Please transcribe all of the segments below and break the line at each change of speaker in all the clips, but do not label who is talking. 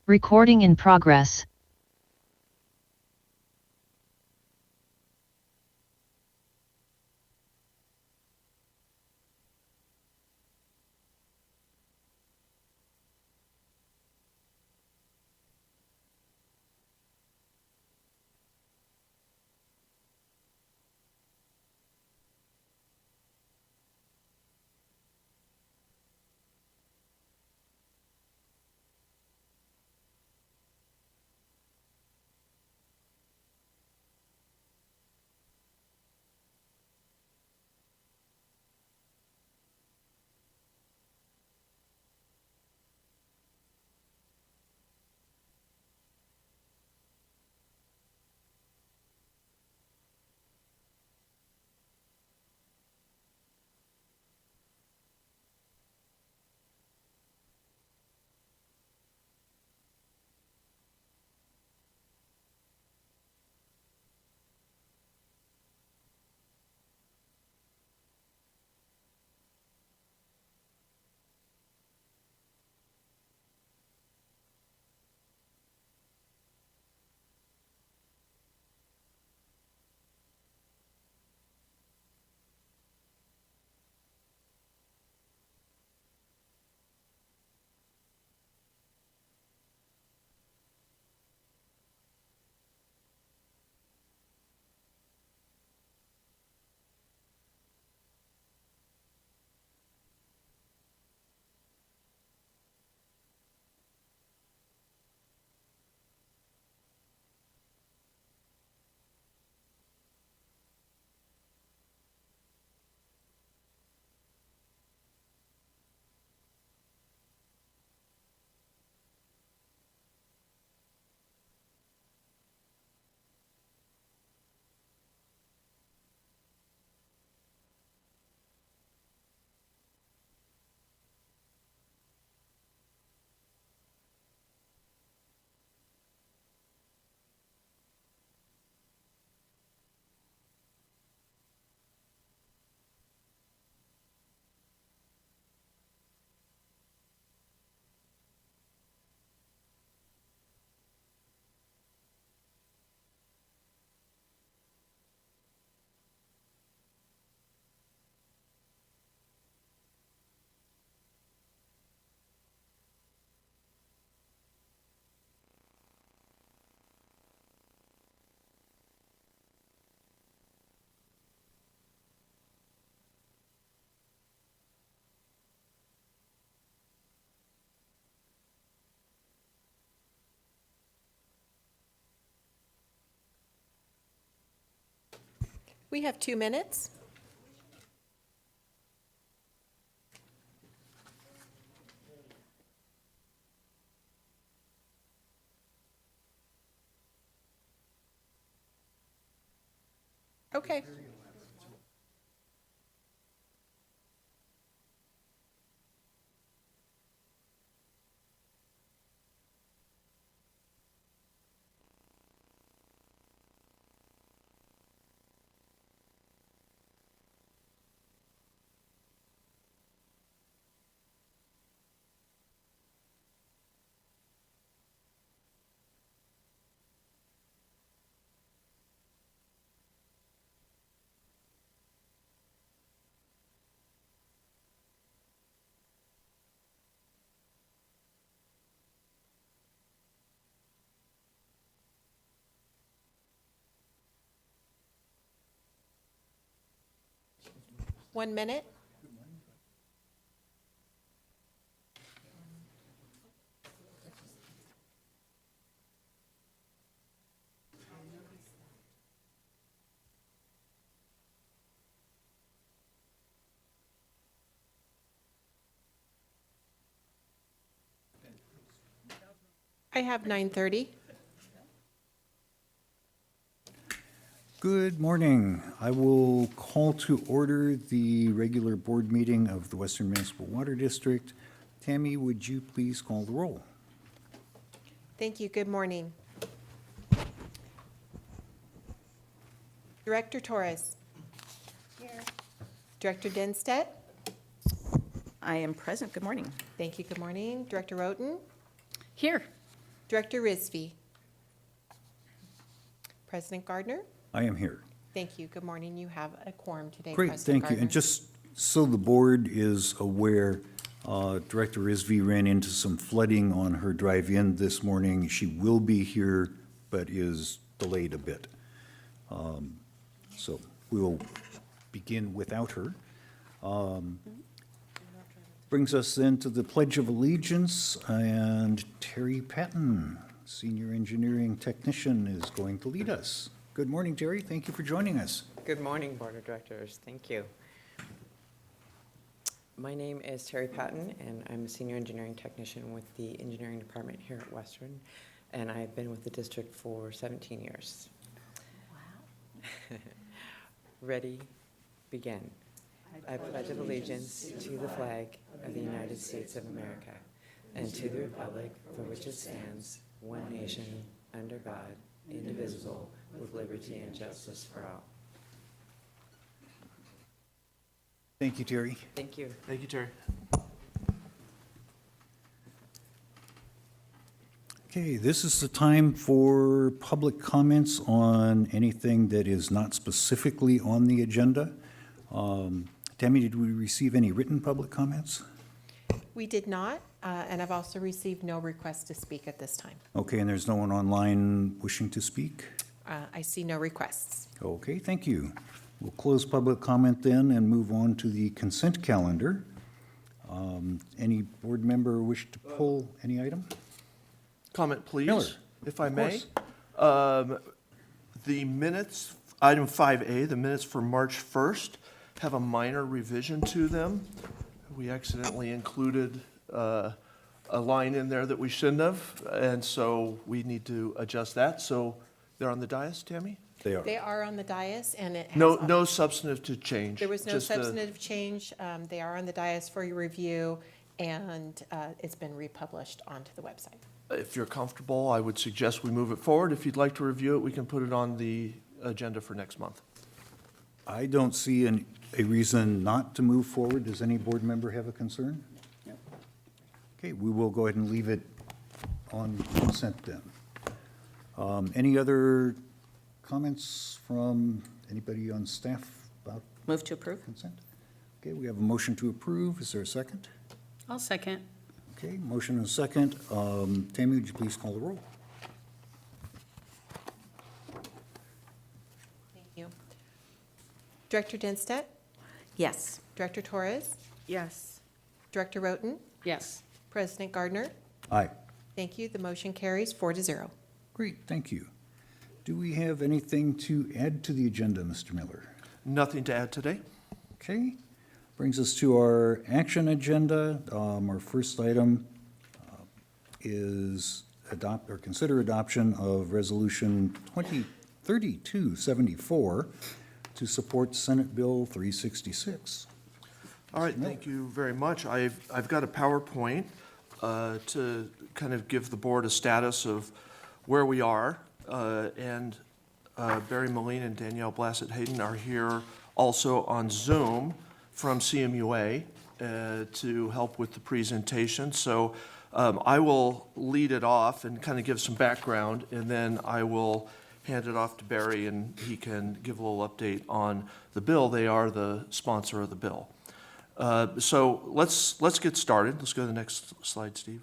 Recording in progress.
We have 2 minutes. Okay. One minute. I have 9:30.
Good morning. I will call to order the regular board meeting of the Western Municipal Water District. Tammy, would you please call the roll?
Thank you. Good morning. Director Torres. Here. Director Denstedt.
I am present. Good morning.
Thank you. Good morning. Director Roten.
Here.
Director Rizvi. President Gardner.
I am here.
Thank you. Good morning. You have a quorum today,
Great,
President
thank you. And
Gardner.
just so the board is aware, Director Isby ran into some flooding on her drive-in this morning. She will be here, but is delayed a bit. So we will begin without her. Brings us then to the Pledge of Allegiance, and Terry Patton, Senior Engineering Technician, is going to lead us. Good morning, Terry. Thank you for joining us.
Good morning, Board of Directors. Thank you. My name is Terry Patton, and I'm a Senior Engineering Technician with the Engineering Department here at Western, and I've been with the district for 17 years. Wow. Ready, begin. I pledge allegiance to the flag of the United States of America and to the republic for which it stands, one nation, under God, indivisible, with liberty and justice for all.
Thank you, Terry.
Thank you.
Thank you, Terry.
Okay, this is the time for public comments on anything that is not specifically on the agenda. Tammy, did we receive any written public comments?
We did not, and I've also received no request to speak at this time.
Okay, and there's no one online wishing to speak?
I see no requests.
Okay, thank you. We'll close public comment then and move on to the consent calendar. Any board member wish to pull any item?
Comment, please,
Miller,
if I
of
may.
course.
The minutes, item 5A, the minutes for March 1st, have a minor revision to them. We accidentally included a line in there that we shouldn't have, and so we need to adjust that. So they're on the dais, Tammy?
They are.
They are on the dais, and it has.
No substantive to change.
There was no
just the-
substantive change. They are on the dais for your review, and it's been republished onto the website.
If you're comfortable, I would suggest we move it forward. If you'd like to review it, we can put it on the agenda for next month.
I don't see a reason not to move forward. Does any board member have a concern? Okay, we will go ahead and leave it on consent then. Any other comments from anybody on staff about
Move to approve.
consent? Okay, we have a motion to approve. Is there a second?
I'll second.
Okay, motion and a second. Tammy, would you please call the roll?
Thank you. Director Dinstedt?
Yes.
Director Torres?
Yes.
Director Roten?
Yes.
President Gardner?
Aye.
Thank you. The motion carries 4-0.
Great, thank you. Do we have anything to add to the agenda, Mr. Miller?
Nothing to add today?
Okay, brings us to our action agenda. Our first item is adopt or consider adoption of Resolution 2032-74 to support Senate Bill 366.
All right, thank you very much. I've got a PowerPoint to kind of give the board a status of where we are. And Barry Moline and Danielle Blassett Hayden are here also on Zoom from CMUA to help with the presentation. So I will lead it off and kind of give some background, and then I will hand it off to Barry, and he can give a little update on the bill. They are the sponsor of the bill. So let's get started. Let's go to the next slide, Steve.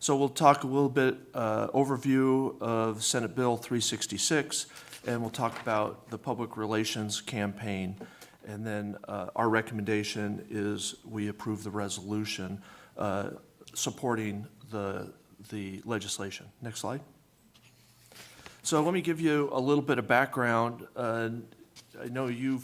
So we'll talk a little bit overview of Senate Bill 366, and we'll talk about the public relations campaign. And then our recommendation is we approve the resolution supporting the legislation. Next slide. So let me give you a little bit of background. I know you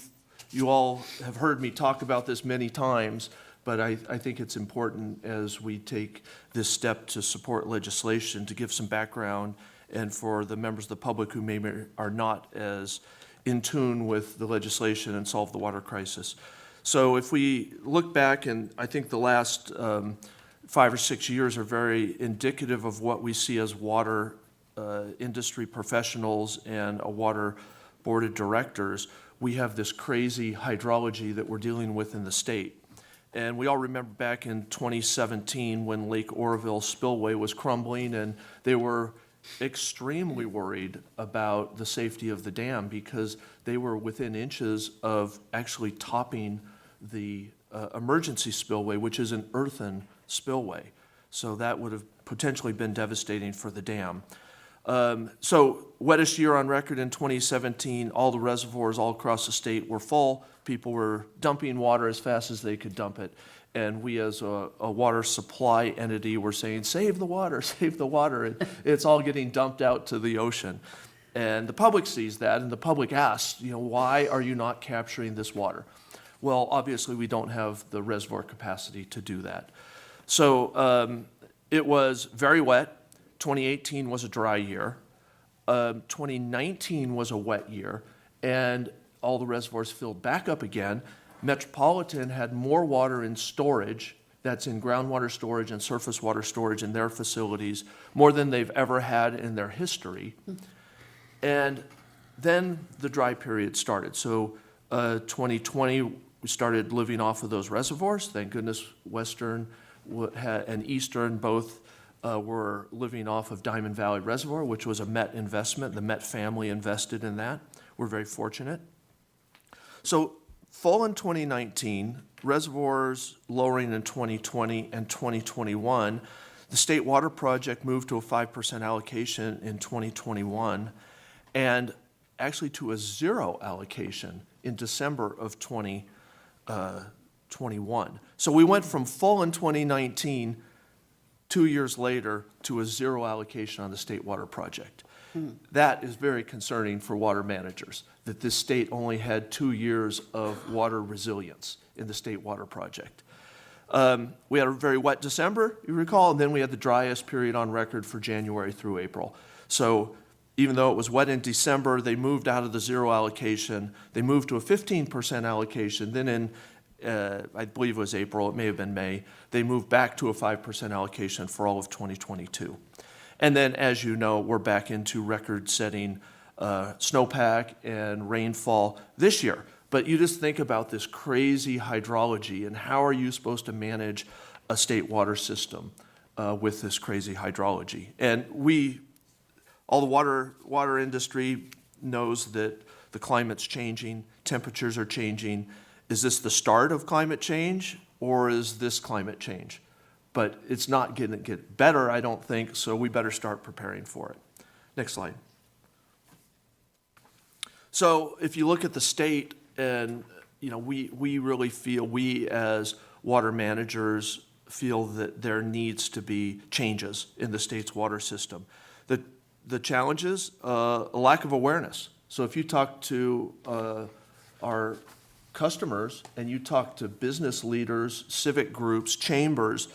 all have heard me talk about this many times, but I think it's important as we take this step to support legislation to give some background, and for the members of the public who maybe are not as in tune with the legislation and solve the water crisis. So if we look back, and I think the last 5 or 6 years are very indicative of what we see as water industry professionals and a water board of directors, we have this crazy hydrology that we're dealing with in the state. And we all remember back in 2017 when Lake Oroville spillway was crumbling, and they were extremely worried about the safety of the dam because they were within inches of actually topping the emergency spillway, which is an earthen spillway. So that would have potentially been devastating for the dam. So wettest year on record in 2017, all the reservoirs all across the state were full. People were dumping water as fast as they could dump it. And we as a water supply entity were saying, save the water, save the water. And it's all getting dumped out to the ocean. And the public sees that, and the public asks, why are you not capturing this water? Well, obviously, we don't have the reservoir capacity to do that. So it was very wet. 2018 was a dry year. 2019 was a wet year, and all the reservoirs filled back up again. Metropolitan had more water in storage, that's in groundwater storage and surface water storage in their facilities, more than they've ever had in their history. And then the dry period started. So 2020, we started living off of those reservoirs. Thank goodness Western and Eastern both were living off of Diamond Valley Reservoir, which was a Met investment. The Met family invested in that. We're very fortunate. So fall in 2019, reservoirs lowering in 2020 and 2021. The State Water Project moved to a 5% allocation in 2021 and actually to a 0 allocation in December of 2021. So we went from full in 2019, 2 years later, to a 0 allocation on the State Water Project. That is very concerning for water managers, that this state only had 2 years of water resilience in the State Water Project. We had a very wet December, you recall, and then we had the driest period on record for January through April. So even though it was wet in December, they moved out of the 0 allocation. They moved to a 15% allocation. Then in, I believe it was April, it may have been May, they moved back to a 5% allocation for all of 2022. And then, as you know, we're back into record-setting snowpack and rainfall this year. But you just think about this crazy hydrology, and how are you supposed to manage a state water system with this crazy hydrology? And all the water industry knows that the climate's changing, temperatures are changing. Is this the start of climate change, or is this climate change? But it's not going to get better, I don't think, so we better start preparing for it. Next slide. So if you look at the state, and we really feel, we as water managers feel that there needs to be changes in the state's water system. The challenges, a lack of awareness. So if you talk to our customers and you talk to business leaders, civic groups, chambers,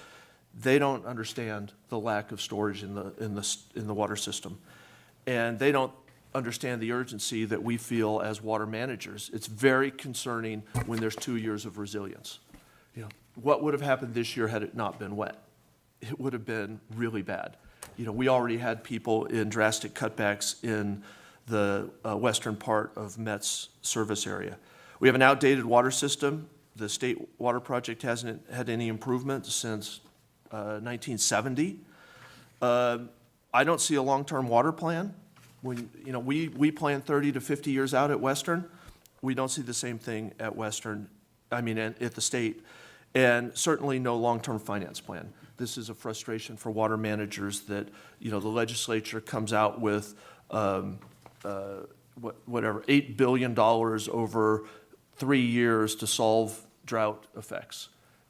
they don't understand the lack of storage in the water system, and they don't understand the urgency that we feel as water managers. It's very concerning when there's 2 years of resilience. What would have happened this year had it not been wet? It would have been really bad. We already had people in drastic cutbacks in the western part of Met's service area. We have an outdated water system. The State Water Project hasn't had any improvement since 1970. I don't see a long-term water plan. When we plan 30 to 50 years out at Western, we don't see the same thing at Western. At the state, and certainly no long-term finance plan. This is a frustration for water managers that the legislature comes out with $8 billion over 3 years to solve drought effects.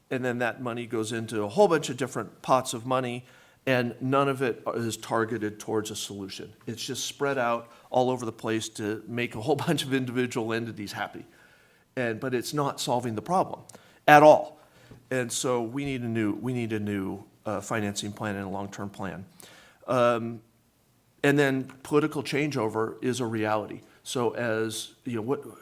And then that money goes into a whole bunch of different pots of money, and none of it is targeted towards a solution. It's just spread out all over the place to make a whole bunch of individual entities happy. But it's not solving the problem at all. And so we need a new financing plan and a long-term plan. And then political changeover is a reality. So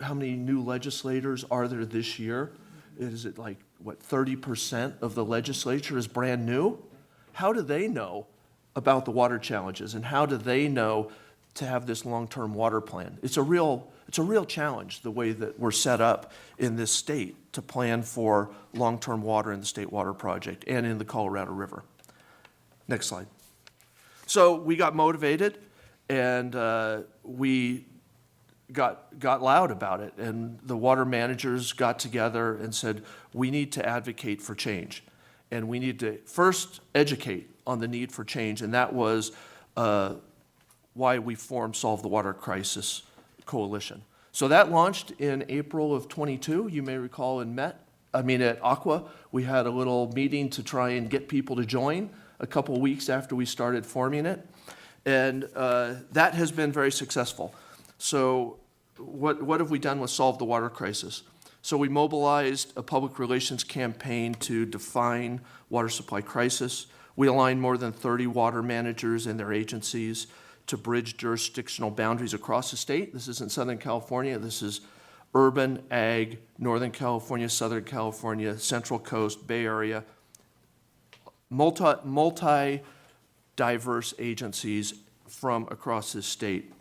how many new legislators are there this year? Is it 30% of the legislature is brand new? How do they know about the water challenges, and how do they know to have this long-term water plan. It's a real challenge, the way that we're set up in this state to plan for long-term water in the State Water Project and in the Colorado River. Next slide. So we got motivated, and we got loud about it, and the water managers got together and said, we need to advocate for change, and we need to first educate on the need for change, and that was why we formed Solve the Water Crisis Coalition. So that launched in April of '22. You may recall at Aqua, we had a little meeting to try and get people to join a couple weeks after we started forming it, and that has been very successful. So what have we done with Solve the Water Crisis? So we mobilized a public relations campaign to define water supply crisis. We aligned more than 30 water managers and their agencies to bridge jurisdictional boundaries across the state. This isn't Southern California. This is urban, ag, Northern California, Southern California, Central Coast, Bay Area, multi-diverse agencies from across this state.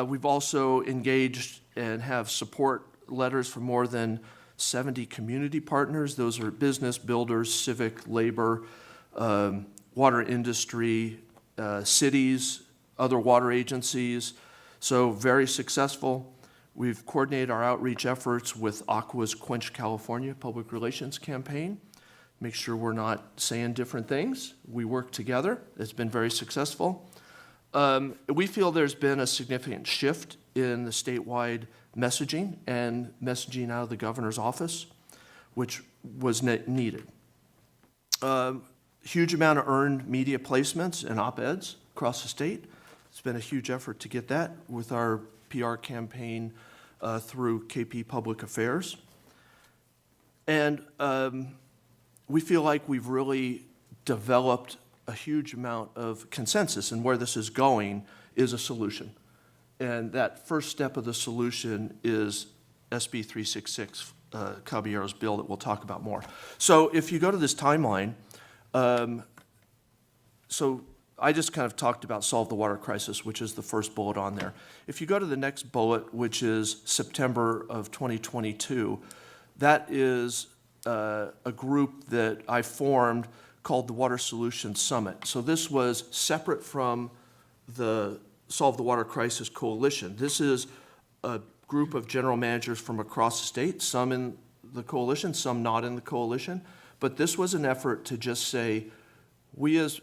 We've also engaged and have support letters from more than 70 community partners. Those are business, builders, civic, labor, water industry, cities, other water agencies. So very successful. We've coordinated our outreach efforts with Aqua's Quench California public relations campaign. Make sure we're not saying different things. We work together. It's been very successful. We feel there's been a significant shift in the statewide messaging and messaging out of the governor's office, which was needed. Huge amount of earned media placements and op-eds across the state. It's been a huge effort to get that with our PR campaign through KP Public Affairs. And we feel like we've really developed a huge amount of consensus, and where this is going is a solution. And that first step of the solution is SB 366, Caballero's bill that we'll talk about more. So if you go to this timeline, so I just kind of talked about Solve the Water Crisis, which is the first bullet on there. If you go to the next bullet, which is September of 2022, that is a group that I formed called the Water Solutions Summit. So this was separate from the Solve the Water Crisis Coalition. This is a group of general managers from across the state, some in the coalition, some not in the coalition. But this was an effort to just say, we as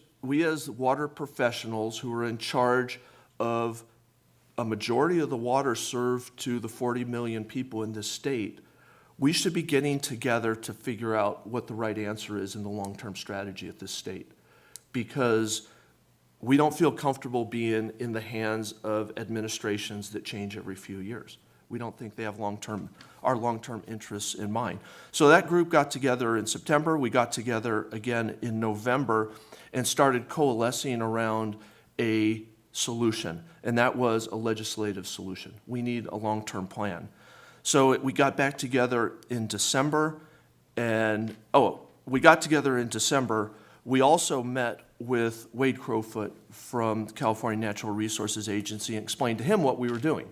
water professionals who are in charge of a majority of the water served to the 40 million people in this state, we should be getting together to figure out what the right answer is in the long-term strategy of this state. Because we don't feel comfortable being in the hands of administrations that change every few years. We don't think they have our long-term interests in mind. So that group got together in September. We got together again in November and started coalescing around a solution, and that was a legislative solution. We need a long-term plan. So we got back together in December, and we got together in December. We also met with Wade Crowfoot from the California Natural Resources Agency and explained to him what we were doing.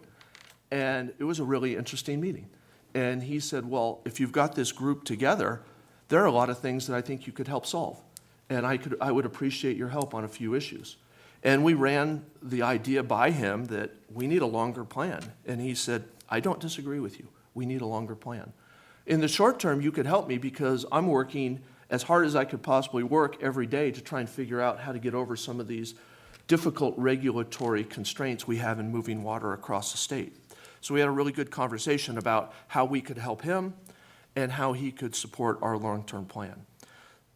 And it was a really interesting meeting. And he said, well, if you've got this group together, there are a lot of things that I think you could help solve. And I would appreciate your help on a few issues. And we ran the idea by him that we need a longer plan. And he said, I don't disagree with you. We need a longer plan. In the short term, you could help me because I'm working as hard as I could possibly work every day to try and figure out how to get over some of these difficult regulatory constraints we have in moving water across the state. So we had a really good conversation about how we could help him and how he could support our long-term plan.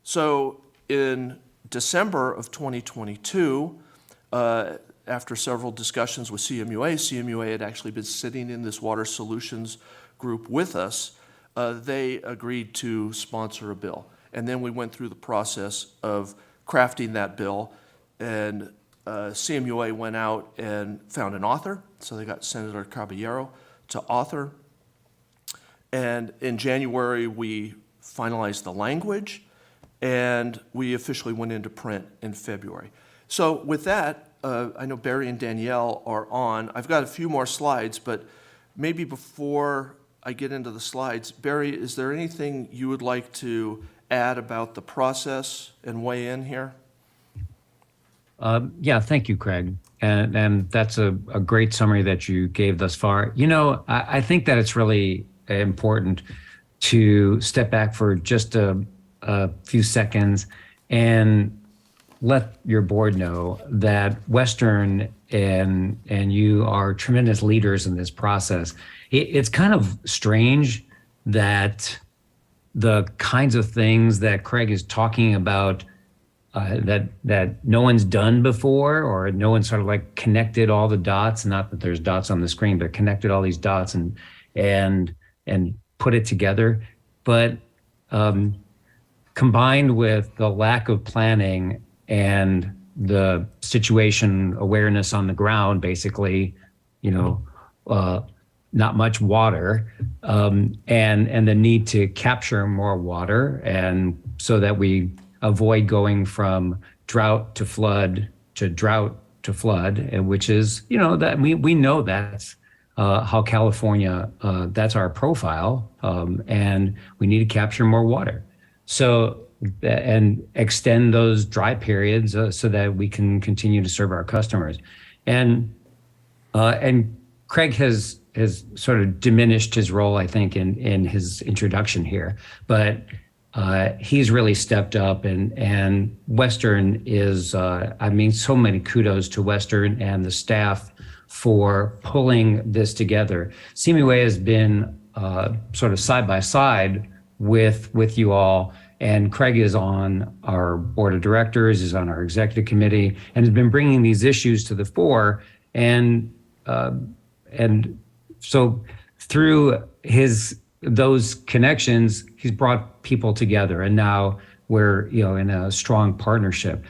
So in December of 2022, after several discussions with CMUA had actually been sitting in this Water Solutions group with us, they agreed to sponsor a bill. And then we went through the process of crafting that bill, and CMUA went out and found an author. So they got Senator Caballero to author. And in January, we finalized the language, and we officially went into print in February. So with that, I know Barry and Danielle are on. I've got a few more slides, but maybe before I get into the slides, Barry, is there anything you would like to add about the process and weigh in here?
Yeah, thank you, Craig. And that's a great summary that you gave thus far. You know, I think that it's really important to step back for just a few seconds and let your board know that Western and you are tremendous leaders in this process. It's kind of strange that the kinds of things that Craig is talking about that no one's done before, or no one sort of like connected all the dots, not that there's dots on the screen, but connected all these dots and put it together. But combined with the lack of planning and the situation awareness on the ground, basically, you know, not much water, and the need to capture more water, and so that we avoid going from drought to flood to drought to flood, and which is, you know, that we know that's how California, that's our profile, and we need to capture more water. So, and extend those dry periods so that we can continue to serve our customers. And Craig has sort of diminished his role, I think, in his introduction here, but he's really stepped up, and Western is, I mean, so many kudos to Western and the staff for pulling this together. Seaway has been sort of side by side with you all, and Craig is on our board of directors, is on our executive committee, and has been bringing these issues to the fore. And so through those connections, he's brought people together, and now we're, you know, in a strong partnership.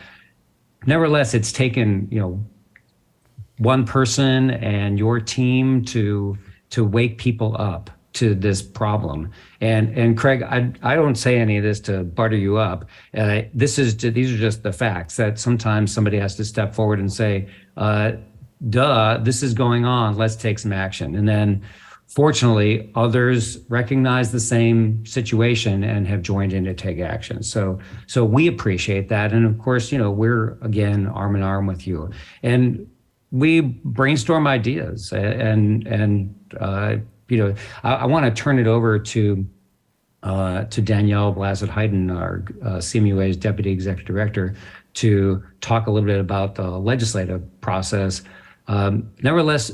Nevertheless, it's taken, you know, one person and your team to wake people up to this problem. And Craig, I don't say any of this to butter you up. These are just the facts, that sometimes somebody has to step forward and say, duh, this is going on, let's take some action. And then fortunately, others recognize the same situation and have joined in to take action. So we appreciate that. And of course, you know, we're again, arm in arm with you. And we brainstorm ideas, and you know, I want to turn it over to Danielle Blazett-Hayden, our CMUA's Deputy Executive Director, to talk a little bit about the legislative process. Nevertheless,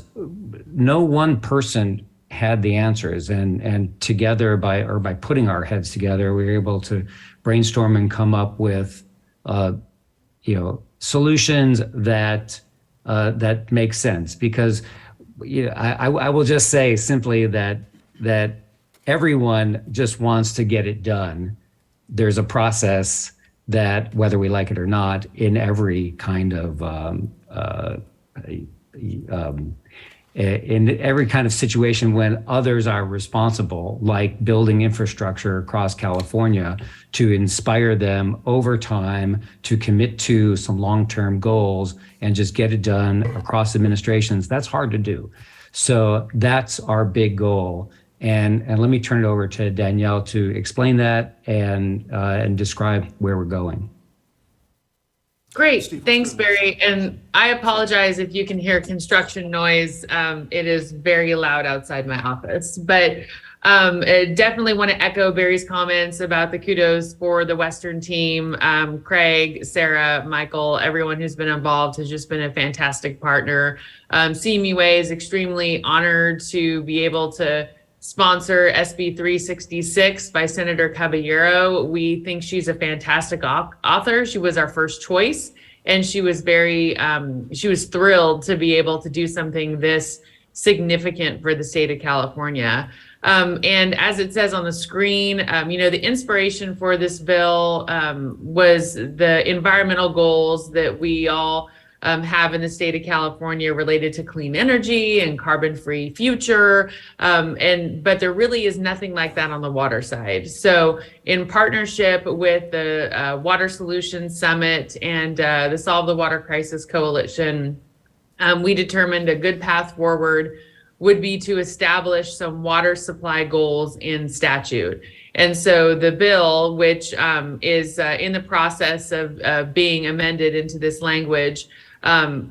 no one person had the answers, and together by putting our heads together, we were able to brainstorm and come up with you know, solutions that make sense. Because you know, I will just say simply that everyone just wants to get it done. There's a process that, whether we like it or not, in every kind of in every kind of situation when others are responsible, like building infrastructure across California, to inspire them over time to commit to some long-term goals and just get it done across administrations. That's hard to do. So that's our big goal. And let me turn it over to Danielle to explain that and describe where we're going.
Great, thanks, Barry. And I apologize if you can hear construction noise. It is very loud outside my office, but I definitely want to echo Barry's comments about the kudos for the Western team. Craig, Sarah, Michael, everyone who's been involved has just been a fantastic partner. CMUA is extremely honored to be able to sponsor SB 366 by Senator Caballero. We think she's a fantastic author. She was our first choice, and she was she was thrilled to be able to do something this significant for the state of California. And as it says on the screen, you know, the inspiration for this bill was the environmental goals that we all have in the state of California related to clean energy and carbon-free future. But there really is nothing like that on the water side. So in partnership with the Water Solutions Summit and the Solve the Water Crisis Coalition, we determined a good path forward would be to establish some water supply goals in statute. And so the bill, which is in the process of being amended into this language,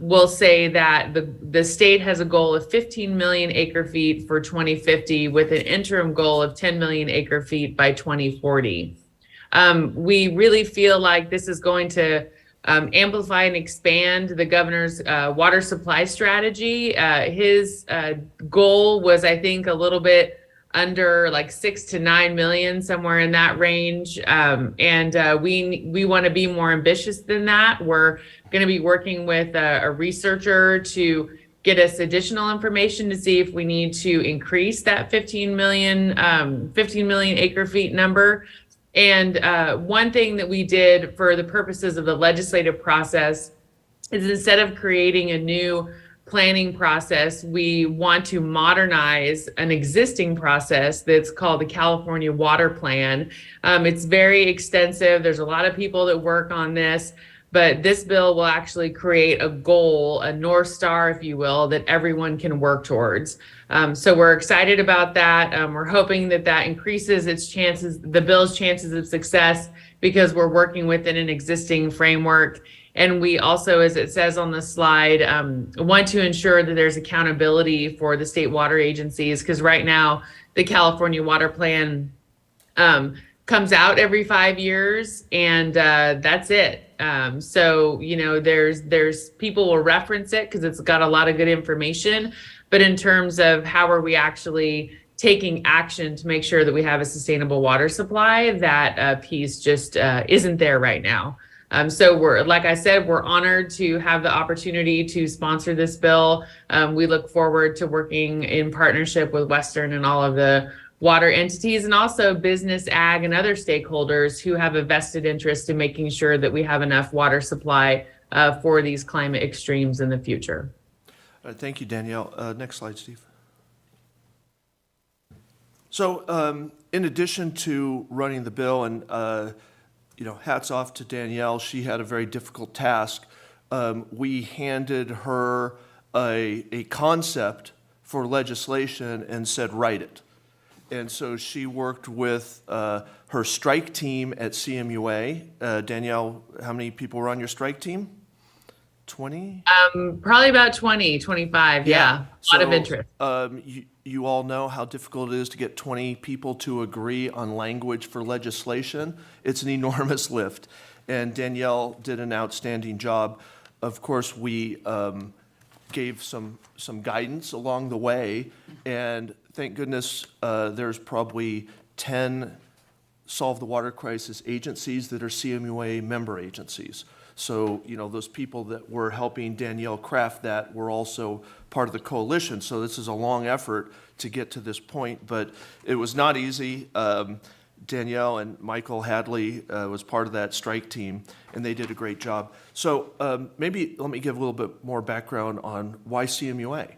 will say that the state has a goal of 15 million acre feet for 2050 with an interim goal of 10 million acre feet by 2040. We really feel like this is going to amplify and expand the governor's water supply strategy. His goal was, I think, a little bit under like 6 to 9 million, somewhere in that range. We want to be more ambitious than that. We're going to be working with a researcher to get us additional information to see if we need to increase that 15 million acre feet number. And one thing that we did for the purposes of the legislative process is, instead of creating a new planning process, we want to modernize an existing process that's called the California Water Plan. It's very extensive. There's a lot of people that work on this, but this bill will actually create a goal, a North Star, if you will, that everyone can work towards. So we're excited about that. We're hoping that that increases its chances, the bill's chances of success, because we're working within an existing framework. And we also, as it says on the slide, want to ensure that there's accountability for the state water agencies, because right now the California Water Plan comes out every 5 years, and that's it. So, you know, there's people will reference it because it's got a lot of good information, but in terms of how are we actually taking action to make sure that we have a sustainable water supply, that piece just isn't there right now. So we're, like I said, we're honored to have the opportunity to sponsor this bill. We look forward to working in partnership with Western and all of the water entities, and also business, ag, and other stakeholders who have a vested interest in making sure that we have enough water supply for these climate extremes in the future.
Thank you, Danielle. Next slide, Steve. So in addition to running the bill, and hats off to Danielle, she had a very difficult task. We handed her a concept for legislation and said, write it. And so she worked with her strike team at CMUA. Danielle, how many people were on your strike team? 20?
Probably about 20, 25. Yeah. A lot of interest.
You all know how difficult it is to get 20 people to agree on language for legislation. It's an enormous lift. And Danielle did an outstanding job. Of course, we gave some guidance along the way, and thank goodness there's probably 10 Solve the Water Crisis agencies that are CMUA member agencies. So, those people that were helping Danielle craft that were also part of the coalition. So this is a long effort to get to this point, but it was not easy. Danielle and Michael Hadley was part of that strike team, and they did a great job. So maybe let me give a little bit more background on why CMUA.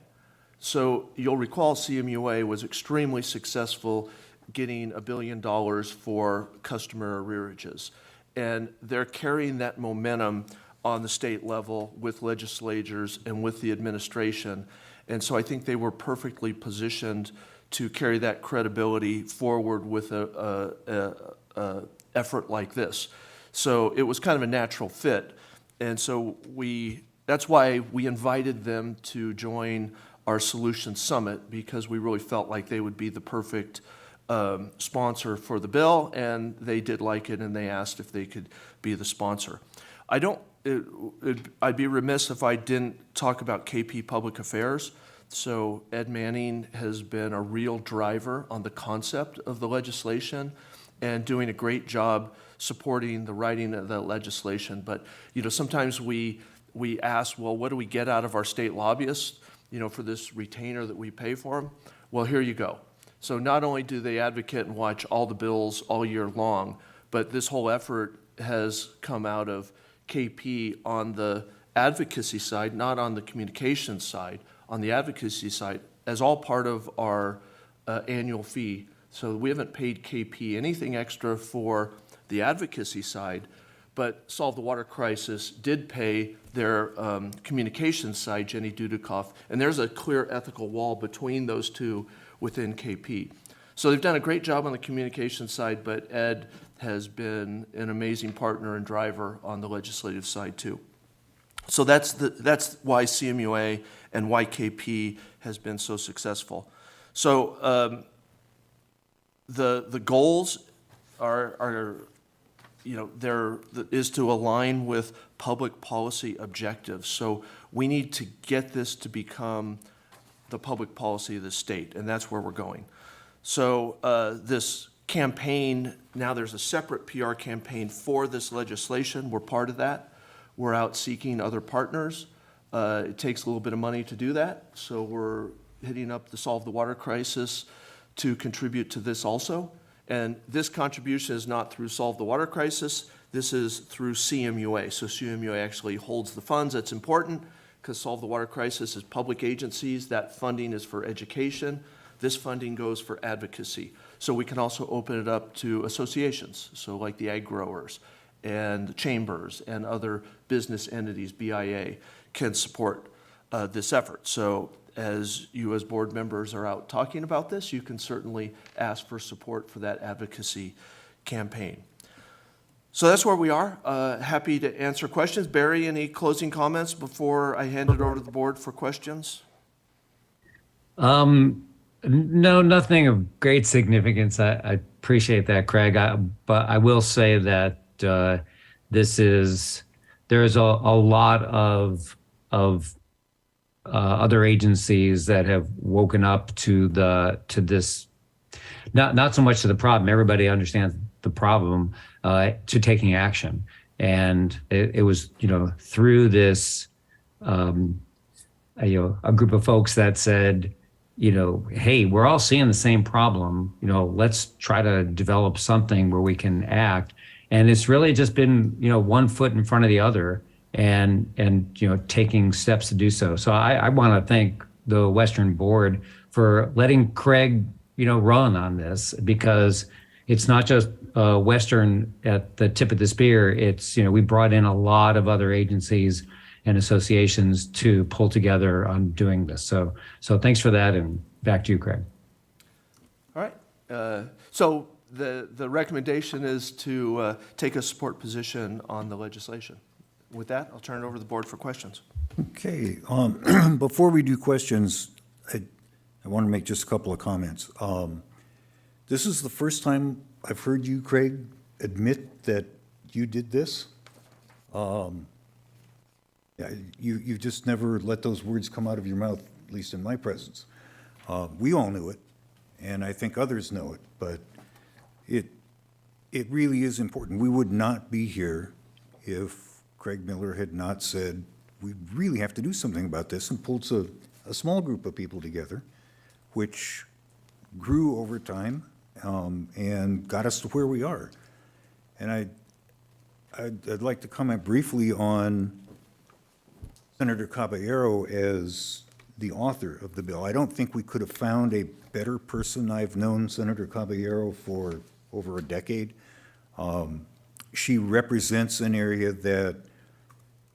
So you'll recall CMUA was extremely successful getting $1 billion for customer arrearages. And they're carrying that momentum on the state level with legislators and with the administration. And so I think they were perfectly positioned to carry that credibility forward with a effort like this. So it was kind of a natural fit. And so that's why we invited them to join our Solutions Summit, because we really felt like they would be the perfect sponsor for the bill, and they did like it, and they asked if they could be the sponsor. I'd be remiss if I didn't talk about KP Public Affairs. So Ed Manning has been a real driver on the concept of the legislation and doing a great job supporting the writing of the legislation. But sometimes we ask, well, what do we get out of our state lobbyists, for this retainer that we pay for them? Well, here you go. So not only do they advocate and watch all the bills all year long, but this whole effort has come out of KP on the advocacy side, not on the communications side, on the advocacy side, as all part of our annual fee. So we haven't paid KP anything extra for the advocacy side, but Solve the Water Crisis did pay their communications side, Jenny Dudikoff, and there's a clear ethical wall between those two within KP. So they've done a great job on the communications side, but Ed has been an amazing partner and driver on the legislative side too. So that's why CMUA and why KP has been so successful. So the goals are is to align with public policy objectives. So we need to get this to become the public policy of the state, and that's where we're going. So this campaign, now there's a separate PR campaign for this legislation. We're part of that. We're out seeking other partners. It takes a little bit of money to do that, so we're hitting up the Solve the Water Crisis to contribute to this also. And this contribution is not through Solve the Water Crisis, this is through CMUA. So CMUA actually holds the funds. That's important because Solve the Water Crisis is public agencies. That funding is for education. This funding goes for advocacy. So we can also open it up to associations, so like the ag growers and chambers and other business entities, BIA, can support this effort. So as you as board members are out talking about this, you can certainly ask for support for that advocacy campaign. So that's where we are. Happy to answer questions. Barry, any closing comments before I hand it over to the board for questions?
No, nothing of great significance. I appreciate that, Craig. But I will say that there's a lot of other agencies that have woken up to this, not so much to the problem. Everybody understands the problem, to taking action. And it was, through this, a group of folks that said, hey, we're all seeing the same problem. Let's try to develop something where we can act. And it's really just been, one foot in front of the other and taking steps to do so. So I want to thank the Western Board for letting Craig, run on this, because it's not just Western at the tip of the spear. It's, we brought in a lot of other agencies and associations to pull together on doing this. So thanks for that, and back to you, Craig.
All right. So the recommendation is to take a support position on the legislation. With that, I'll turn it over to the board for questions.
Okay, before we do questions, I want to make just a couple of comments. This is the first time I've heard you, Craig, admit that you did this. Yeah, you just never let those words come out of your mouth, at least in my presence. We all knew it, and I think others know it, but it really is important. We would not be here if Craig Miller had not said, we really have to do something about this, and pulled a small group of people together, which grew over time and got us to where we are. And I'd like to comment briefly on Senator Caballero as the author of the bill. I don't think we could have found a better person. I've known Senator Caballero for over a decade. She represents an area that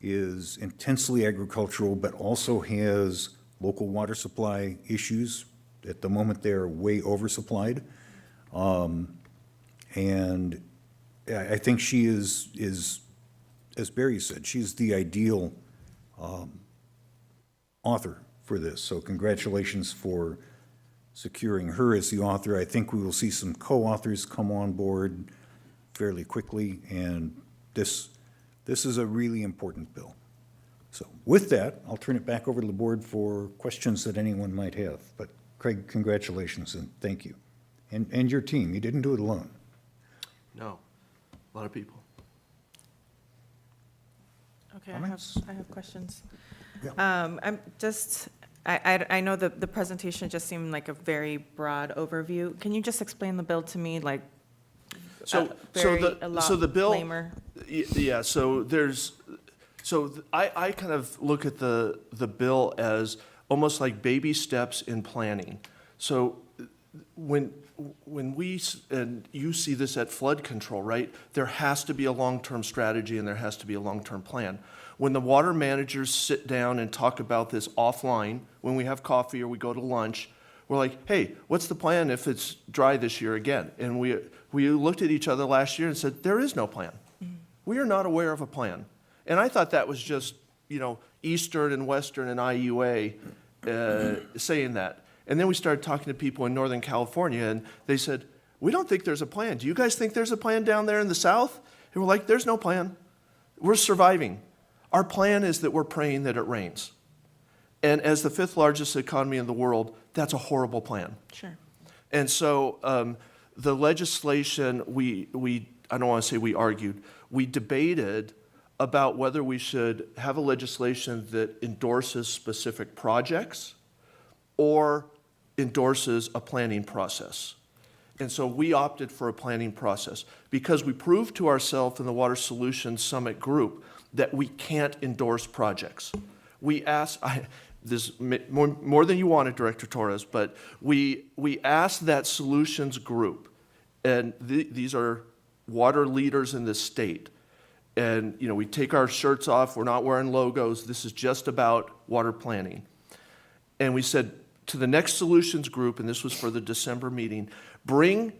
is intensely agricultural, but also has local water supply issues. At the moment, they're way oversupplied. And I think she is, as Barry said, she's the ideal author for this. So congratulations for securing her as the author. I think we will see some co-authors come on board fairly quickly, and this is a really important bill. So with that, I'll turn it back over to the board for questions that anyone might have. But Craig, congratulations and thank you. And your team, you didn't do it alone.
No, a lot of people.
Okay,
Comments?
I have questions.
Yeah.
I know the presentation just seemed like a very broad overview. Can you just explain the bill to me, like,
So
very, a
the
lot
bill,
lamer?
yeah, so there's, So I kind of look at the bill as almost like baby steps in planning. So when and you see this at flood control, right? There has to be a long-term strategy and there has to be a long-term plan. When the water managers sit down and talk about this offline, when we have coffee or we go to lunch, we're like, hey, what's the plan if it's dry this year again? And we looked at each other last year and said, there is no plan. We are not aware of a plan. And I thought that was just, Eastern and Western and IUA saying that. And then we started talking to people in Northern California, and they said, we don't think there's a plan. Do you guys think there's a plan down there in the South? And we're like, there's no plan. We're surviving. Our plan is that we're praying that it rains. And as the 5th largest economy in the world, that's a horrible plan.
Sure.
And so the legislation, I don't want to say we argued, we debated about whether we should have a legislation that endorses specific projects or endorses a planning process. And so we opted for a planning process because we proved to ourselves in the Water Solutions Summit group that we can't endorse projects. We asked, this more than you wanted, Director Torres, but we asked that solutions group, and these are water leaders in this state, and we take our shirts off, we're not wearing logos, this is just about water planning. And we said to the next solutions group, and this was for the December meeting, bring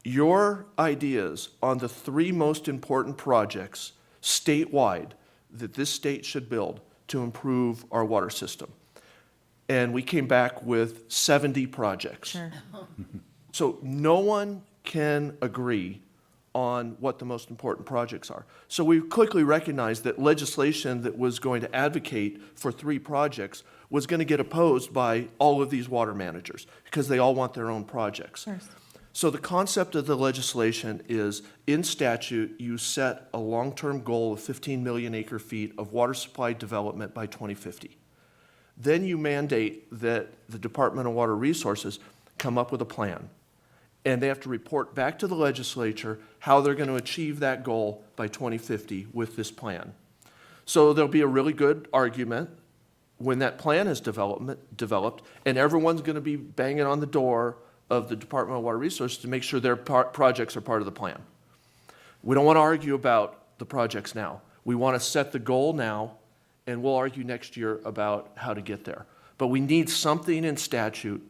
your ideas on the 3 most important projects statewide that this state should build to improve our water system. And we came back with 70 projects.
Sure.
So no one can agree on what the most important projects are. So we quickly recognized that legislation that was going to advocate for 3 projects was going to get opposed by all of these water managers because they all want their own projects.
Sure.
So the concept of the legislation is, in statute, you set a long-term goal of 15 million acre feet of water supply development by 2050. Then you mandate that the Department of Water Resources come up with a plan. And they have to report back to the legislature how they're going to achieve that goal by 2050 with this plan. So there'll be a really good argument when that plan is developed, and everyone's going to be banging on the door of the Department of Water Resources to make sure their projects are part of the plan. We don't want to argue about the projects now. We want to set the goal now, and we'll argue next year about how to get there. But we need something in statute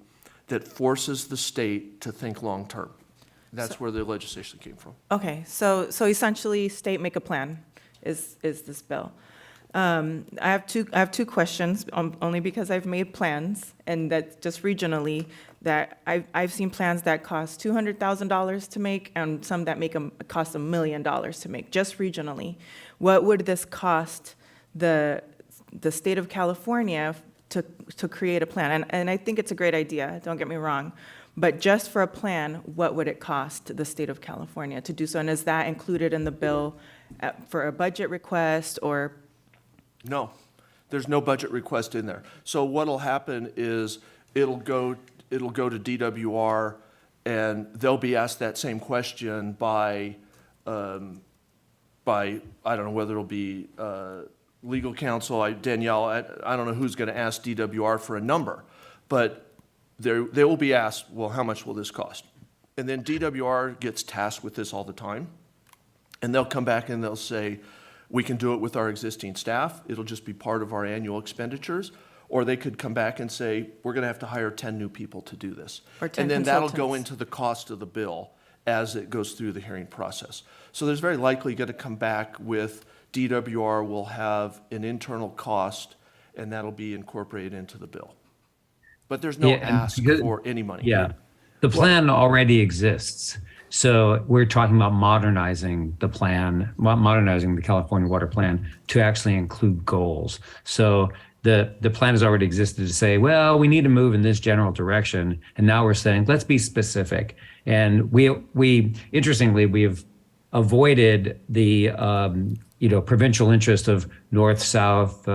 that forces the state to think long-term. That's where the legislation came from.
Okay, so essentially, state make a plan is this bill. I have two questions, only because I've made plans, and that just regionally, that I've seen plans that cost $200,000 to make, and some that cost $1 million to make, just regionally. What would this cost the state of California to create a plan? And I think it's a great idea, don't get me wrong, but just for a plan, what would it cost the state of California to do so? And is that included in the bill for a budget request, or?
No, there's no budget request in there. So what'll happen is it'll go to DWR, and they'll be asked that same question by I don't know whether it'll be legal counsel, Danielle, I don't know who's going to ask DWR for a number, but they will be asked, well, how much will this cost? And then DWR gets tasked with this all the time, and they'll come back and they'll say, we can do it with our existing staff, it'll just be part of our annual expenditures, or they could come back and say, we're going to have to hire 10 new people to do this.
Or 10
and then that'll go
consultants.
into the cost of the bill as it goes through the hearing process. So there's very likely going to come back with DWR will have an internal cost, and that'll be incorporated into the bill. But there's no
Yeah, and
ask
because-
for any money.
Yeah, the plan already exists. So we're talking about modernizing the plan, modernizing the California Water Plan to actually include goals. So the plan has already existed to say, well, we need to move in this general direction. And now we're saying, let's be specific. And we interestingly, we've avoided the provincial interest of north-south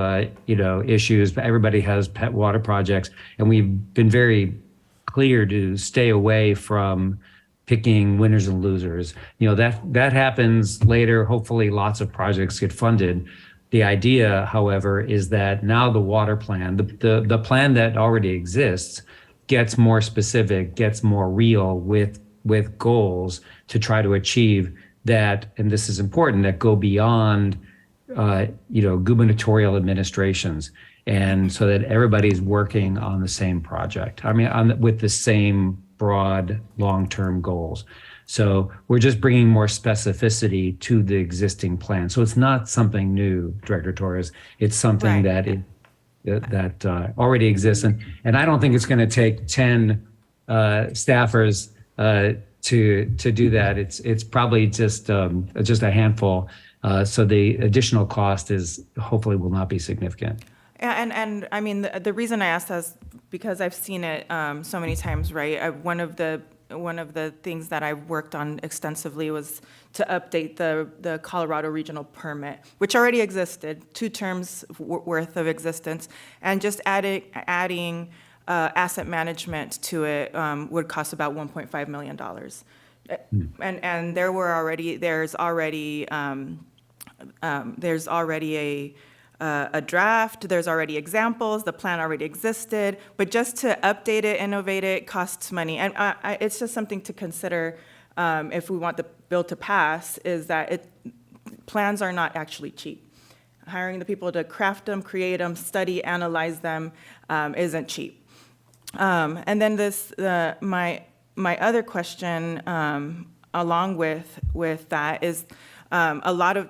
issues. Everybody has pet water projects, and we've been very clear to stay away from picking winners and losers. That happens later. Hopefully, lots of projects get funded, The idea, however, is that now the water plan, the plan that already exists, gets more specific, gets more real with goals to try to achieve that, and this is important, that go beyond gubernatorial administrations, and so that everybody's working on the same project. I mean, with the same broad long-term goals. So we're just bringing more specificity to the existing plan. So it's not something new, Director Torres. It's something
Right.
that already exists, and I don't think it's going to take 10 staffers to do that. It's probably just a handful. So the additional cost is hopefully will not be significant.
And I mean, the reason I asked that is because I've seen it so many times, right? One of the things that I worked on extensively was to update the Colorado Regional Permit, which already existed, 2 terms worth of existence, and just adding asset management to it would cost about $1.5 million. And there's already a draft, there's already examples, the plan already existed, but just to update it, innovate it, costs money. And it's just something to consider if we want the bill to pass, is that plans are not actually cheap. Hiring the people to craft them, create them, study, analyze them isn't cheap. And then my other question along with that is a lot of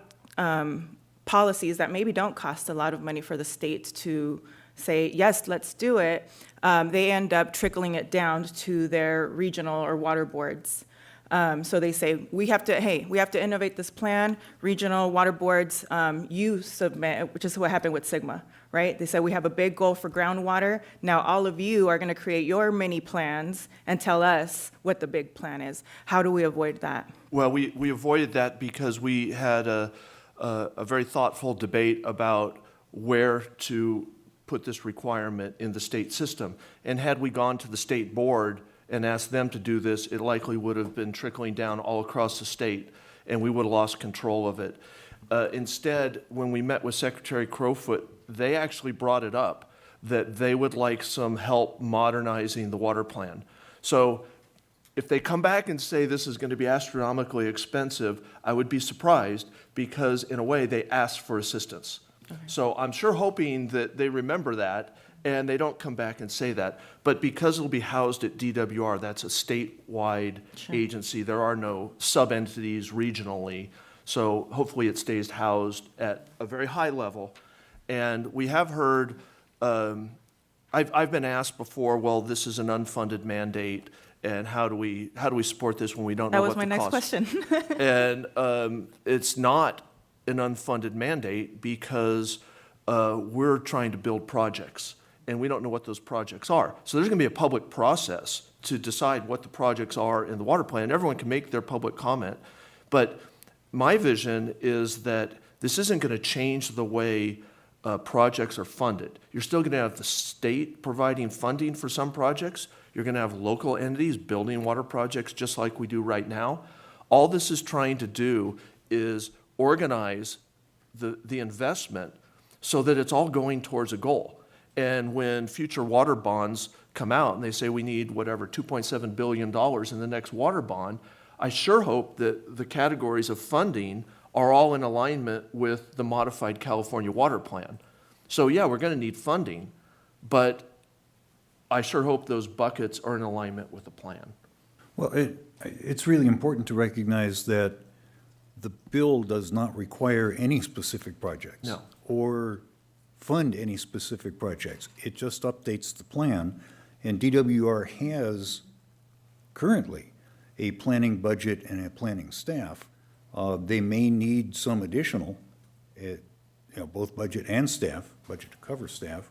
policies that maybe don't cost a lot of money for the state to say, yes, let's do it, they end up trickling it down to their regional or water boards. So they say, we have to innovate this plan, regional water boards, you submit, which is what happened with Sigma, right? They said, we have a big goal for groundwater. Now all of you are gonna create your mini plans and tell us what the big plan is. How do we avoid that?
Well, we avoided that because we had a very thoughtful debate about where to put this requirement in the state system. And had we gone to the state board and asked them to do this, it likely would have been trickling down all across the state, and we would have lost control of it. Instead, when we met with Secretary Crowfoot, they actually brought it up that they would like some help modernizing the water plan. So if they come back and say this is going to be astronomically expensive, I would be surprised, because in a way they asked for assistance. Okay. So I'm sure hoping that they remember that and they don't come back and say that. But because it'll be housed at DWR, that's a statewide agency, there are no sub-entities regionally. So hopefully it stays housed at a very high level. And we have heard, I've been asked before, well, this is an unfunded mandate, and how do we support this when we don't know what the cost?
That was my next question.
And it's not an unfunded mandate because we're trying to build projects, and we don't know what those projects are. So there's going to be a public process to decide what the projects are in the water plan. Everyone can make their public comment, but my vision is that this isn't going to change the way projects are funded. You're still going to have the state providing funding for some projects. You're going to have local entities building water projects just like we do right now. All this is trying to do is organize the investment so that it's all going towards a goal. And when future water bonds come out and they say we need whatever, $2.7 billion in the next water bond, I sure hope that the categories of funding are all in alignment with the modified California water plan. So yeah, we're going to need funding, but I sure hope those buckets are in alignment with the plan.
Well, it's really important to recognize that the bill does not require any specific projects.
No.
Or fund any specific projects. It just updates the plan, and DWR has currently a planning budget and a planning staff. They may need some additional, both budget and staff, budget to cover staff,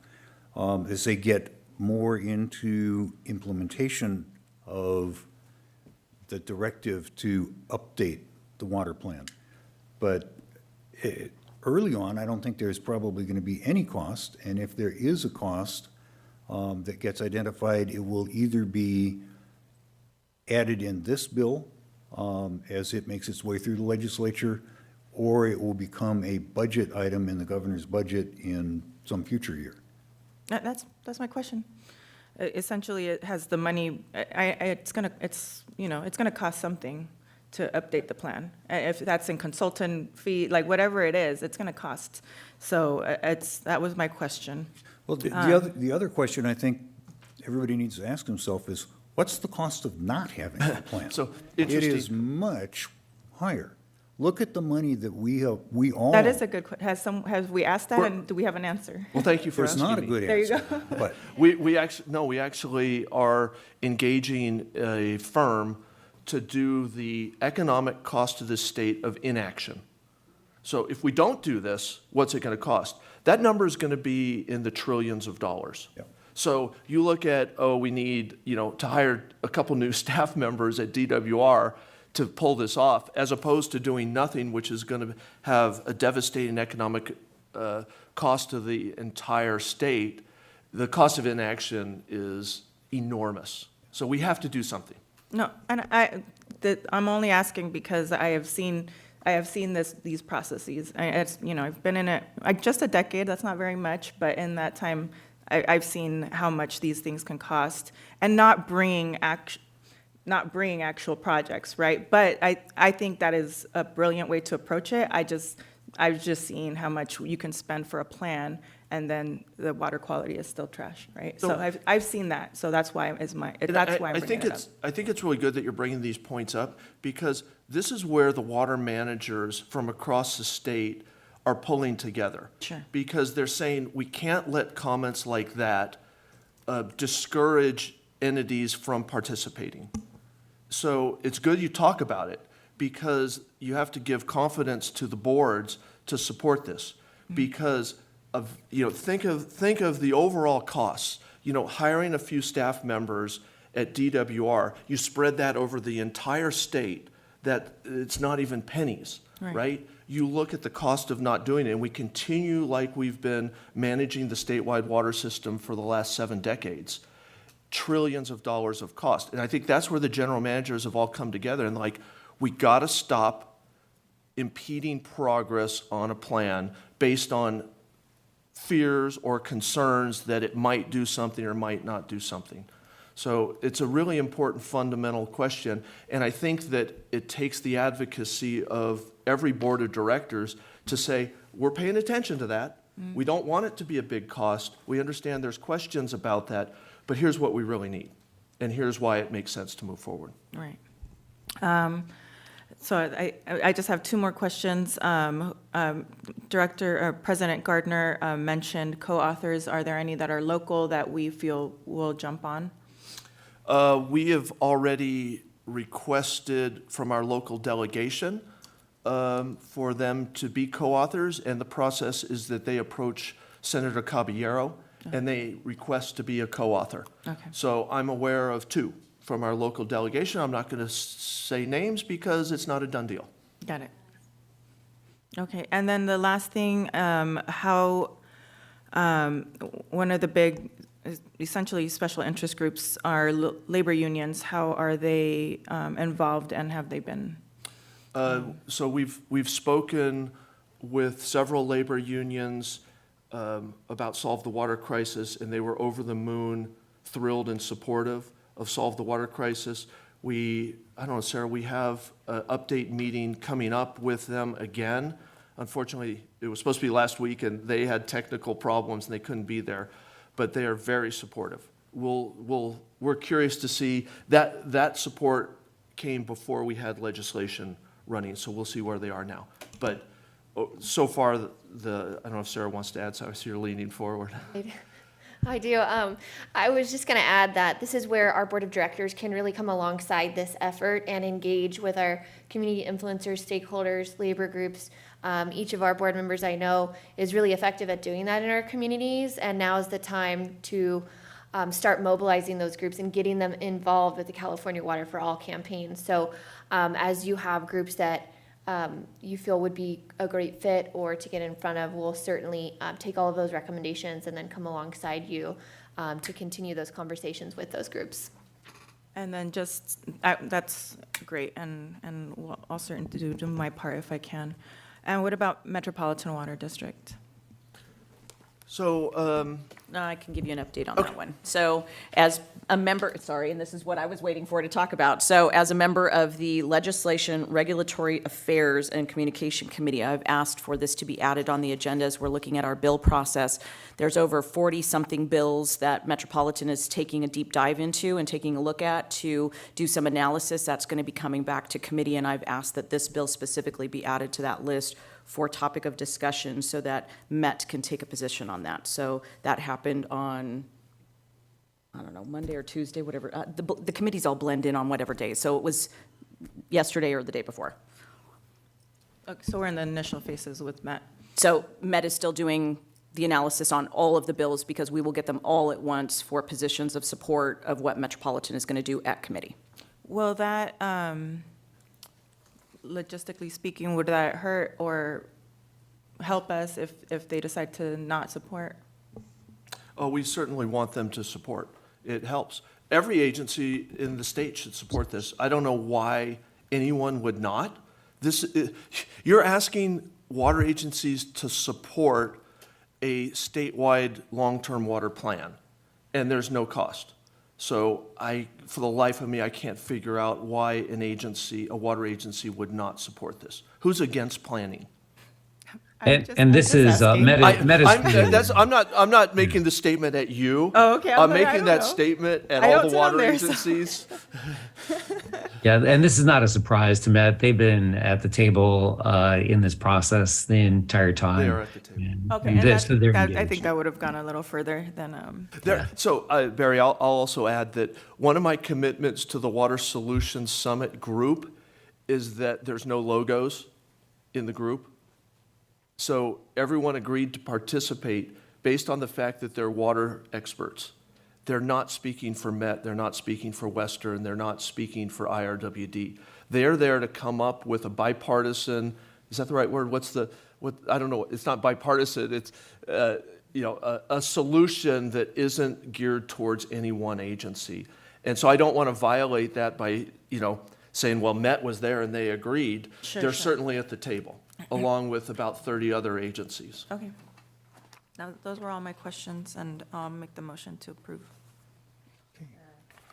as they get more into implementation of the directive to update the water plan. But early on, I don't think there's probably going to be any cost, and if there is a cost that gets identified, it will either be added in this bill as it makes its way through the legislature, or it will become a budget item in the governor's budget in some future year.
That's my question. Essentially, it has the money, it's gonna cost something to update the plan. If that's in consultant fee, like whatever it is, it's gonna cost. So that was my question.
Well, the other question I think everybody needs to ask themselves is, what's the cost of not having a plan?
So,
It is
interesting.
much higher. Look at the money that we all.
That is a good, have we asked that,
We're-
and do we have an answer?
Well, thank you for
It's
asking
not a
me.
good
There you
answer. But
We actually are engaging a firm to do the economic cost to the state of inaction. So if we don't do this, what's it going to cost? That number is going to be in the trillions of dollars.
Yep.
So you look at, we need, to hire a couple new staff members at DWR to pull this off, as opposed to doing nothing, which is going to have a devastating economic cost to the entire state. The cost of inaction is enormous. So we have to do something.
No, and I'm only asking because I have seen these processes. I've been in it, just a decade, that's not very much, but in that time, I've seen how much these things can cost and not bringing actual projects, right? But I think that is a brilliant way to approach it. I've just seen how much you can spend for a plan, and then the water quality is still trash, right? So I've seen that, so that's why
And
I'm bringing it up.
I think it's really good that you're bringing these points up, because this is where the water managers from across the state are pulling together.
Sure.
Because they're saying, we can't let comments like that discourage entities from participating. So it's good you talk about it, because you have to give confidence to the boards to support this. Because of, think of the overall costs. Hiring a few staff members at DWR, you spread that over the entire state, that it's not even pennies, right? You look at the cost of not doing it, and we continue like we've been managing the statewide water system for the last 7 decades. Trillions of dollars of cost. And I think that's where the general managers have all come together and we got to stop impeding progress on a plan based on fears or concerns that it might do something or might not do something. So it's a really important fundamental question, and I think that it takes the advocacy of every board of directors to say, we're paying attention to that. We don't want it to be a big cost. We understand there's questions about that, but here's what we really need, and here's why it makes sense to move forward.
Right. So I just have 2 more questions. President Gardner mentioned co-authors. Are there any that are local that we feel will jump on?
We have already requested from our local delegation for them to be co-authors, and the process is that they approach Senator Caballero, and they request to be a co-author.
Okay.
So I'm aware of 2 from our local delegation. I'm not going to say names because it's not a done deal.
Got it. Okay, and then the last thing, one of the big, essentially special interest groups are labor unions. How are they involved, and have they been?
So we've spoken with several labor unions about Solve the Water Crisis, and they were over the moon, thrilled and supportive of Solve the Water Crisis. I don't know, Sarah, we have an update meeting coming up with them again. Unfortunately, it was supposed to be last week, and they had technical problems, and they couldn't be there. But they are very supportive. We're curious to see that support came before we had legislation running, so we'll see where they are now. But so far, I don't know if Sarah wants to add, so I see you're leaning forward.
I do. I was just going to add that this is where our board of directors can really come alongside this effort and engage with our community influencers, stakeholders, labor groups. Each of our board members, I know, is really effective at doing that in our communities, and now is the time to start mobilizing those groups and getting them involved with the California Water for All campaign. So as you have groups that you feel would be a great fit or to get in front of, we'll certainly take all of those recommendations and then come alongside you to continue those conversations with those groups.
And then that's great, and I'll certainly do my part if I can. And what about Metropolitan Water District?
So,
No, I can give you an update on that one. So as a member, sorry, and this is what I was waiting for to talk about. So as a member of the Legislation, Regulatory Affairs, and Communication Committee, I've asked for this to be added on the agenda as we're looking at our bill process. There's over 40-something bills that Metropolitan is taking a deep dive into and taking a look at to do some analysis. That's going to be coming back to committee, and I've asked that this bill specifically be added to that list for topic of discussion so that Met can take a position on that. So that happened on, I don't know, Monday or Tuesday, whatever. The committees all blend in on whatever day. So it was yesterday or the day before.
Okay, so we're in the initial phases with Met.
So Met is still doing the analysis on all of the bills because we will get them all at once for positions of support of what Metropolitan is going to do at committee.
Will that, logistically speaking, would that hurt or help us if they decide to not support?
oh, we certainly want them to support. It helps. Every agency in the state should support this. I don't know why anyone would not. You're asking water agencies to support a statewide long-term water plan, and there's no cost. So for the life of me, I can't figure out why an agency, a water agency, would not support this. Who's against planning?
And this is
I'm not making the statement at you.
Oh, okay.
I'm
I
making
don't
that
know.
statement at
I
all
don't
the
sit on
water
there, so-
agencies.
Yeah, and this is not a surprise to Met. They've been at the table in this process the entire time.
They are at the table.
Okay,
And
and
this- so they're
I
engaged.
think that would have gone a little further than,
So, Barry, I'll also add that one of my commitments to the Water Solutions Summit group is that there's no logos in the group. So everyone agreed to participate based on the fact that they're water experts. They're not speaking for Met, they're not speaking for Western, they're not speaking for IRWD. They're there to come up with a bipartisan, is that the right word? I don't know, it's not bipartisan, it's, a solution that isn't geared towards any one agency. And so I don't want to violate that by, saying, well, Met was there and they agreed.
Sure,
They're
sure.
certainly at the table, along with about 30 other agencies.
okay. Now, those were all my questions, and I'll make the motion to approve.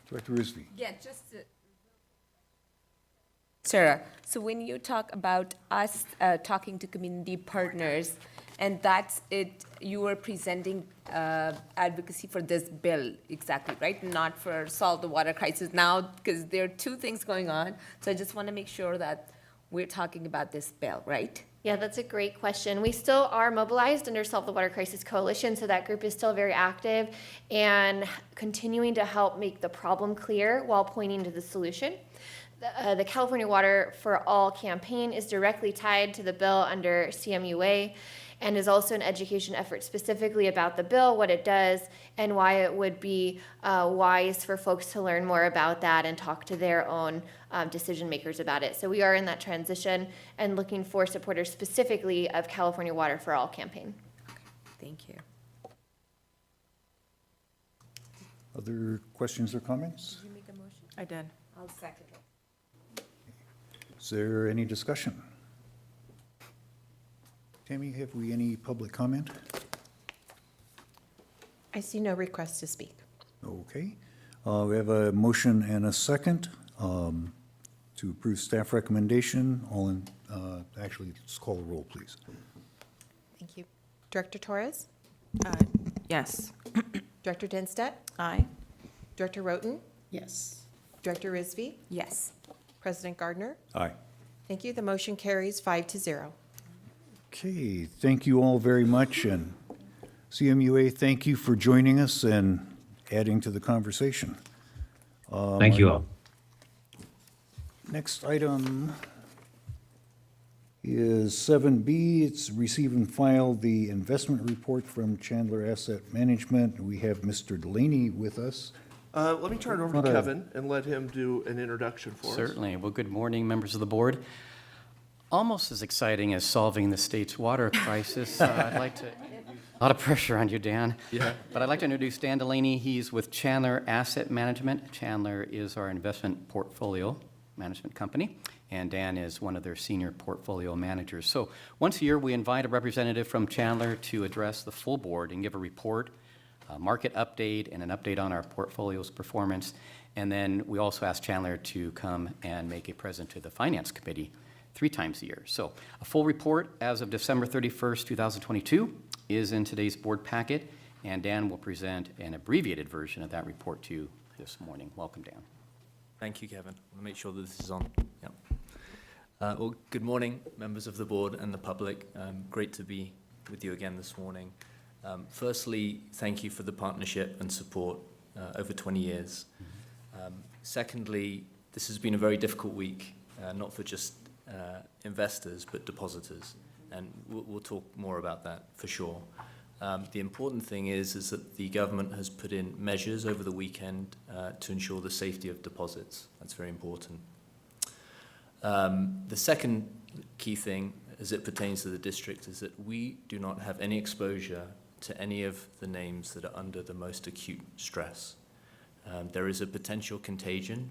Director Risby.
Yeah, just. Sarah, so when you talk about us talking to community partners, and that's it, you were presenting advocacy for this bill, exactly, right? Not for solve the water crisis now, because there are two things going on. So I just want to make sure that we're talking about this bill, right?
Yeah, that's a great question. We still are mobilized under Solve the Water Crisis Coalition, so that group is still very active and continuing to help make the problem clear while pointing to the solution. The California Water for All campaign is directly tied to the bill under CMUA and is also an education effort specifically about the bill, what it does, and why it would be wise for folks to learn more about that and talk to their own decision makers about it. So we are in that transition and looking for supporters specifically of California Water for All campaign.
Thank you.
Other questions or comments?
Did you make a motion?
I did.
I'll second it.
Is there any discussion? Tammy, have we any public comment?
I see no request to speak.
Okay. We have a motion and a second to approve staff recommendation. All in, actually, let's call the roll, please.
Thank you. Director Torres?
Yes.
Director Dinstedt?
Aye.
Director Roten?
Yes.
Director Risby?
Yes.
President Gardner?
Aye.
Thank you. The motion carries 5-0.
Okay, thank you all very much, and CMUA, thank you for joining us and adding to the conversation.
Thank you all.
Next item is 7B. It's receive and file the investment report from Chandler Asset Management. We have Mr. Delaney with us.
Let me turn it over to Kevin and let him do an introduction for us.
Certainly. Well, good morning, members of the board. Almost as exciting as solving the state's water crisis, I'd like to, a lot of pressure on you, Dan.
Yeah.
But I'd like to introduce Dan Delaney. He's with Chandler Asset Management. Chandler is our investment portfolio management company. and Dan is one of their senior portfolio managers. So once a year, we invite a representative from Chandler to address the full board and give a report, a market update, and an update on our portfolio's performance. And then we also ask Chandler to come and make a present to the Finance Committee 3 times a year. So a full report as of December 31st, 2022 is in today's board packet, and Dan will present an abbreviated version of that report to you this morning. Welcome, Dan.
Thank you, Kevin. I'll make sure that this is on. Yep. Well, good morning, members of the board and the public. Great to be with you again this morning. Firstly, thank you for the partnership and support over 20 years. Secondly, this has been a very difficult week, not for just investors, but depositors. And we'll talk more about that for sure. The important thing is that the government has put in measures over the weekend to ensure the safety of deposits. That's very important. The second key thing as it pertains to the district is that we do not have any exposure to any of the names that are under the most acute stress. There is a potential contagion.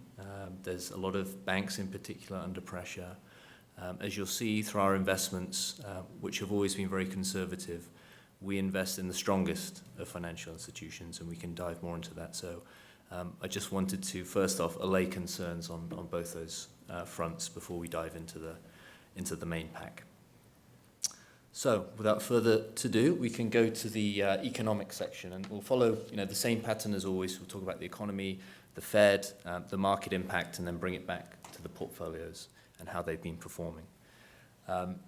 There's a lot of banks in particular under pressure. As you'll see through our investments, which have always been very conservative, we invest in the strongest of financial institutions, and we can dive more into that. So I just wanted to, first off, allay concerns on both those fronts before we dive into the main pack. So without further ado, we can go to the economic section, and we'll follow the same pattern as always. We'll talk about the economy, the Fed, the market impact, and then bring it back to the portfolios and how they've been performing.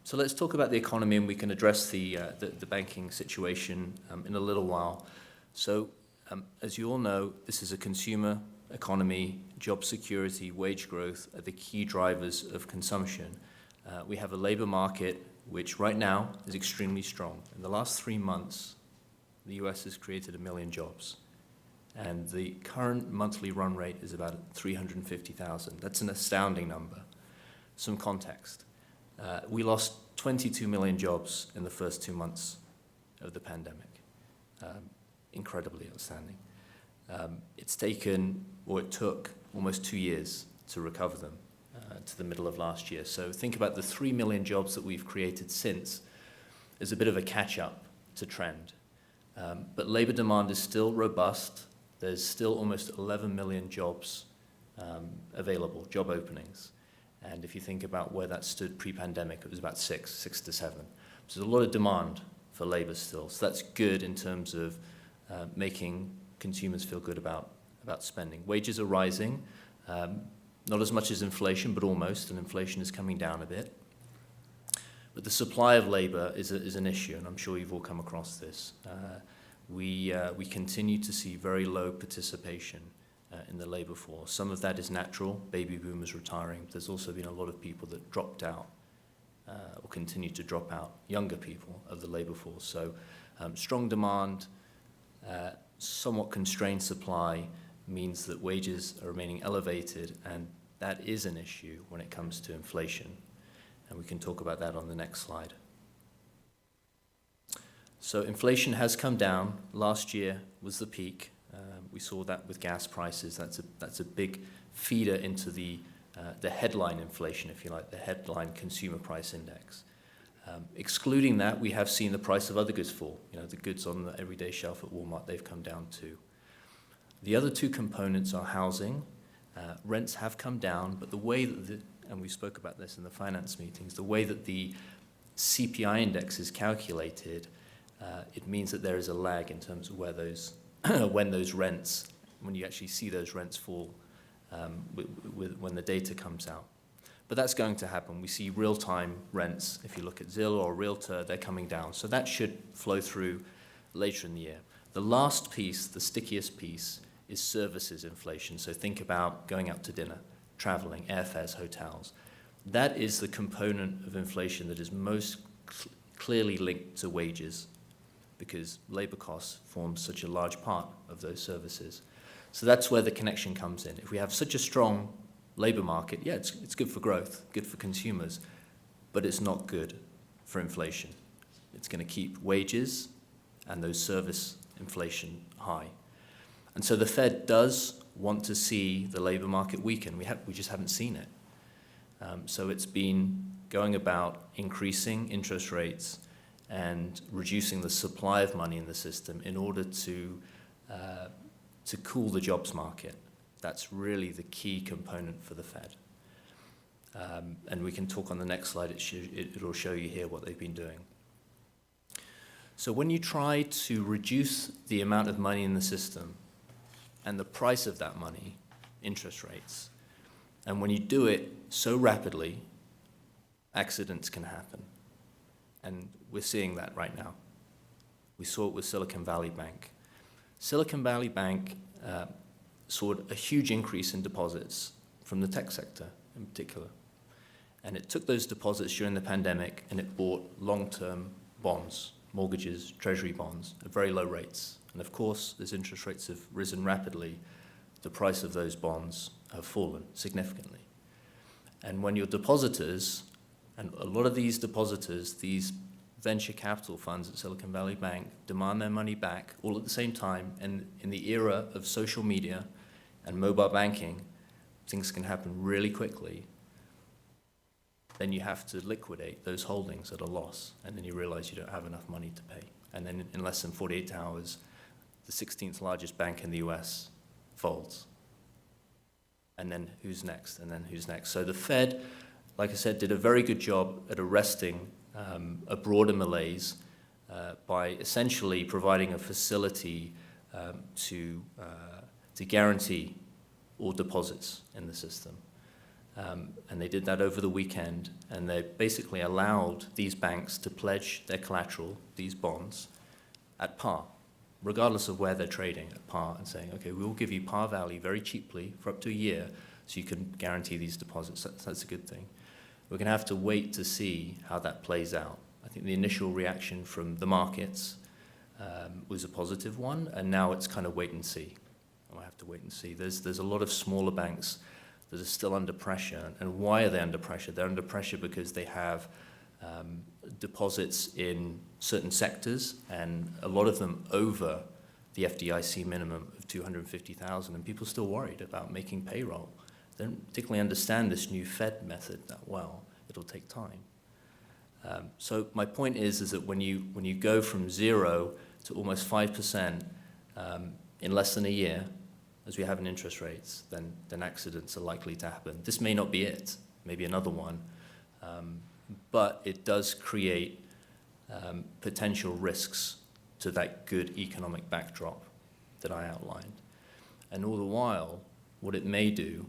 So let's talk about the economy, and we can address the banking situation in a little while. So as you all know, this is a consumer economy. Job security, wage growth are the key drivers of consumption. We have a labor market which right now is extremely strong. In the last 3 months, the US has created 1 million jobs. And the current monthly run rate is about 350,000. That's an astounding number. Some context. We lost 22 million jobs in the first 2 months of the pandemic. Incredibly outstanding. It took almost 2 years to recover them to the middle of last year. So think about the 3 million jobs that we've created since as a bit of a catch-up to trend. But labor demand is still robust. There's still almost 11 million jobs available, job openings. And if you think about where that stood pre-pandemic, it was about 6 to 7. So there's a lot of demand for labor still. So that's good in terms of making consumers feel good about spending. Wages are rising, not as much as inflation, but almost, and inflation is coming down a bit. But the supply of labor is an issue, and I'm sure you've all come across this. We continue to see very low participation in the labor force. Some of that is natural, baby boomers retiring. There's also been a lot of people that dropped out or continue to drop out, younger people of the labor force. So strong demand, somewhat constrained supply means that wages are remaining elevated, and that is an issue when it comes to inflation. And we can talk about that on the next slide. So inflation has come down. Last year was the peak. We saw that with gas prices. That's a big feeder into the headline inflation, if you like, the headline consumer price index. Excluding that, we have seen the price of other goods fall. The goods on the everyday shelf at Walmart, they've come down too. The other two components are housing. Rents have come down, but the way that and we spoke about this in the finance meetings, the way that the CPI index is calculated, it means that there is a lag in terms of where those when you actually see those rents fall when the data comes out. But that's going to happen. We see real-time rents. If you look at Zillow or Realtor, they're coming down. So that should flow through later in the year. The last piece, the stickiest piece, is services inflation. So think about going out to dinner, traveling, airfares, hotels. That is the component of inflation that is most clearly linked to wages, because labor costs form such a large part of those services. So that's where the connection comes in. If we have such a strong labor market, yeah, it's good for growth, good for consumers, but it's not good for inflation. It's going to keep wages and those service inflation high. And so the Fed does want to see the labor market weaken. We just haven't seen it. So it's been going about increasing interest rates and reducing the supply of money in the system in order to cool the jobs market. That's really the key component for the Fed. And we can talk on the next slide. It'll show you here what they've been doing. So when you try to reduce the amount of money in the system and the price of that money, interest rates, and when you do it so rapidly, accidents can happen. And we're seeing that right now. We saw it with Silicon Valley Bank. Silicon Valley Bank saw a huge increase in deposits from the tech sector in particular. And it took those deposits during the pandemic and it bought long-term bonds, mortgages, treasury bonds at very low rates. And of course, as interest rates have risen rapidly, the price of those bonds have fallen significantly. And when your depositors, and a lot of these depositors, these venture capital funds at Silicon Valley Bank, demand their money back all at the same time, and in the era of social media and mobile banking, things can happen really quickly, then you have to liquidate those holdings at a loss, and then you realize you don't have enough money to pay. And then in less than 48 hours, the 16th largest bank in the US folds. And then who's next? And then who's next? So the Fed, like I said, did a very good job at arresting a broader malaise by essentially providing a facility to guarantee all deposits in the system. And they did that over the weekend, and they basically allowed these banks to pledge their collateral, these bonds, at par, regardless of where they're trading, at par, and saying, okay, we will give you par value very cheaply for up to a year so you can guarantee these deposits. That's a good thing. We're going to have to wait to see how that plays out. I think the initial reaction from the markets was a positive one, and now it's kind of wait and see. We'll have to wait and see. There's a lot of smaller banks that are still under pressure. And why are they under pressure? They're under pressure because they have deposits in certain sectors, and a lot of them over the FDIC minimum of $250,000, and people are still worried about making payroll. They don't particularly understand this new Fed method that well. It'll take time. So my point is that when you go from 0 to almost 5% in less than a year, as we have in interest rates, then accidents are likely to happen. This may not be it, maybe another one, but it does create potential risks to that good economic backdrop that I outlined. And all the while, what it may do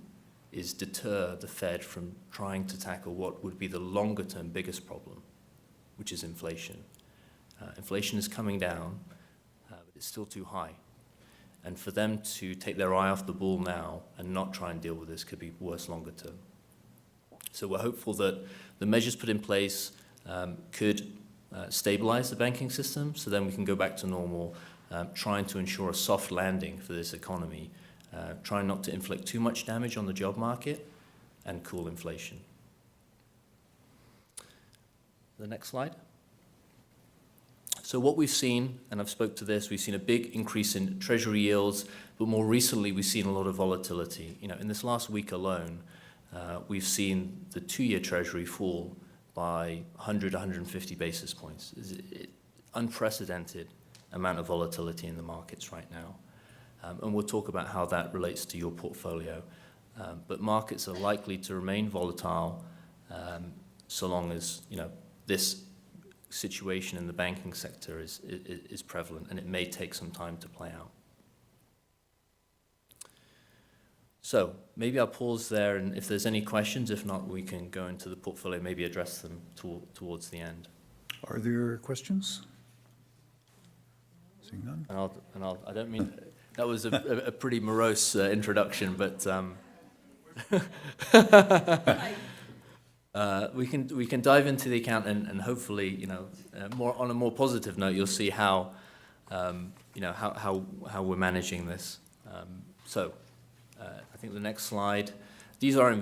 is deter the Fed from trying to tackle what would be the longer-term biggest problem, which is inflation. Inflation is coming down, but it's still too high. And for them to take their eye off the ball now and not try and deal with this could be worse longer term. So we're hopeful that the measures put in place could stabilize the banking system, so then we can go back to normal, trying to ensure a soft landing for this economy, trying not to inflict too much damage on the job market, and cool inflation. The next slide. So what we've seen, and I've spoke to this, we've seen a big increase in treasury yields, but more recently we've seen a lot of volatility. In this last week alone, we've seen the 2-year treasury fall by 100, 150 basis points. It's an unprecedented amount of volatility in the markets right now. And we'll talk about how that relates to your portfolio. But markets are likely to remain volatile so long as this situation in the banking sector is prevalent, and it may take some time to play out. So maybe I'll pause there, and if there's any questions, if not, we can go into the portfolio, maybe address them towards the end.
Are there questions? Seeing none?
And I don't mean, that was a pretty morose introduction, but we can dive into the account and hopefully, more on a more positive note, you'll see how we're managing this. I think the next slide. These are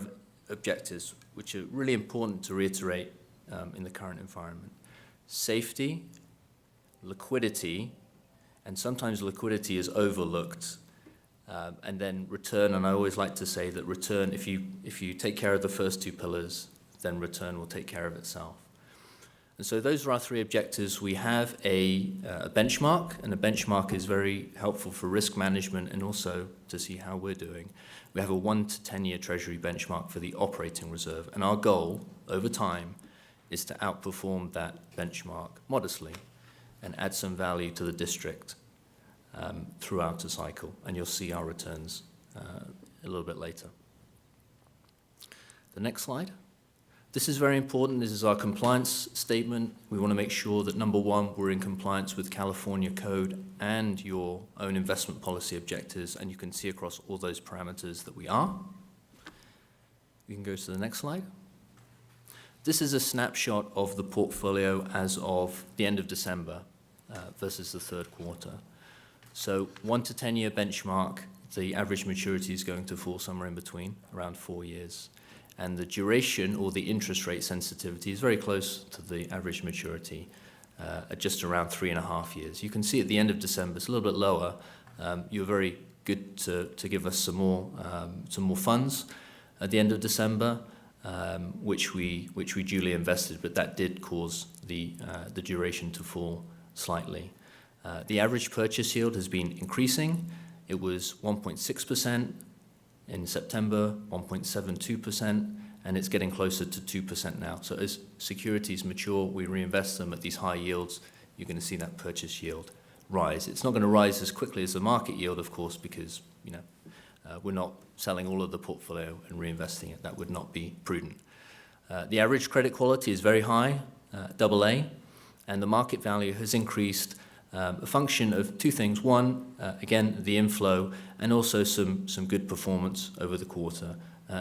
objectives which are really important to reiterate in the current environment: safety, liquidity, and sometimes liquidity is overlooked And then return, and I always like to say that return, if you take care of the first two pillars, then return will take care of itself. And so those are our three objectives. We have a benchmark, and a benchmark is very helpful for risk management and also to see how we're doing. We have a 1 to 10-year Treasury benchmark for the operating reserve, and our goal over time is to outperform that benchmark modestly and add some value to the district throughout the cycle, and you'll see our returns a little bit later. The next slide. This is very important. This is our compliance statement. We want to make sure that, number one, we're in compliance with California code and your own investment policy objectives, and you can see across all those parameters that we are. You can go to the next slide. This is a snapshot of the portfolio as of the end of December versus the third quarter. So 1 to 10-year benchmark, the average maturity is going to fall somewhere in between, around 4 years. And the duration or the interest rate sensitivity is very close to the average maturity at just around 3.5 years. You can see at the end of December, it's a little bit lower. You're very good to give us some more funds at the end of December, which we duly invested, but that did cause the duration to fall slightly. The average purchase yield has been increasing. It was 1.6% in September, 1.72%, and it's getting closer to 2% now. So as securities mature, we reinvest them at these high yields, you're going to see that purchase yield rise. It's not going to rise as quickly as the market yield, of course, because we're not selling all of the portfolio and reinvesting it. That would not be prudent. The average credit quality is very high, AA, and the market value has increased, a function of two things. One, again, the inflow, and also some good performance over the quarter.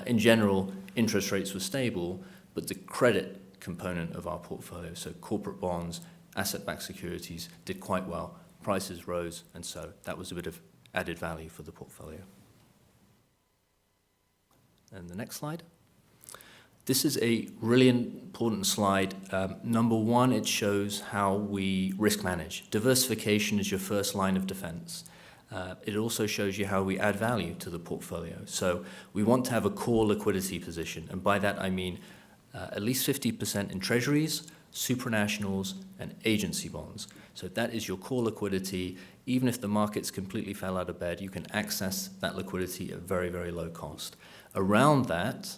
In general, interest rates were stable, but the credit component of our portfolio, so corporate bonds, asset-backed securities, did quite well. Prices rose, and so that was a bit of added value for the portfolio. And the next slide. This is a really important slide. Number one, it shows how we risk manage. Diversification is your first line of defense. It also shows you how we add value to the portfolio. So we want to have a core liquidity position, and by that I mean at least 50% in treasuries, supranationals, and agency bonds. So that is your core liquidity. Even if the markets completely fell out of bed, you can access that liquidity at very, very low cost. Around that,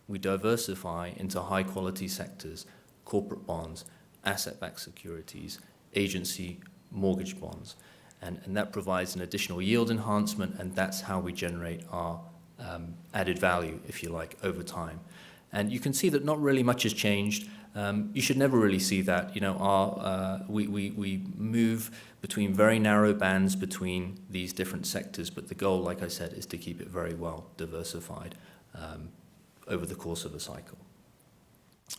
we diversify into high-quality sectors, corporate bonds, asset-backed securities, agency mortgage bonds. And that provides an additional yield enhancement, and that's how we generate our added value, if you like, over time. And you can see that not really much has changed. You should never really see that. We move between very narrow bands between these different sectors, but the goal, like I said, is to keep it very well diversified over the course of a cycle.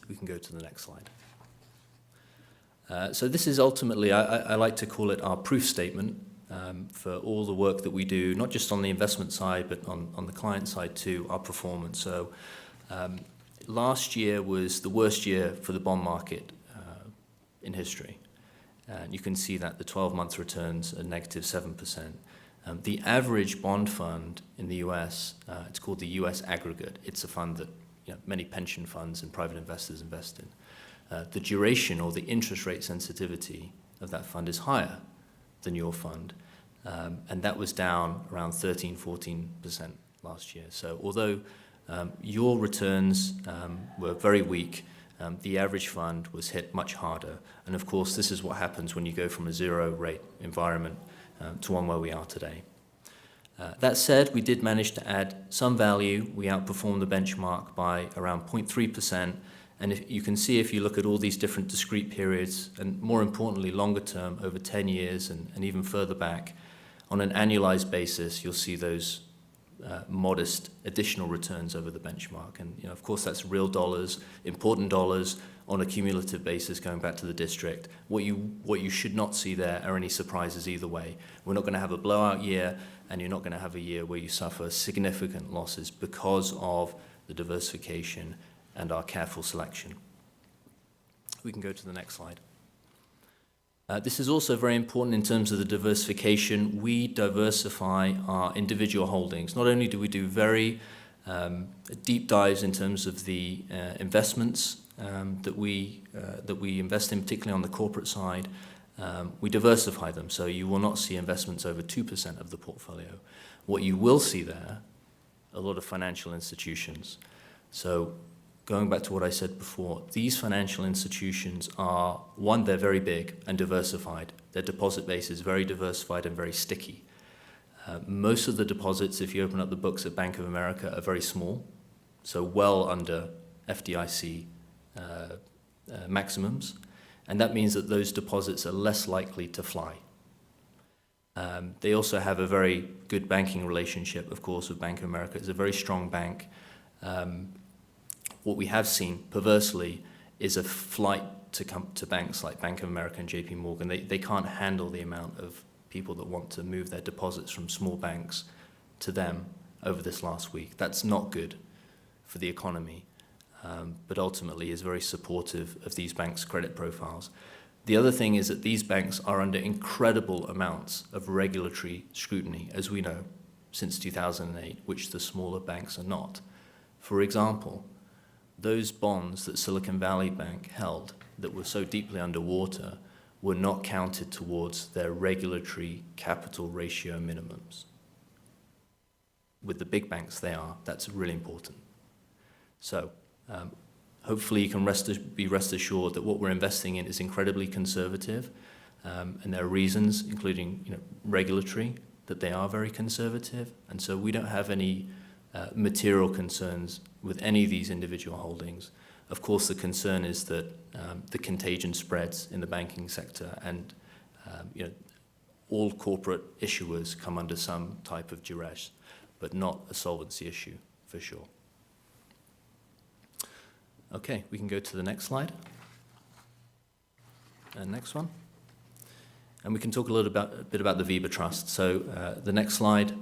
We can go to the next slide. So this is ultimately, I like to call it our proof statement for all the work that we do, not just on the investment side, but on the client side too, our performance. So last year was the worst year for the bond market in history. And you can see that the 12-month returns are negative 7%. The average bond fund in the US, it's called the US Aggregate. It's a fund that many pension funds and private investors invest in. The duration or the interest rate sensitivity of that fund is higher than your fund. And that was down around 13-14% last year. So although your returns were very weak, the average fund was hit much harder. And of course, this is what happens when you go from a zero rate environment to one where we are today. That said, we did manage to add some value. We outperformed the benchmark by around 0.3%. And you can see if you look at all these different discrete periods, and more importantly, longer term, over 10 years and even further back, on an annualized basis, you'll see those modest additional returns over the benchmark. And of course, that's real dollars, important dollars on a cumulative basis going back to the district. What you should not see there are any surprises either way. We're not going to have a blowout year, and you're not going to have a year where you suffer significant losses because of the diversification and our careful selection. We can go to the next slide. This is also very important in terms of the diversification. We diversify our individual holdings. Not only do we do very deep dives in terms of the investments that we invest in, particularly on the corporate side, we diversify them. So you will not see investments over 2% of the portfolio. What you will see there, a lot of financial institutions. So going back to what I said before, these financial institutions are, one, they're very big and diversified. Their deposit base is very diversified and very sticky. Most of the deposits, if you open up the books at Bank of America, are very small, so well under FDIC maximums, and that means that those deposits are less likely to fly. They also have a very good banking relationship, of course, with Bank of America. It's a very strong bank. What we have seen, perversely, is a flight to come to banks like Bank of America and JP Morgan. They can't handle the amount of people that want to move their deposits from small banks to them over this last week. That's not good for the economy, but ultimately is very supportive of these banks' credit profiles. The other thing is that these banks are under incredible amounts of regulatory scrutiny, as we know, since 2008, which the smaller banks are not. For example, those bonds that Silicon Valley Bank held that were so deeply underwater were not counted towards their regulatory capital ratio minimums. With the big banks, they are. That's really important. So hopefully you can be rest assured that what we're investing in is incredibly conservative, and there are reasons, including regulatory, that they are very conservative, and so we don't have any material concerns with any of these individual holdings. Of course, the concern is that the contagion spreads in the banking sector, and all corporate issuers come under some type of duress, but not a solvency issue for sure. Okay, we can go to the next slide. And next one. And we can talk a bit about the VIBA Trust. So the next slide.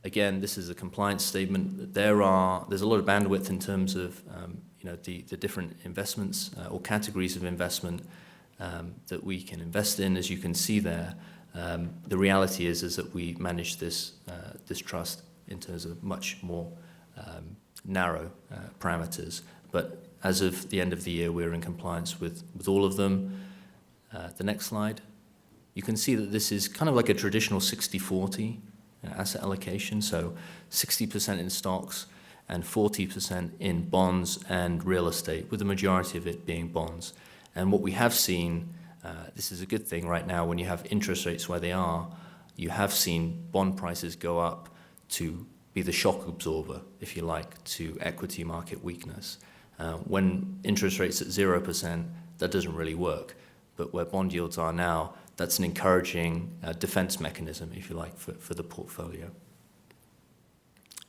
Again, this is a compliance statement. There's a lot of bandwidth in terms of the different investments or categories of investment that we can invest in. As you can see there, the reality is that we manage this trust in terms of much more narrow parameters. But as of the end of the year, we're in compliance with all of them. The next slide. You can see that this is kind of like a traditional 60-40 asset allocation, so 60% in stocks and 40% in bonds and real estate, with the majority of it being bonds. And what we have seen, this is a good thing right now, when you have interest rates where they are, you have seen bond prices go up to be the shock absorber, if you like, to equity market weakness. When interest rates at 0%, that doesn't really work. But where bond yields are now, that's an encouraging defense mechanism, if you like, for the portfolio.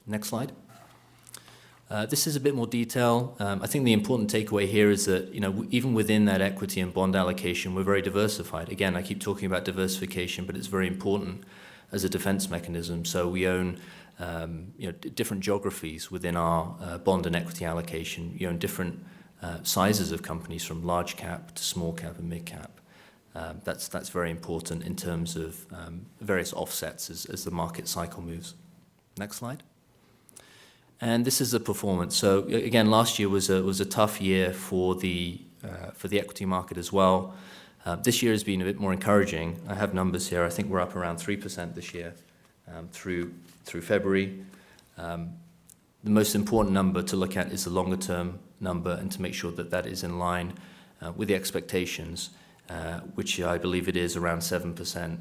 Next slide. This is a bit more detail. I think the important takeaway here is that even within that equity and bond allocation, we're very diversified. Again, I keep talking about diversification, but it's very important as a defense mechanism. So we own different geographies within our bond and equity allocation. You own different sizes of companies, from large cap to small cap and mid cap. That's very important in terms of various offsets as the market cycle moves. Next slide. And this is the performance. So again, last year was a tough year for the equity market as well. This year has been a bit more encouraging. I have numbers here. I think we're up around 3% this year through February. The most important number to look at is the longer term number, and to make sure that that is in line with the expectations, which I believe it is around 7%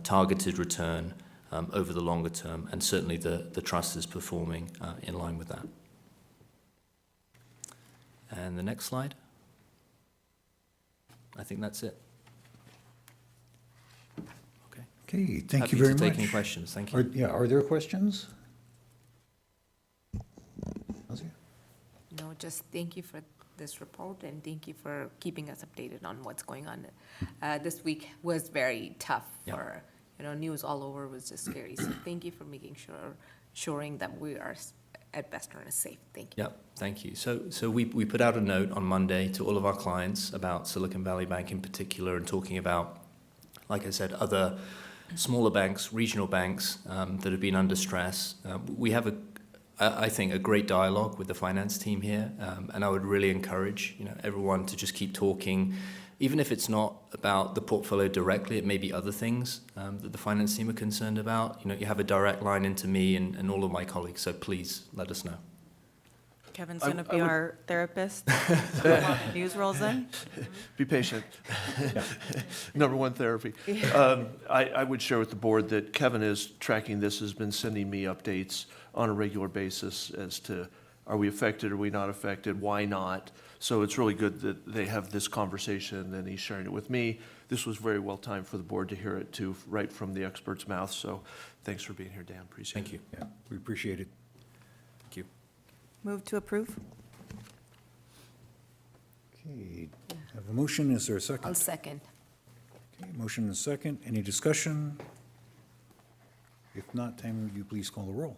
targeted return over the longer term, and certainly the trust is performing in line with that. And the next slide. I think that's it.
Okay, thank
Happy
you very
to
much.
take any questions. Thank you.
Are there questions?
No, just thank you for this report, and thank you for keeping us updated on what's going on. This week was very tough for, news all over was just scary. So thank you for making sure that we are at Western is safe. Thank you.
Yeah, thank you. So we put out a note on Monday to all of our clients about Silicon Valley Bank in particular, and talking about, like I said, other smaller banks, regional banks that have been under stress. We have I think, a great dialogue with the finance team here, and I would really encourage everyone to just keep talking, even if it's not about the portfolio directly. It may be other things that the finance team are concerned about. You have a direct line into me and all of my colleagues, so please let us know.
Kevin's going to be our therapist. News rolls in.
Be patient. Number one therapy. I would share with the board that Kevin is tracking this, has been sending me updates on a regular basis as to, are we affected, are we not affected, why not? So it's really good that they have this conversation and he's sharing it with me. This was very well timed for the board to hear it too, right from the expert's mouth. So thanks for being here, Dan. Appreciate it.
Thank you.
Yeah, we appreciate it.
Thank you.
Move to approve.
Okay, have a motion. Is there a second?
I'll second.
Okay, motion and a second. Any discussion? If not, Tammy, would you please call the roll?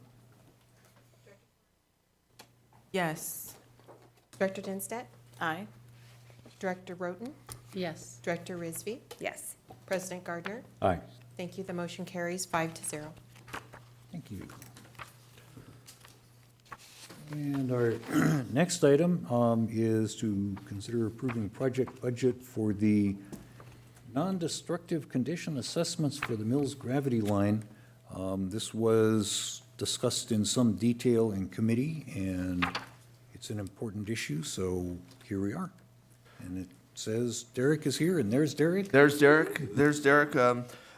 Yes.
Director Dinstedt?
Aye.
Director Roten?
Yes.
Director Rizvi?
Yes.
President Gardner?
Aye.
Thank you. The motion carries 5-0.
Thank you. And our next item is to consider approving project budget for the non-destructive condition assessments for the Mills Gravity Line. This was discussed in some detail in committee, and it's an important issue, so here we are. And it says Derek is here, and there's Derek.
There's Derek. There's Derek.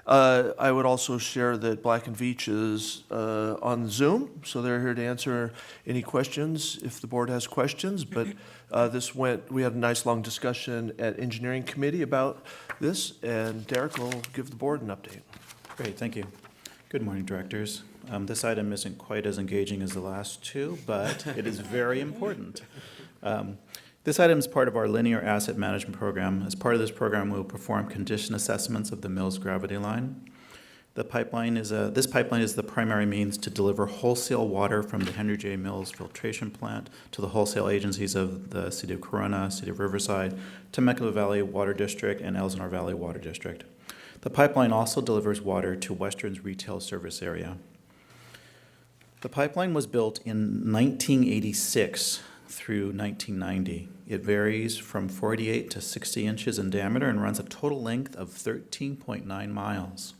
I would also share that Black and Veatch is on Zoom, so they're here to answer any questions if the board has questions. But we had a nice long discussion at Engineering Committee about this, and Derek will give the board an update.
Great, thank you. Good morning, directors. This item isn't quite as engaging as the last two, but it is very important. This item is part of our linear asset management program. As part of this program, we will perform condition assessments of the Mills Gravity Line. This pipeline is the primary means to deliver wholesale water from the Henry J. Mills filtration plant to the wholesale agencies of the City of Corona, City of Riverside, Temecula Valley Water District, and Elsinore Valley Water District. The pipeline also delivers water to Western's retail service area. The pipeline was built in 1986 through 1990. It varies from 48 to 60 inches in diameter and runs a total length of 13.9 miles.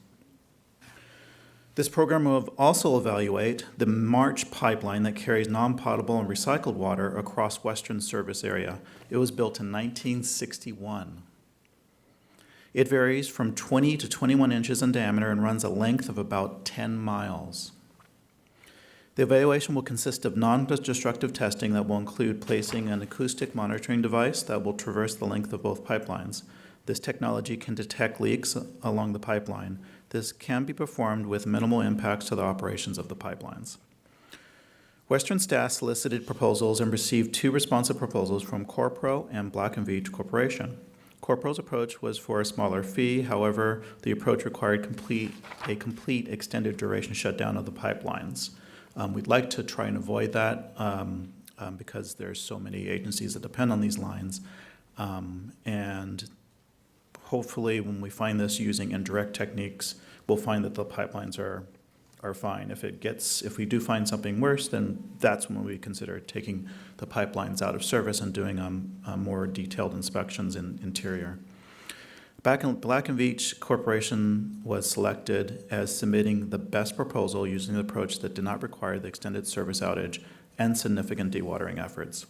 This program will also evaluate the March pipeline that carries non-potable and recycled water across Western service area. It was built in 1961. It varies from 20 to 21 inches in diameter and runs a length of about 10 miles. The evaluation will consist of non-destructive testing that will include placing an acoustic monitoring device that will traverse the length of both pipelines. This technology can detect leaks along the pipeline. This can be performed with minimal impacts to the operations of the pipelines. Western staff solicited proposals and received 2 responsive proposals from Corpro and Black & Veatch Corporation. Corpro's approach was for a smaller fee. However, the approach required a complete extended duration shutdown of the pipelines. We'd like to try and avoid that because there's so many agencies that depend on these lines. And hopefully when we find this using indirect techniques, we'll find that the pipelines are fine. If we do find something worse, then that's when we consider taking the pipelines out of service and doing more detailed inspections in interior. Black & Veatch Corporation was selected as submitting the best proposal using the approach that did not require the extended service outage and significant dewatering efforts.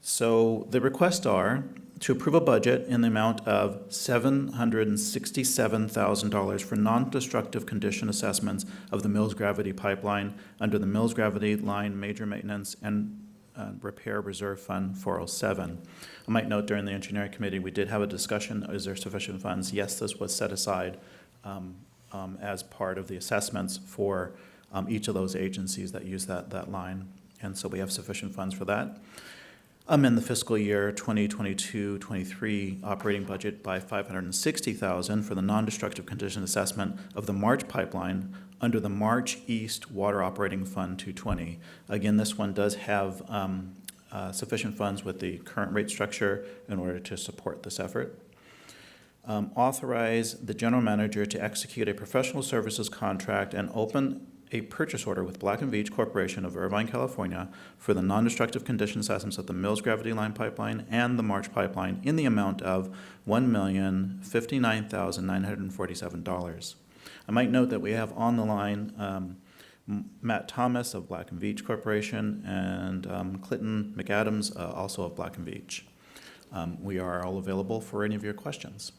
So the requests are to approve a budget in the amount of $767,000 for non-destructive condition assessments of the Mills Gravity Pipeline under the Mills Gravity Line Major Maintenance and Repair Reserve Fund 407. I might note during the Engineering Committee, we did have a discussion, is there sufficient funds? Yes, this was set aside as part of the assessments for each of those agencies that use that line. And so we have sufficient funds for that. In the fiscal year 2022-23 operating budget by $560,000 for the non-destructive condition assessment of the March pipeline under the March East Water Operating Fund 220. Again, this one does have sufficient funds with the current rate structure in order to support this effort. Authorize the general manager to execute a professional services contract and open a purchase order with Black & Veatch Corporation of Irvine, California for the non-destructive condition assessments of the Mills Gravity Line Pipeline and the March Pipeline in the amount of $1,059,947. I might note that we have on the line Matt Thomas of Black & Veatch Corporation and Clinton McAdams, also of Black & Veatch. We are all available for any of your questions.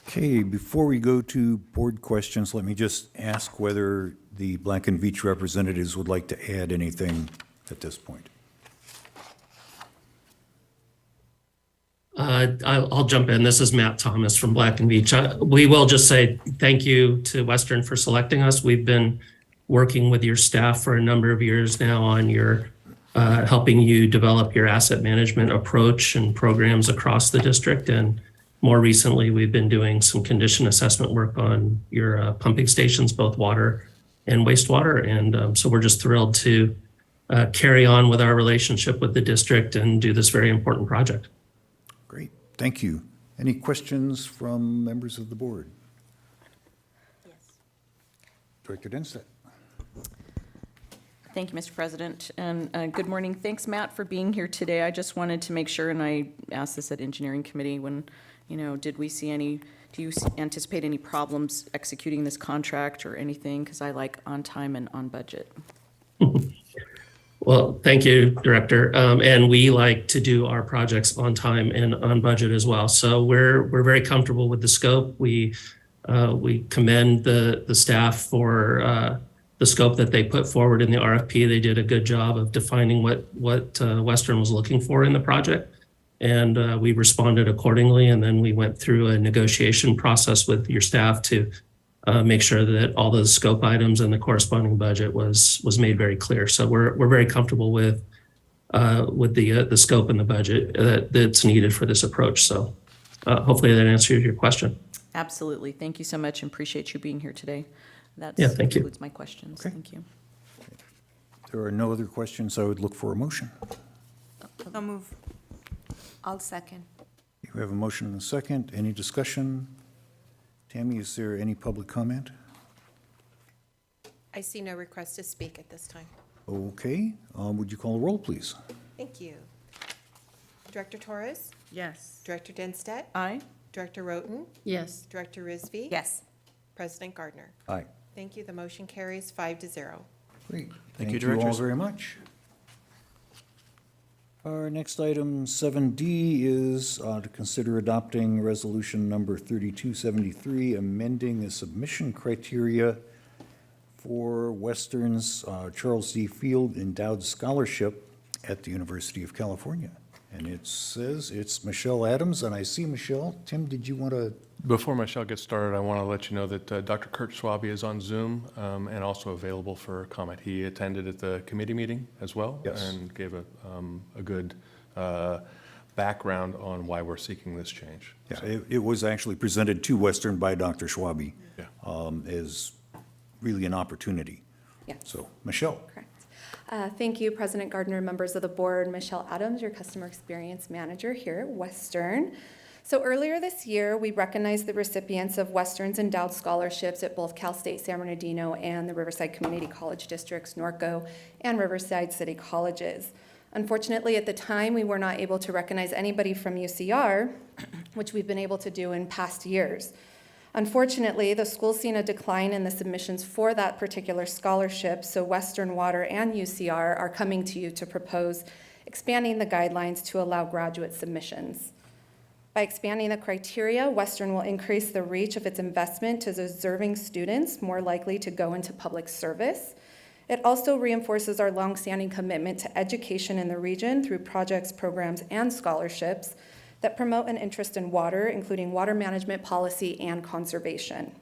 Okay, before we go to board questions, let me just ask whether the Black & Veatch representatives would like to add anything at this point.
I'll jump in. This is Matt Thomas from Black & Veatch. We will just say thank you to Western for selecting us. We've been working with your staff for a number of years now on your helping you develop your asset management approach and programs across the district. And more recently, we've been doing some condition assessment work on your pumping stations, both water and wastewater. And so we're just thrilled to carry on with our relationship with the district and do this very important project.
Great, thank you. Any questions from members of the board?
Yes.
Director Denstedt.
Thank you, Mr. President, and good morning. Thanks, Matt, for being here today. I just wanted to make sure, and I asked this at Engineering Committee, when, do you anticipate any problems executing this contract or anything? Because I like on time and on budget.
Well, thank you, Director. And we like to do our projects on time and on budget as well. So we're very comfortable with the scope. We commend the staff for the scope that they put forward in the RFP. They did a good job of defining what Western was looking for in the project. And we responded accordingly. And then we went through a negotiation process with your staff to make sure that all the scope items and the corresponding budget was made very clear. So we're very comfortable with the scope and the budget that's needed for this approach. So hopefully that answers your question.
Absolutely. Thank you so much and appreciate you being here today. That
thank you.
concludes my questions.
Okay.
Thank you.
If there are no other questions, I would look for a motion.
I'll move. I'll second.
You have a motion and a second. Any discussion? Tammy, is there any public comment?
I see no request to speak at this time.
Okay, would you call the roll, please?
Thank you. Director Torres?
Yes.
Director Denstedt?
Aye.
Director Roten?
Yes.
Director Rizvi?
Yes.
President Gardner?
Aye.
Thank you. The motion carries 5-0.
Great.
Thank you,
all
directors.
very much. Our next item, 7D, is to consider adopting resolution number 3273, amending the submission criteria for Western's Charles D. Field Endowed Scholarship at the University of California. And it says it's Michelle Adams, and I see Michelle. Tim, did you want to?
Before Michelle gets started, I want to let you know that Dr. Kurt Schwabe is on Zoom and also available for comment. He attended at the committee meeting as well.
Yes.
And gave a good background on why we're seeking this change.
Yeah, it was actually presented to Western by Dr. Schwabe as really an opportunity.
Yeah.
So, Michelle.
Correct. Thank you, President Gardner, members of the board. Michelle Adams, your Customer Experience Manager here at Western. So earlier this year, we recognized the recipients of Western's endowed scholarships at both Cal State San Bernardino and the Riverside Community College Districts, Norco, and Riverside City Colleges. Unfortunately, at the time, we were not able to recognize anybody from UCR, which we've been able to do in past years. Unfortunately, the school's seen a decline in the submissions for that particular scholarship, so Western Water and UCR are coming to you to propose expanding the guidelines to allow graduate submissions. By expanding the criteria, Western will increase the reach of its investment to deserving students more likely to go into public service. It also reinforces our longstanding commitment to education in the region through projects, programs, and scholarships that promote an interest in water, including water management policy and conservation.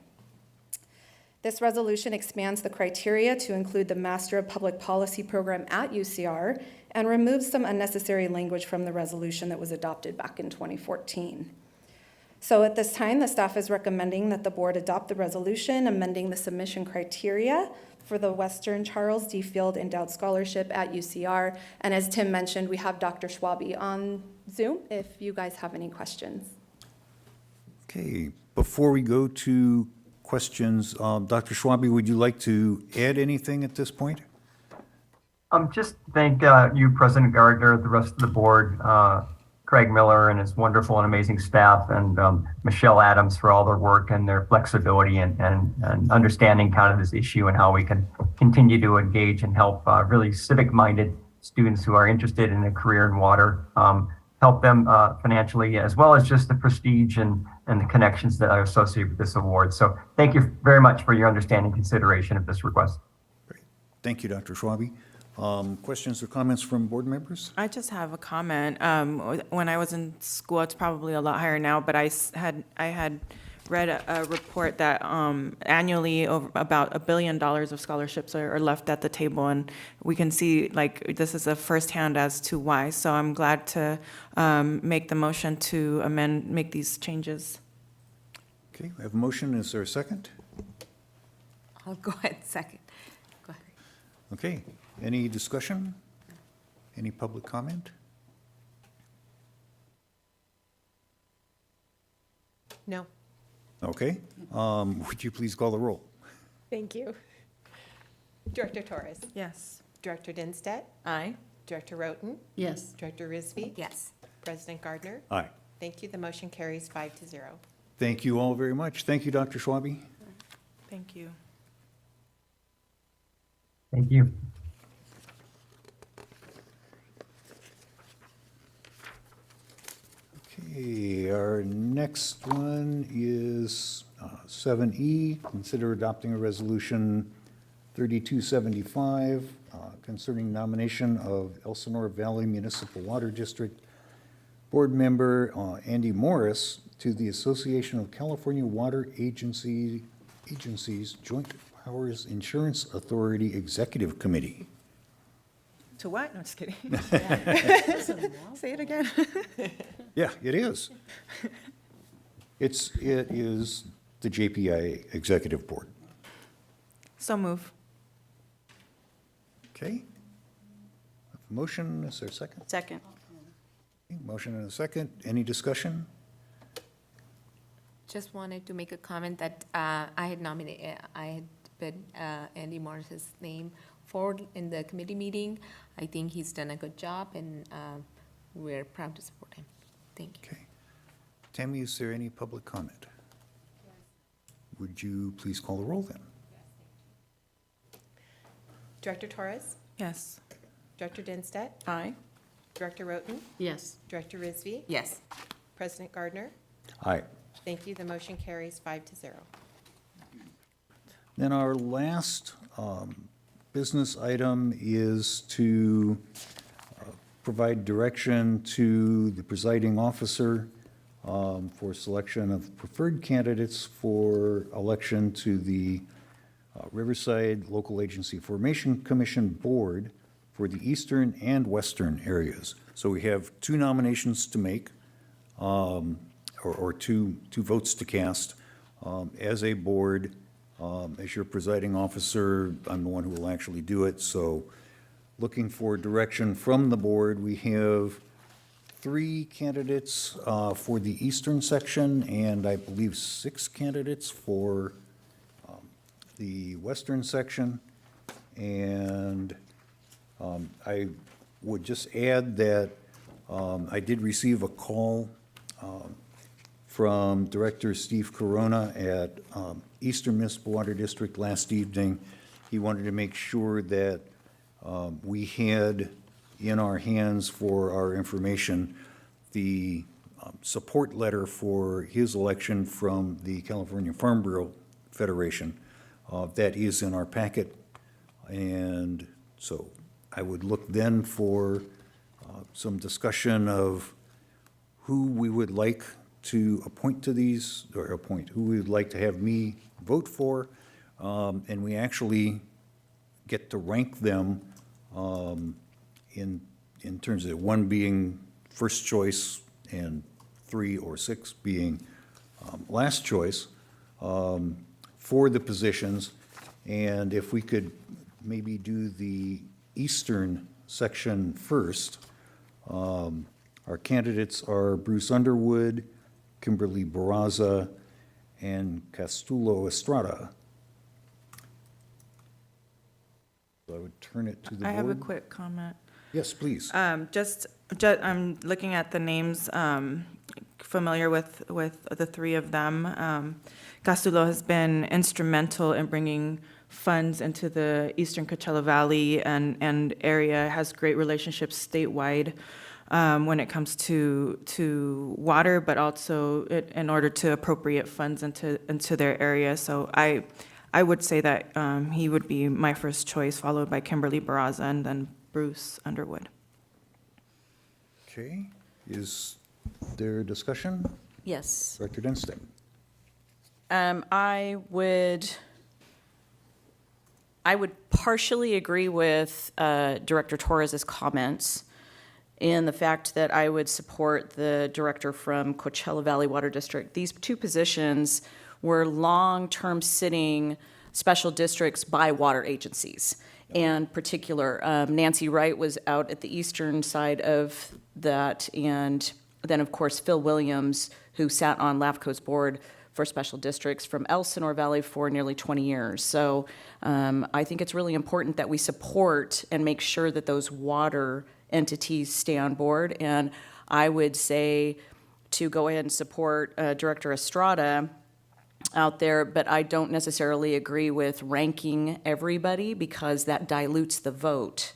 This resolution expands the criteria to include the Master of Public Policy program at UCR and removes some unnecessary language from the resolution that was adopted back in 2014. So at this time, the staff is recommending that the board adopt the resolution amending the submission criteria for the Western Charles D. Field Endowed Scholarship at UCR. And as Tim mentioned, we have Dr. Schwabe on Zoom if you guys have any questions.
Okay, before we go to questions, Dr. Schwabe, would you like to add anything at this point?
Just thank you, President Gardner, the rest of the board, Craig Miller and his wonderful and amazing staff, and Michelle Adams for all their work and their flexibility and understanding kind of this issue and how we can continue to engage and help really civic-minded students who are interested in a career in water, help them financially, as well as just the prestige and the connections that are associated with this award. So thank you very much for your understanding and consideration of this request.
Great. Thank you, Dr. Schwabe. Questions or comments from board members?
I just have a comment. When I was in school, it's probably a lot higher now, but I had read a report that annually about $1 billion of scholarships are left at the table, and we can see like this is a firsthand as to why. So I'm glad to make the motion to make these changes.
Okay, we have a motion. Is there a second?
I'll go ahead, second. Go ahead.
Okay, any discussion? Any public comment?
No.
Okay, would you please call the roll?
Thank you. Director Torres?
Yes.
Director Dinstedt?
Aye.
Director Roten?
Yes.
Director Rizvi?
Yes.
President Gardner?
Aye.
Thank you. The motion carries 5-0.
Thank you all very much. Thank you, Dr. Schwabe.
Thank you.
Thank you.
Okay, our next one is 7E, consider adopting a resolution 3275 concerning nomination of Elsinore Valley Municipal Water District Board Member Andy Morris to the Association of California Water Agencies Joint Powers Insurance Authority Executive Committee.
To what? No, just kidding. Say it again.
Yeah, it is. It is the JPI Executive Board.
So move.
Okay. Motion, is there a second?
Second.
Okay, motion and a second. Any discussion?
Just wanted to make a comment that I had put Andy Morris's name forward in the committee meeting. I think he's done a good job, and we're proud to support him. Thank you.
Okay. Tammy, is there any public comment? Would you please call the roll then?
Director Torres?
Yes.
Director Dinstedt?
Aye.
Director Roten?
Yes.
Director Rizvi?
Yes.
President Gardner?
Aye.
Thank you. The motion carries 5-0.
Then our last business item is to provide direction to the presiding officer for selection of preferred candidates for election to the Riverside Local Agency Formation Commission Board for the eastern and western areas. So we have two nominations to make, or two votes to cast. As a board, as your presiding officer, I'm the one who will actually do it, so looking for direction from the board, we have 3 candidates for the eastern section, and I believe 6 candidates for the western section. And I would just add that I did receive a call from Director Steve Corona at Eastern Municipal Water District last evening. He wanted to make sure that we had in our hands for our information the support letter for his election from the California Farm Bureau Federation. That is in our packet. And so I would look then for some discussion of who we would like to appoint to these, or appoint, who we would like to have me vote for. And we actually get to rank them in terms of 1 being first choice and 3 or 6 being last choice for the positions. And if we could maybe do the eastern section first. Our candidates are Bruce Underwood, Kimberly Barraza, and Castulo Estrada. So I would turn it to the board.
I have a quick comment.
Yes, please.
Just, I'm looking at the names, familiar with the three of them. Castulo has been instrumental in bringing funds into the Eastern Coachella Valley and area, has great relationships statewide when it comes to water, but also in order to appropriate funds into their area. So I would say that he would be my first choice, followed by Kimberly Barraza and then Bruce Underwood.
Okay, is there discussion?
Yes.
Director Denstedt.
I would partially agree with Director Torres's comments in the fact that I would support the director from Coachella Valley Water District. These two positions were long-term sitting special districts by water agencies. And particular, Nancy Wright was out at the eastern side of that, and then, of course, Phil Williams, who sat on LAFCO's board for special districts from Elsinore Valley for nearly 20 years. So I think it's really important that we support and make sure that those water entities stay on board. And I would say to go ahead and support Director Estrada out there, but I don't necessarily agree with ranking everybody because that dilutes the vote.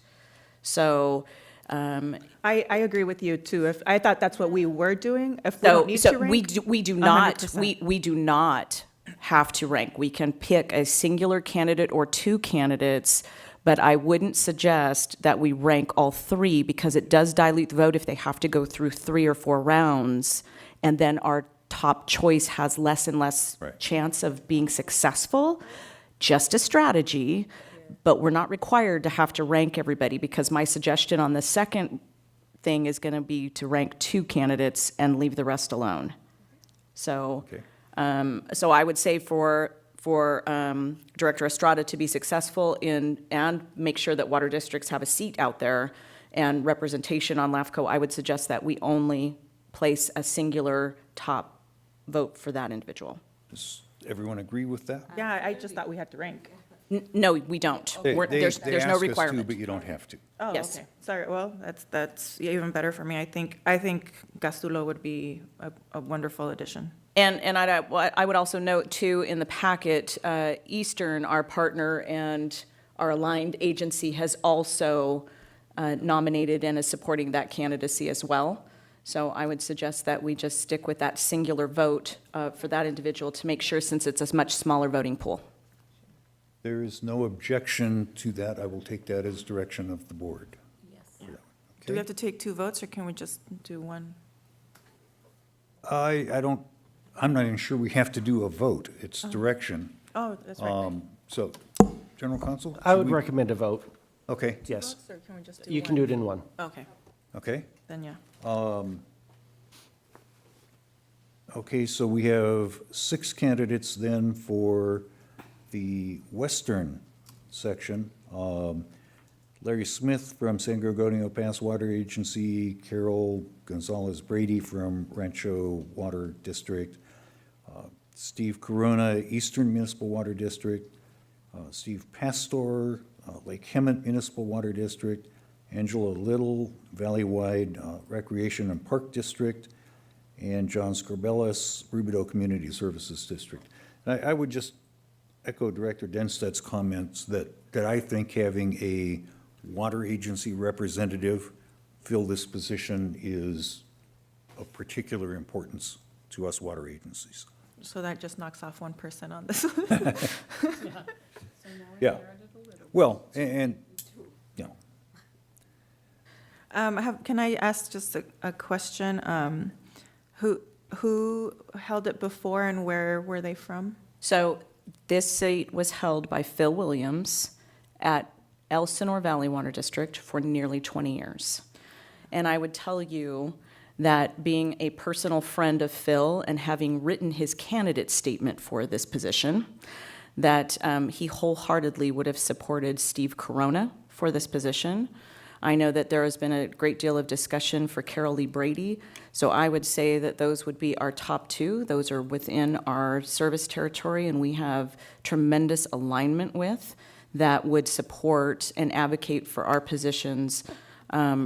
So
I agree with you too. If I thought that's what we were doing, if we don't need to rank,
we do not
100%.
we do not have to rank. We can pick a singular candidate or two candidates, but I wouldn't suggest that we rank all three because it does dilute the vote if they have to go through 3 or 4 rounds, and then our top choice has less and less chance of being successful. Just a strategy, but we're not required to have to rank everybody because my suggestion on the second thing is going to be to rank 2 candidates and leave the rest alone. So, so I would say for Director Estrada to be successful and make sure that water districts have a seat out there and representation on LAFCO, I would suggest that we only place a singular top vote for that individual.
Does everyone agree with that?
Yeah, I just thought we had to rank.
No, we don't.
They
There's no
ask us to,
requirement.
but you don't have to.
Oh,
Yes.
okay. Sorry, well, that's even better for me. I think Castulo would be a wonderful addition.
And I would also note too, in the packet, Eastern, our partner and our aligned agency, has also nominated and is supporting that candidacy as well. So I would suggest that we just stick with that singular vote for that individual to make sure, since it's a much smaller voting pool.
There is no objection to that. I will take that as direction of the board.
Do we have to take 2 votes, or can we just do one?
I'm not even sure we have to do a vote. It's direction.
Oh, that's right.
So, General Counsel?
I
should
would
we-
recommend a vote,
Okay,
yes.
Or can we just do
You can do it in one.
Okay,
okay.
then yeah.
Okay, so we have 6 candidates then for the western section. Larry Smith from San Gregorio Pass Water Agency, Carol Gonzalez Brady from Rancho Water District, Steve Corona, Eastern Municipal Water District, Steve Pastor, Lake Hemet Municipal Water District, Angela Little, Valley-wide Recreation and Park District, and John Scorbellis, Rubidoux Community Services District. And I would just echo Director Denstedt's comments that I think having a water agency representative fill this position is of particular importance to us water agencies.
So that just knocks off one person on this.
Yeah. Well, and you know.
Can I ask just a question? Who held it before, and where were they from?
So this seat was held by Phil Williams at Elsinore Valley Water District for nearly 20 years. And I would tell you that being a personal friend of Phil and having written his candidate statement for this position, that he wholeheartedly would have supported Steve Corona for this position. I know that there has been a great deal of discussion for Carol Lee Brady, so I would say that those would be our top two. Those are within our service territory, and we have tremendous alignment with, that would support and advocate for our positions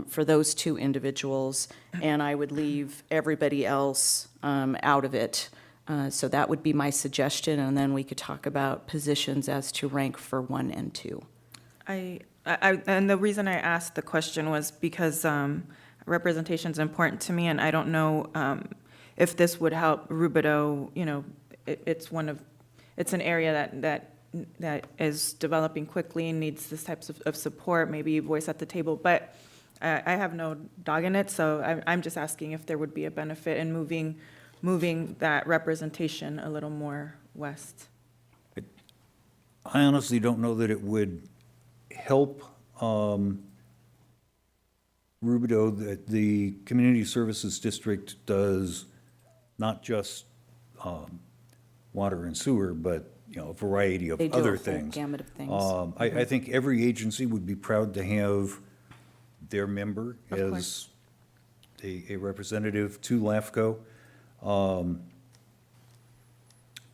for those two individuals, and I would leave everybody else out of it. So that would be my suggestion, and then we could talk about positions as to rank for 1 and 2.
And the reason I asked the question was because representation is important to me, and I don't know if this would help Rubidoux. You know, it's an area that is developing quickly and needs this types of support, maybe voice at the table. But I have no dog in it, so I'm just asking if there would be a benefit in moving that representation a little more west.
I honestly don't know that it would help Rubidoux. That the Community Services District does not just water and sewer, but a variety of
They do
other
a whole
things.
gamut of things.
I think every agency would be proud to have their member
Of
as
course.
a representative to LAFCO.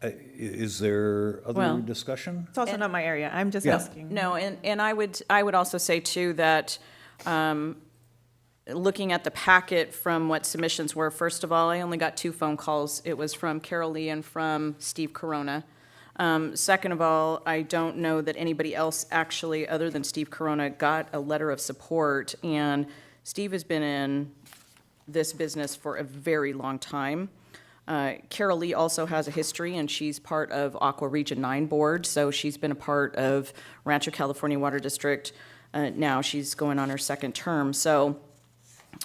Is there other
Well,
discussion?
It's also not my area. I'm just
Yeah.
asking.
No, and I would also say too that, looking at the packet from what submissions were, first of all, I only got 2 phone calls. It was from Carol Lee and from Steve Corona. Second of all, I don't know that anybody else actually, other than Steve Corona, got a letter of support. And Steve has been in this business for a very long time. Carol Lee also has a history, and she's part of Aqua Region 9 Board, so she's been a part of Rancho California Water District. Now she's going on her 2nd term. So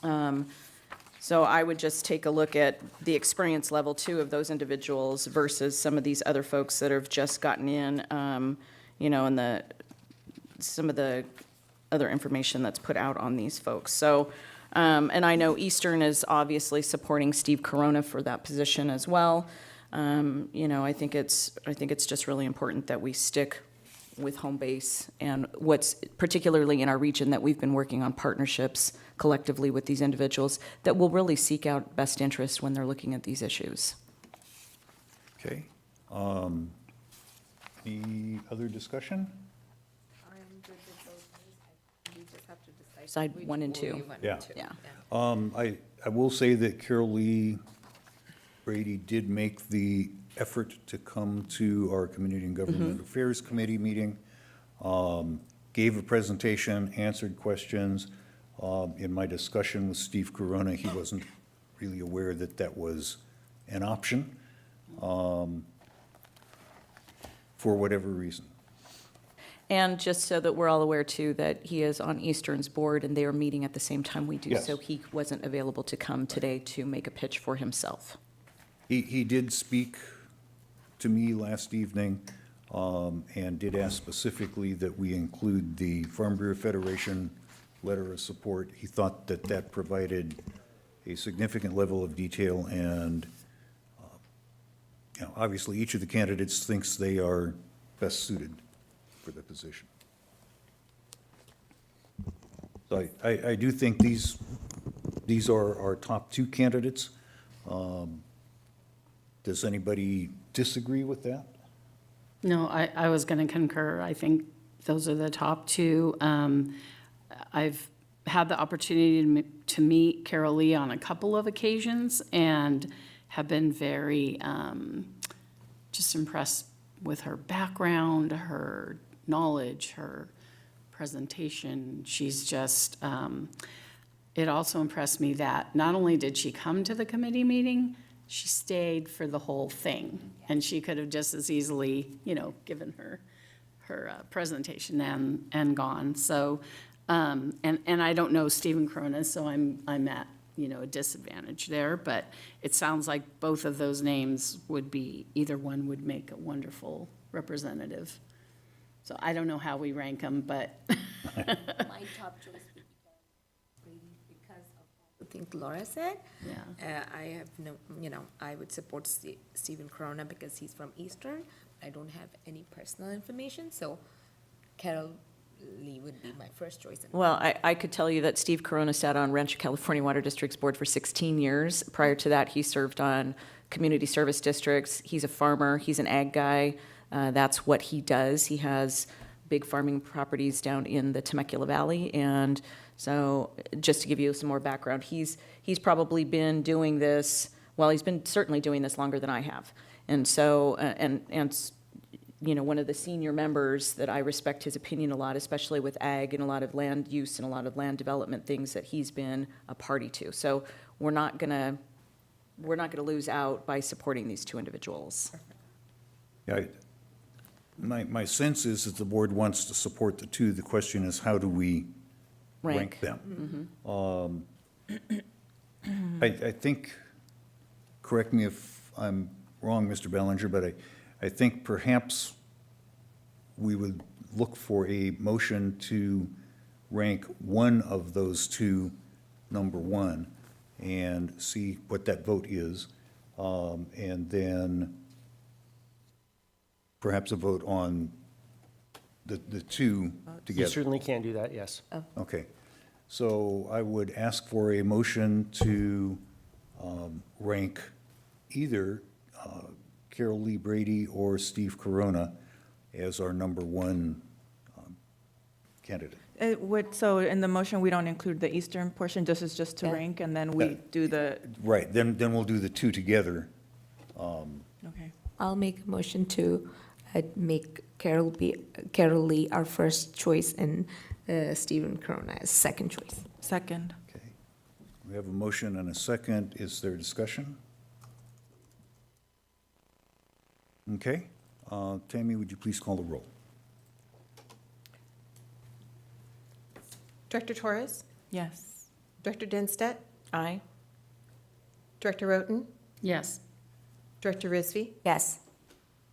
I would just take a look at the experience level too of those individuals versus some of these other folks that have just gotten in, and some of the other information that's put out on these folks. So, and I know Eastern is obviously supporting Steve Corona for that position as well. I think it's just really important that we stick with home base and what's particularly in our region, that we've been working on partnerships collectively with these individuals that will really seek out best interest when they're looking at these issues.
Okay. Any other discussion?
Side 1 and 2.
Yeah.
Yeah.
I will say that Carol Lee Brady did make the effort to come to our Community and Government Affairs Committee meeting, gave a presentation, answered questions. In my discussion with Steve Corona, he wasn't really aware that that was an option, for whatever reason.
And just so that we're all aware too, that he is on Eastern's board and they are meeting at the same time we do.
Yes.
So he wasn't available to come today to make a pitch for himself.
He did speak to me last evening, and did ask specifically that we include the Farm Bureau Federation letter of support. He thought that that provided a significant level of detail, and, obviously each of the candidates thinks they are best suited for the position. So I do think these are our top 2 candidates. Does anybody disagree with that?
No, I was going to concur. I think those are the top 2. I've had the opportunity to meet Carol Lee on a couple of occasions and have been very just impressed with her background, her knowledge, her presentation. She's just, it also impressed me that not only did she come to the committee meeting, she stayed for the whole thing. And she could have just as easily, given her presentation and gone. So, and I don't know Stephen Corona, so I'm at, a disadvantage there. But it sounds like both of those names either one would make a wonderful representative. So I don't know how we rank them, but.
My top choice would be Brady because of all the think Laura said.
Yeah.
I have no, I would support Stephen Corona because he's from Eastern. I don't have any personal information, so Carol Lee would be my first choice.
Well, I could tell you that Steve Corona sat on Rancho California Water District's board for 16 years. Prior to that, he served on community service districts. He's a farmer. He's an ag guy. That's what he does. He has big farming properties down in the Temecula Valley. And so just to give you some more background, he's probably been doing this, well, he's been certainly doing this longer than I have. And so, one of the senior members that I respect his opinion a lot, especially with ag and a lot of land use and a lot of land development things that he's been a party to. So we're not gonna lose out by supporting these two individuals.
Yeah, my sense is that the board wants to support the two. The question is, how do we rank them? I think, correct me if I'm wrong, Mr. Bellinger, but I think perhaps we would look for a motion to rank one of those two number one and see what that vote is. And then perhaps a vote on the two
You
together.
certainly can do that, yes.
Okay. So I would ask for a motion to rank either Carol Lee Brady or Steve Corona as our number one candidate.
So in the motion, we don't include the eastern portion, this is just to rank, and then we do the,
Right, then we'll do the two together.
okay.
I'll make a motion to make Carol Lee our first choice and Stephen Corona as second choice.
Second.
Okay. We have a motion and a second. Is there discussion? Okay. Tammy, would you please call the roll?
Director Torres?
Yes.
Director Dinstedt?
Aye.
Director Roten?
Yes.
Director Rizvi?
Yes.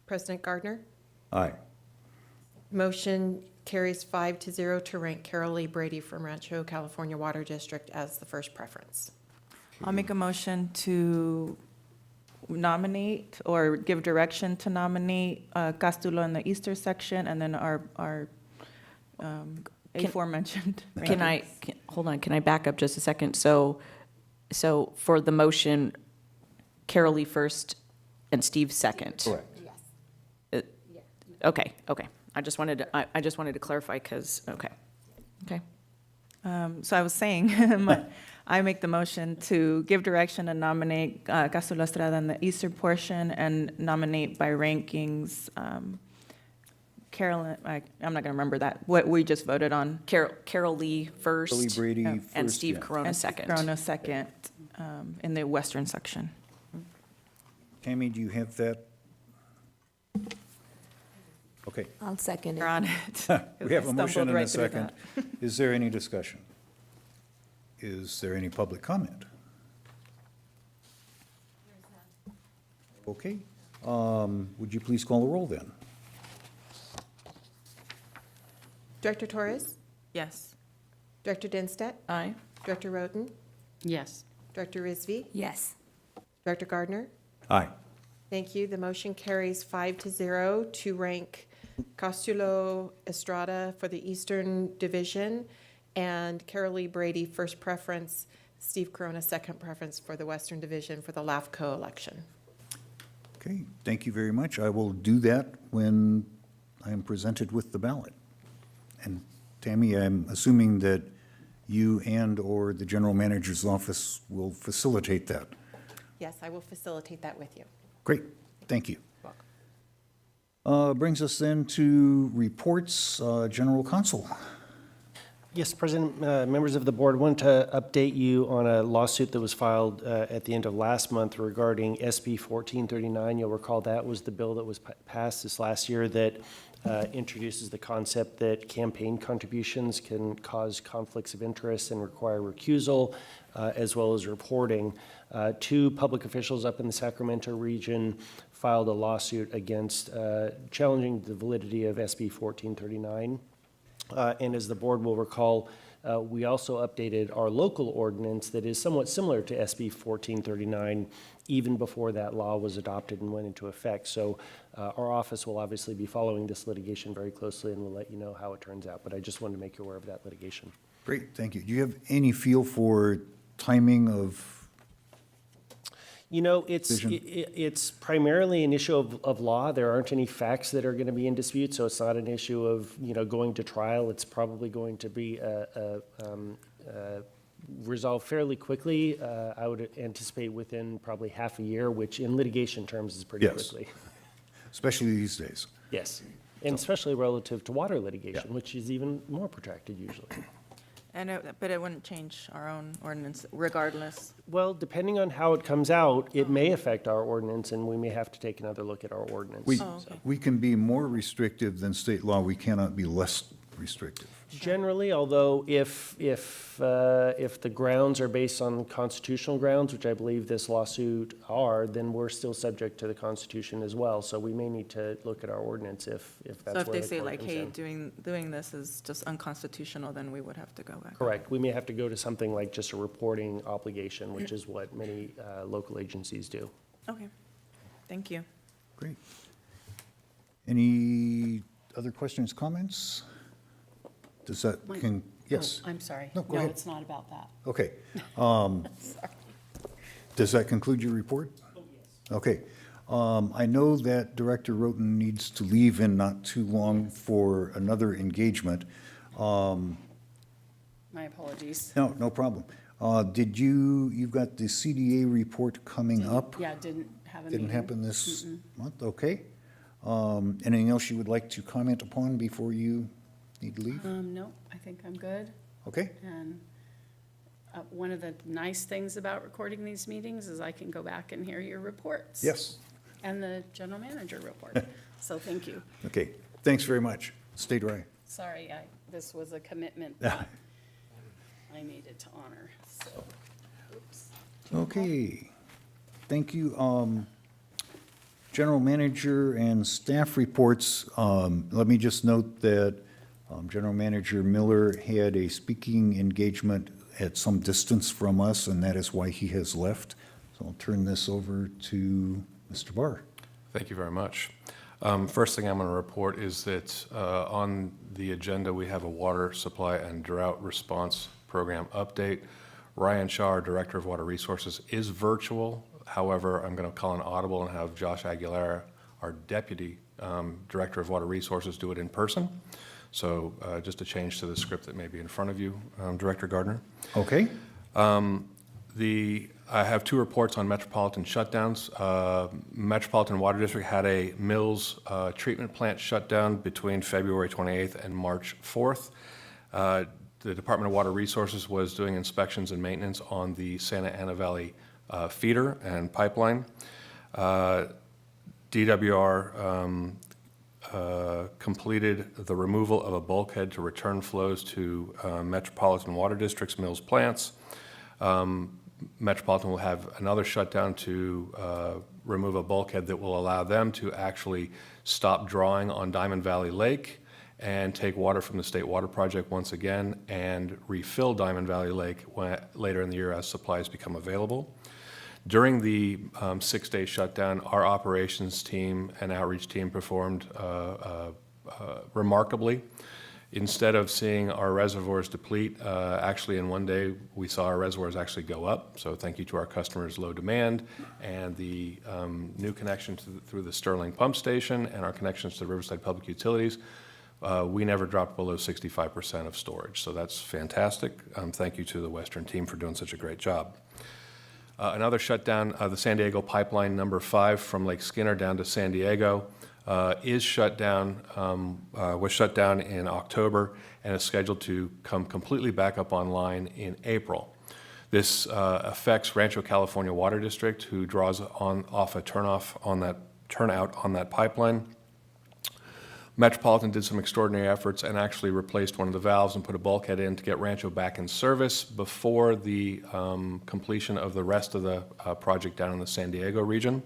President Gardner?
Aye.
Motion carries 5-0 to rank Carol Lee Brady from Rancho California Water District as the first preference.
I'll make a motion to nominate or give direction to nominate Castulo in the eastern section, and then our aforementioned.
Hold on, can I back up just a second? So for the motion, Carol Lee first and Steve second?
Correct.
Okay. I just wanted to clarify, because, okay.
So I was saying, I make the motion to give direction and nominate Castulo Estrada in the eastern portion, and nominate by rankings Carolyn, I'm not going to remember that, what we just voted on.
Carol Lee first.
Carol Lee Brady first.
And Steve
yeah.
Corona
And
second.
Corona second in the western section.
Tammy, do you have that? Okay.
I'll second
You're
it.
on it.
We have a motion
Stumbled
and
right
a
through
second. Is there any discussion? Is there any public comment? Okay. Would you please call the roll then?
Director Torres?
Yes.
Director Dinstedt?
Aye.
Director Roten?
Yes.
Director Rizvi?
Yes.
Director Gardner?
Aye.
Thank you. The motion carries 5-0 to rank Castulo Estrada for the Eastern Division and Carol Lee Brady first preference, Steve Corona second preference for the Western Division for the LAFCO election.
Okay, thank you very much. I will do that when I am presented with the ballot. And Tammy, I'm assuming that you and/or the general manager's office will facilitate that.
Yes, I will facilitate that with you.
Great, thank you. Brings us then to reports, General Counsel.
Yes, President, members of the board, want to update you on a lawsuit that was filed at the end of last month regarding SB 1439. You'll recall that was the bill that was passed this last year that introduces the concept that campaign contributions can cause conflicts of interest and require recusal, as well as reporting. Two public officials up in the Sacramento region filed a lawsuit against challenging the validity of SB 1439. And as the board will recall, We also updated our local ordinance that is somewhat similar to SB 1439, even before that law was adopted and went into effect. So our office will obviously be following this litigation very closely, and we'll let you know how it turns out. But I just wanted to make you aware of that litigation.
Great, thank you. Do you have any feel for timing of?
You know, it's
Decision.
it's primarily an issue of law. There aren't any facts that are going to be in dispute, so it's not an issue of, you know, going to trial. It's probably going to be resolved fairly quickly. I would anticipate within probably half a year, which in litigation terms is pretty
Yes.
quickly.
Especially these days.
Yes, and especially relative to water litigation, which is even more protracted usually.
But it wouldn't change our own ordinance regardless.
Well, depending on how it comes out, it may affect our ordinance, and we may have to take another look at our ordinance.
We can be more restrictive than state law. We cannot be less restrictive.
Generally, although if the grounds are based on constitutional grounds, which I believe this lawsuit are, then we're still subject to the Constitution as well. So we may need to look at our ordinance if that's
So
where
if they
the
say
court
like,
comes
hey,
in.
doing this is just unconstitutional, then we would have to go back.
Correct. We may have to go to something like just a reporting obligation, which is what many local agencies do.
Okay, thank you.
Great. Any other questions, comments? Does that, yes?
Oh, I'm sorry.
No, go
No,
ahead.
it's not about that.
Okay.
Sorry.
Does that conclude your report? Okay. I know that Director Roten needs to leave in not too long for another engagement.
My apologies.
No problem. You've got the CDA report coming up?
Yeah, didn't have a
Didn't
meeting.
happen this month, okay. Anything else you would like to comment upon before you need to leave?
No, I think I'm good.
Okay,
And one of the nice things about recording these meetings is I can go back and hear your reports.
yes,
And the general manager report. So thank you.
okay. Thanks very much. Stay dry.
Sorry, this was a commitment that I needed to honor, so, oops.
Okay, thank you. General manager and staff reports, let me just note that General Manager Miller had a speaking engagement at some distance from us, and that is why he has left. So I'll turn this over to Mr. Barr.
Thank you very much. First thing I'm going to report is that on the agenda, we have a water supply and drought response program update. Ryan Shaw, our Director of Water Resources, is virtual. However, I'm going to call an audible and have Josh Aguilera, our Deputy Director of Water Resources, do it in person. So just a change to the script that may be in front of you, Director Gardner.
Okay.
I have two reports on metropolitan shutdowns. Metropolitan Water District had a Mills treatment plant shutdown between February 28th and March 4th. The Department of Water Resources was doing inspections and maintenance on the Santa Ana Valley feeder and pipeline. DWR completed the removal of a bulkhead to return flows to Metropolitan Water District's Mills plants. Metropolitan will have another shutdown to remove a bulkhead that will allow them to actually stop drawing on Diamond Valley Lake and take water from the State Water Project once again and refill Diamond Valley Lake later in the year as supplies become available. During the 6-day shutdown, our operations team and outreach team performed remarkably. Instead of seeing our reservoirs deplete, actually in one day, we saw our reservoirs actually go up. So thank you to our customers' low demand and the new connection through the Sterling Pump Station and our connections to Riverside Public Utilities. We never dropped below 65% of storage. So that's fantastic. Thank you to the Western team for doing such a great job. Another shutdown, the San Diego Pipeline number 5 from Lake Skinner down to San Diego is shut down, was shut down in October and is scheduled to come completely back up online in April. This affects Rancho California Water District, who draws off a turnout on that pipeline. Metropolitan did some extraordinary efforts and actually replaced one of the valves and put a bulkhead in to get Rancho back in service before the completion of the rest of the project down in the San Diego region.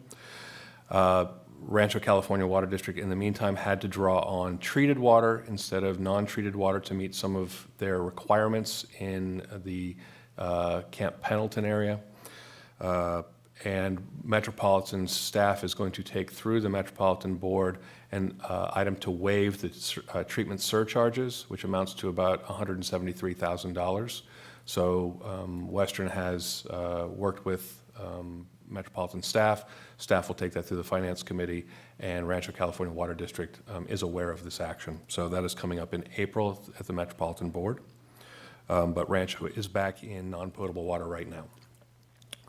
Rancho California Water District, in the meantime, had to draw on treated water instead of non-treated water to meet some of their requirements in the Camp Pendleton area. And Metropolitan staff is going to take through the Metropolitan Board an item to waive the treatment surcharges, which amounts to about $173,000. So Western has worked with Metropolitan staff. Staff will take that through the Finance Committee, and Rancho California Water District is aware of this action. So that is coming up in April at the Metropolitan Board. But Rancho is back in non-potable water right now.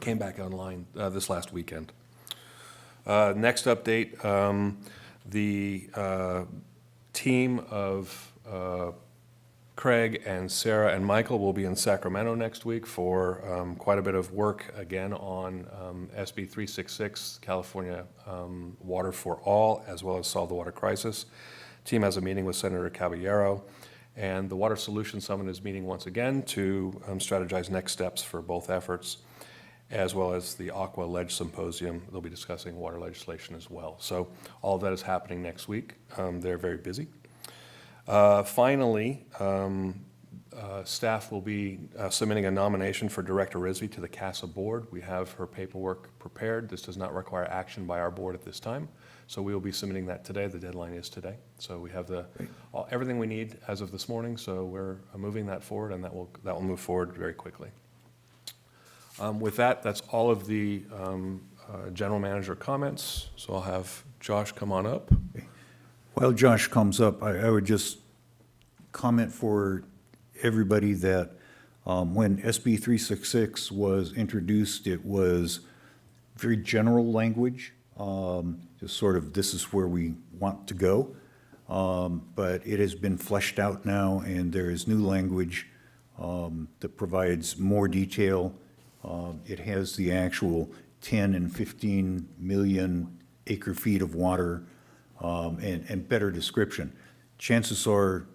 Came back online this last weekend. Next update, the team of Craig and Sarah and Michael will be in Sacramento next week for quite a bit of work again on SB 366, California Water for All, as well as Solve the Water Crisis. Team has a meeting with Senator Caballero, and the Water Solutions Summit is meeting once again to strategize next steps for both efforts, as well as the Aqua Ledge Symposium. They'll be discussing water legislation as well. So all of that is happening next week. They're very busy. Finally, staff will be submitting a nomination for Director Rizvi to the CASA board. We have her paperwork prepared. This does not require action by our board at this time. So we will be submitting that today. The deadline is today. So we have everything we need as of this morning. So we're moving that forward, and that will move forward very quickly. With that, that's all of the general manager comments. So I'll have Josh come on up.
While Josh comes up, I would just comment for everybody that when SB 366 was introduced, it was very general language, just sort of this is where we want to go. But it has been fleshed out now, and there is new language that provides more detail. It has the actual 10 and 15 million acre feet of water and better description. Chances are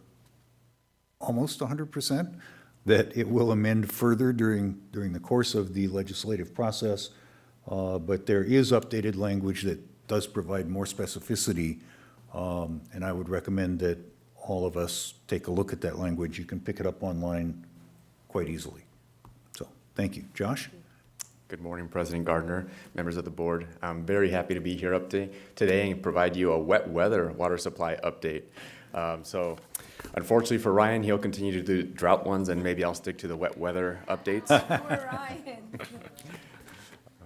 almost 100% that it will amend further during the course of the legislative process, but there is updated language that does provide more specificity, and I would recommend that all of us take a look at that language. You can pick it up online quite easily. So, thank you. Josh?
Good morning, President Gardner, members of the board. I'm very happy to be here today and provide you a wet weather water supply update. So unfortunately for Ryan, he'll continue to do drought ones, and maybe I'll stick to the wet weather updates.
Poor Ryan.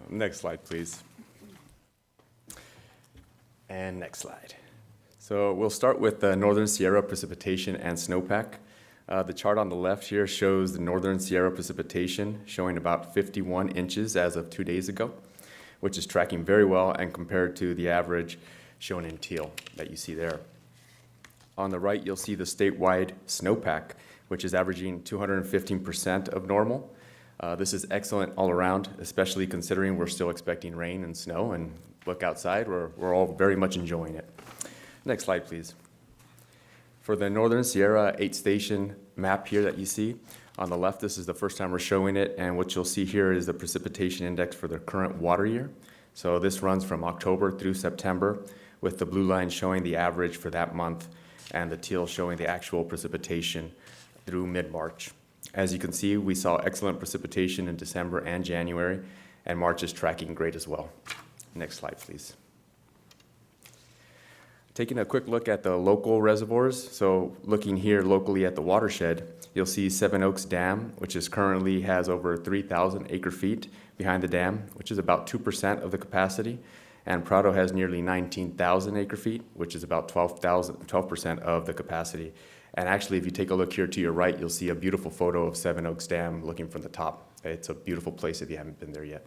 Next slide, please. And next slide. So we'll start with the Northern Sierra precipitation and snowpack. The chart on the left here shows the Northern Sierra precipitation showing about 51 inches as of 2 days ago, which is tracking very well and compared to the average shown in teal that you see there. On the right, you'll see the statewide snowpack, which is averaging 215% of normal. This is excellent all around, especially considering we're still expecting rain and snow, and look outside, we're all very much enjoying it. Next slide, please. For the Northern Sierra 8-station map here that you see, on the left, this is the first time we're showing it, and what you'll see here is the precipitation index for the current water year. So this runs from October through September, with the blue line showing the average for that month, and the teal showing the actual precipitation through mid-March. As you can see, we saw excellent precipitation in December and January, and March is tracking great as well. Next slide, please. Taking a quick look at the local reservoirs, so looking here locally at the watershed, you'll see Seven Oaks Dam, which currently has over 3,000 acre feet behind the dam, which is about 2% of the capacity, and Prado has nearly 19,000 acre feet, which is about 12% of the capacity. And actually, if you take a look here to your right, you'll see a beautiful photo of Seven Oaks Dam looking from the top. It's a beautiful place if you haven't been there yet.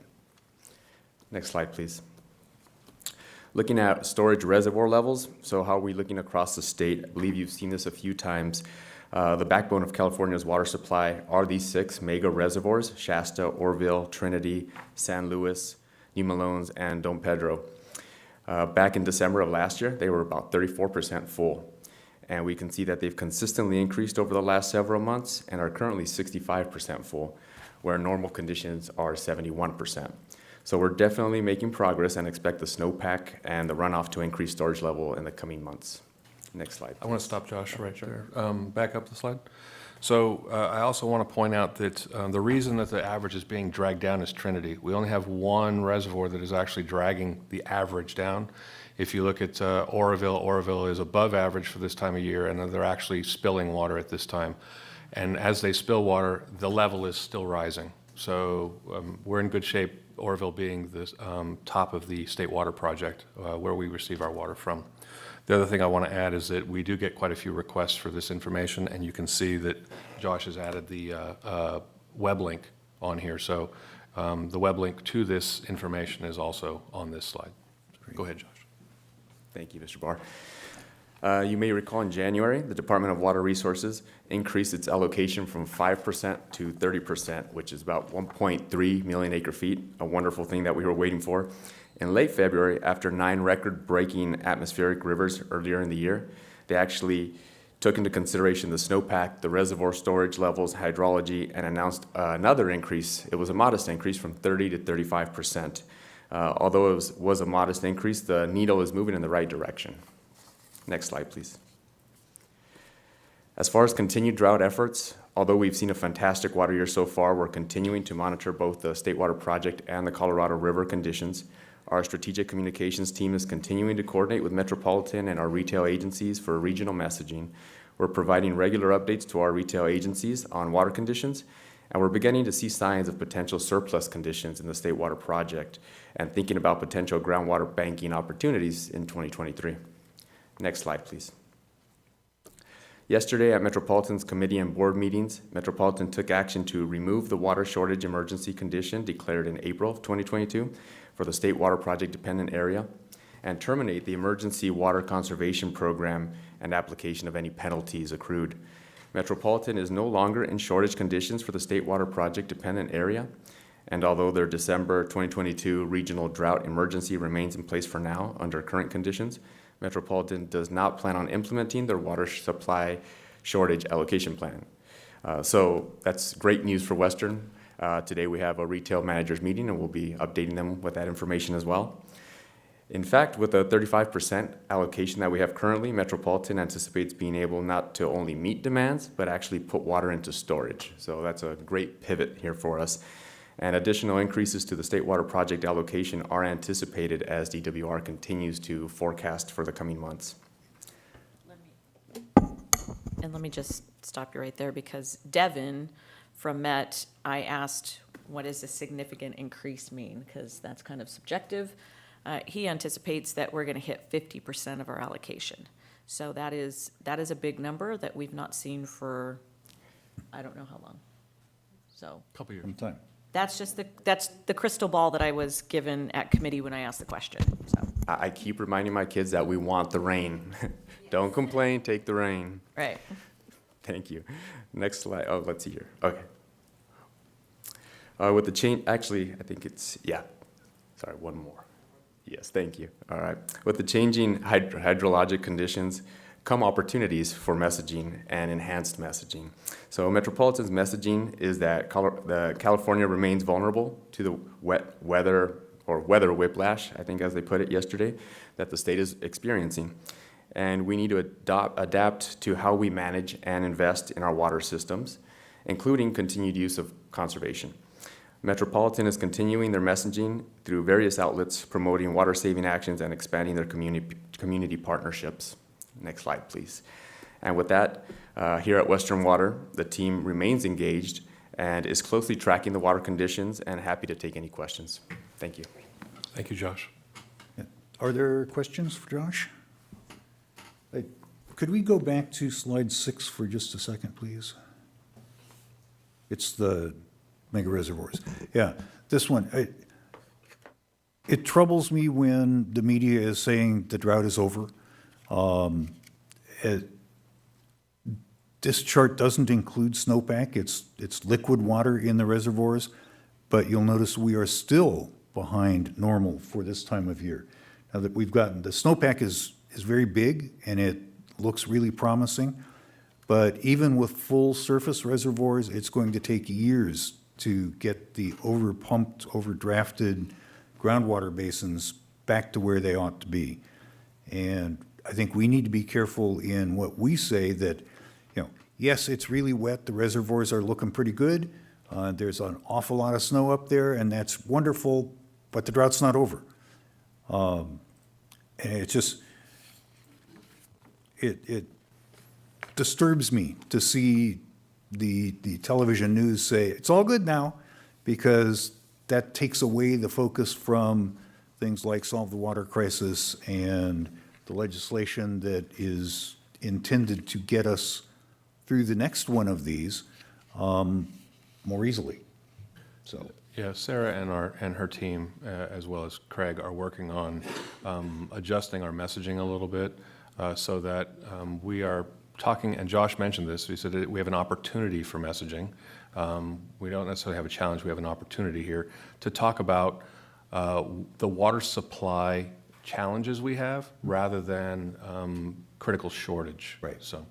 Next slide, please. Looking at storage reservoir levels, so how are we looking across the state? I believe you've seen this a few times. The backbone of California's water supply are these 6 mega reservoirs: Shasta, Oroville, Trinity, San Luis, New Melones, and Don Pedro. Back in December of last year, they were about 34% full. And we can see that they've consistently increased over the last several months and are currently 65% full, where normal conditions are 71%. So we're definitely making progress and expect the snowpack and the runoff to increase storage level in the coming months. Next slide.
I want to stop Josh right there. Back up the slide. So I also want to point out that the reason that the average is being dragged down is Trinity. We only have one reservoir that is actually dragging the average down. If you look at Oroville is above average for this time of year, and they're actually spilling water at this time. And as they spill water, the level is still rising. So we're in good shape, Oroville being the top of the State Water Project, where we receive our water from. The other thing I want to add is that we do get quite a few requests for this information, and you can see that Josh has added the web link on here. So the web link to this information is also on this slide. Go ahead, Josh.
Thank you, Mr. Barr. You may recall in January, the Department of Water Resources increased its allocation from 5% to 30%, which is about 1.3 million acre feet, a wonderful thing that we were waiting for. In late February, after 9 record-breaking atmospheric rivers earlier in the year, they actually took into consideration the snowpack, the reservoir storage levels, hydrology, and announced another increase. It was a modest increase from 30 to 35%. Although it was a modest increase, the needle is moving in the right direction. Next slide, please. As far as continued drought efforts, although we've seen a fantastic water year so far, we're continuing to monitor both the State Water Project and the Colorado River conditions. Our strategic communications team is continuing to coordinate with Metropolitan and our retail agencies for regional messaging. We're providing regular updates to our retail agencies on water conditions, and we're beginning to see signs of potential surplus conditions in the State Water Project and thinking about potential groundwater banking opportunities in 2023. Next slide, please. Yesterday at Metropolitan's committee and board meetings, Metropolitan took action to remove the water shortage emergency condition declared in April of 2022 for the State Water Project dependent area and terminate the emergency water conservation program and application of any penalties accrued. Metropolitan is no longer in shortage conditions for the State Water Project dependent area, and although their December 2022 regional drought emergency remains in place for now under current conditions, Metropolitan does not plan on implementing their water supply shortage allocation plan. So that's great news for Western. Today we have a retail managers meeting and we'll be updating them with that information as well. In fact, with the 35% allocation that we have currently, Metropolitan anticipates being able not to only meet demands, but actually put water into storage. So that's a great pivot here for us. And additional increases to the State Water Project allocation are anticipated as DWR continues to forecast for the coming months.
And let me just stop you right there, because Devin from Met, I asked, what does a significant increase mean? Because that's kind of subjective. He anticipates that we're going to hit 50% of our allocation. So that is a big number that we've not seen for, I don't know how long. So
Couple years.
Sometime.
that's the crystal ball that I was given at committee when I asked the question. So
I keep reminding my kids that we want the rain. Don't complain, take the rain.
right.
Thank you. Next slide. Oh, let's see here. Okay. With the change, actually, I think it's, yeah. Sorry, one more. Yes, thank you. All right. With the changing hydrologic conditions come opportunities for messaging and enhanced messaging. So Metropolitan's messaging is that California remains vulnerable to the wet weather or weather whiplash, I think as they put it yesterday, that the state is experiencing. And we need to adapt to how we manage and invest in our water systems, including continued use of conservation. Metropolitan is continuing their messaging through various outlets, promoting water-saving actions and expanding their community partnerships. Next slide, please. And with that, here at Western Water, the team remains engaged and is closely tracking the water conditions and happy to take any questions. Thank you.
Thank you, Josh.
Are there questions for Josh? Could we go back to slide 6 for just a second, please? It's the mega reservoirs. Yeah, this one. It troubles me when the media is saying the drought is over. This chart doesn't include snowpack. It's liquid water in the reservoirs, but you'll notice we are still behind normal for this time of year. Now that we've gotten, the snowpack is very big and it looks really promising, but even with full surface reservoirs, it's going to take years to get the over-pumped, over-drafted groundwater basins back to where they ought to be. And I think we need to be careful in what we say that, you know, yes, it's really wet, the reservoirs are looking pretty good, there's an awful lot of snow up there, and that's wonderful, but the drought's not over. And it's just, it disturbs me to see the television news say, it's all good now, because that takes away the focus from things like Solve the Water Crisis and the legislation that is intended to get us through the next one of these more easily. So.
Yeah, Sarah and her team, as well as Craig, are working on adjusting our messaging a little bit so that we are talking, and Josh mentioned this, he said that we have an opportunity for messaging. We don't necessarily have a challenge, we have an opportunity here to talk about the water supply challenges we have rather than critical shortage.
Right.
So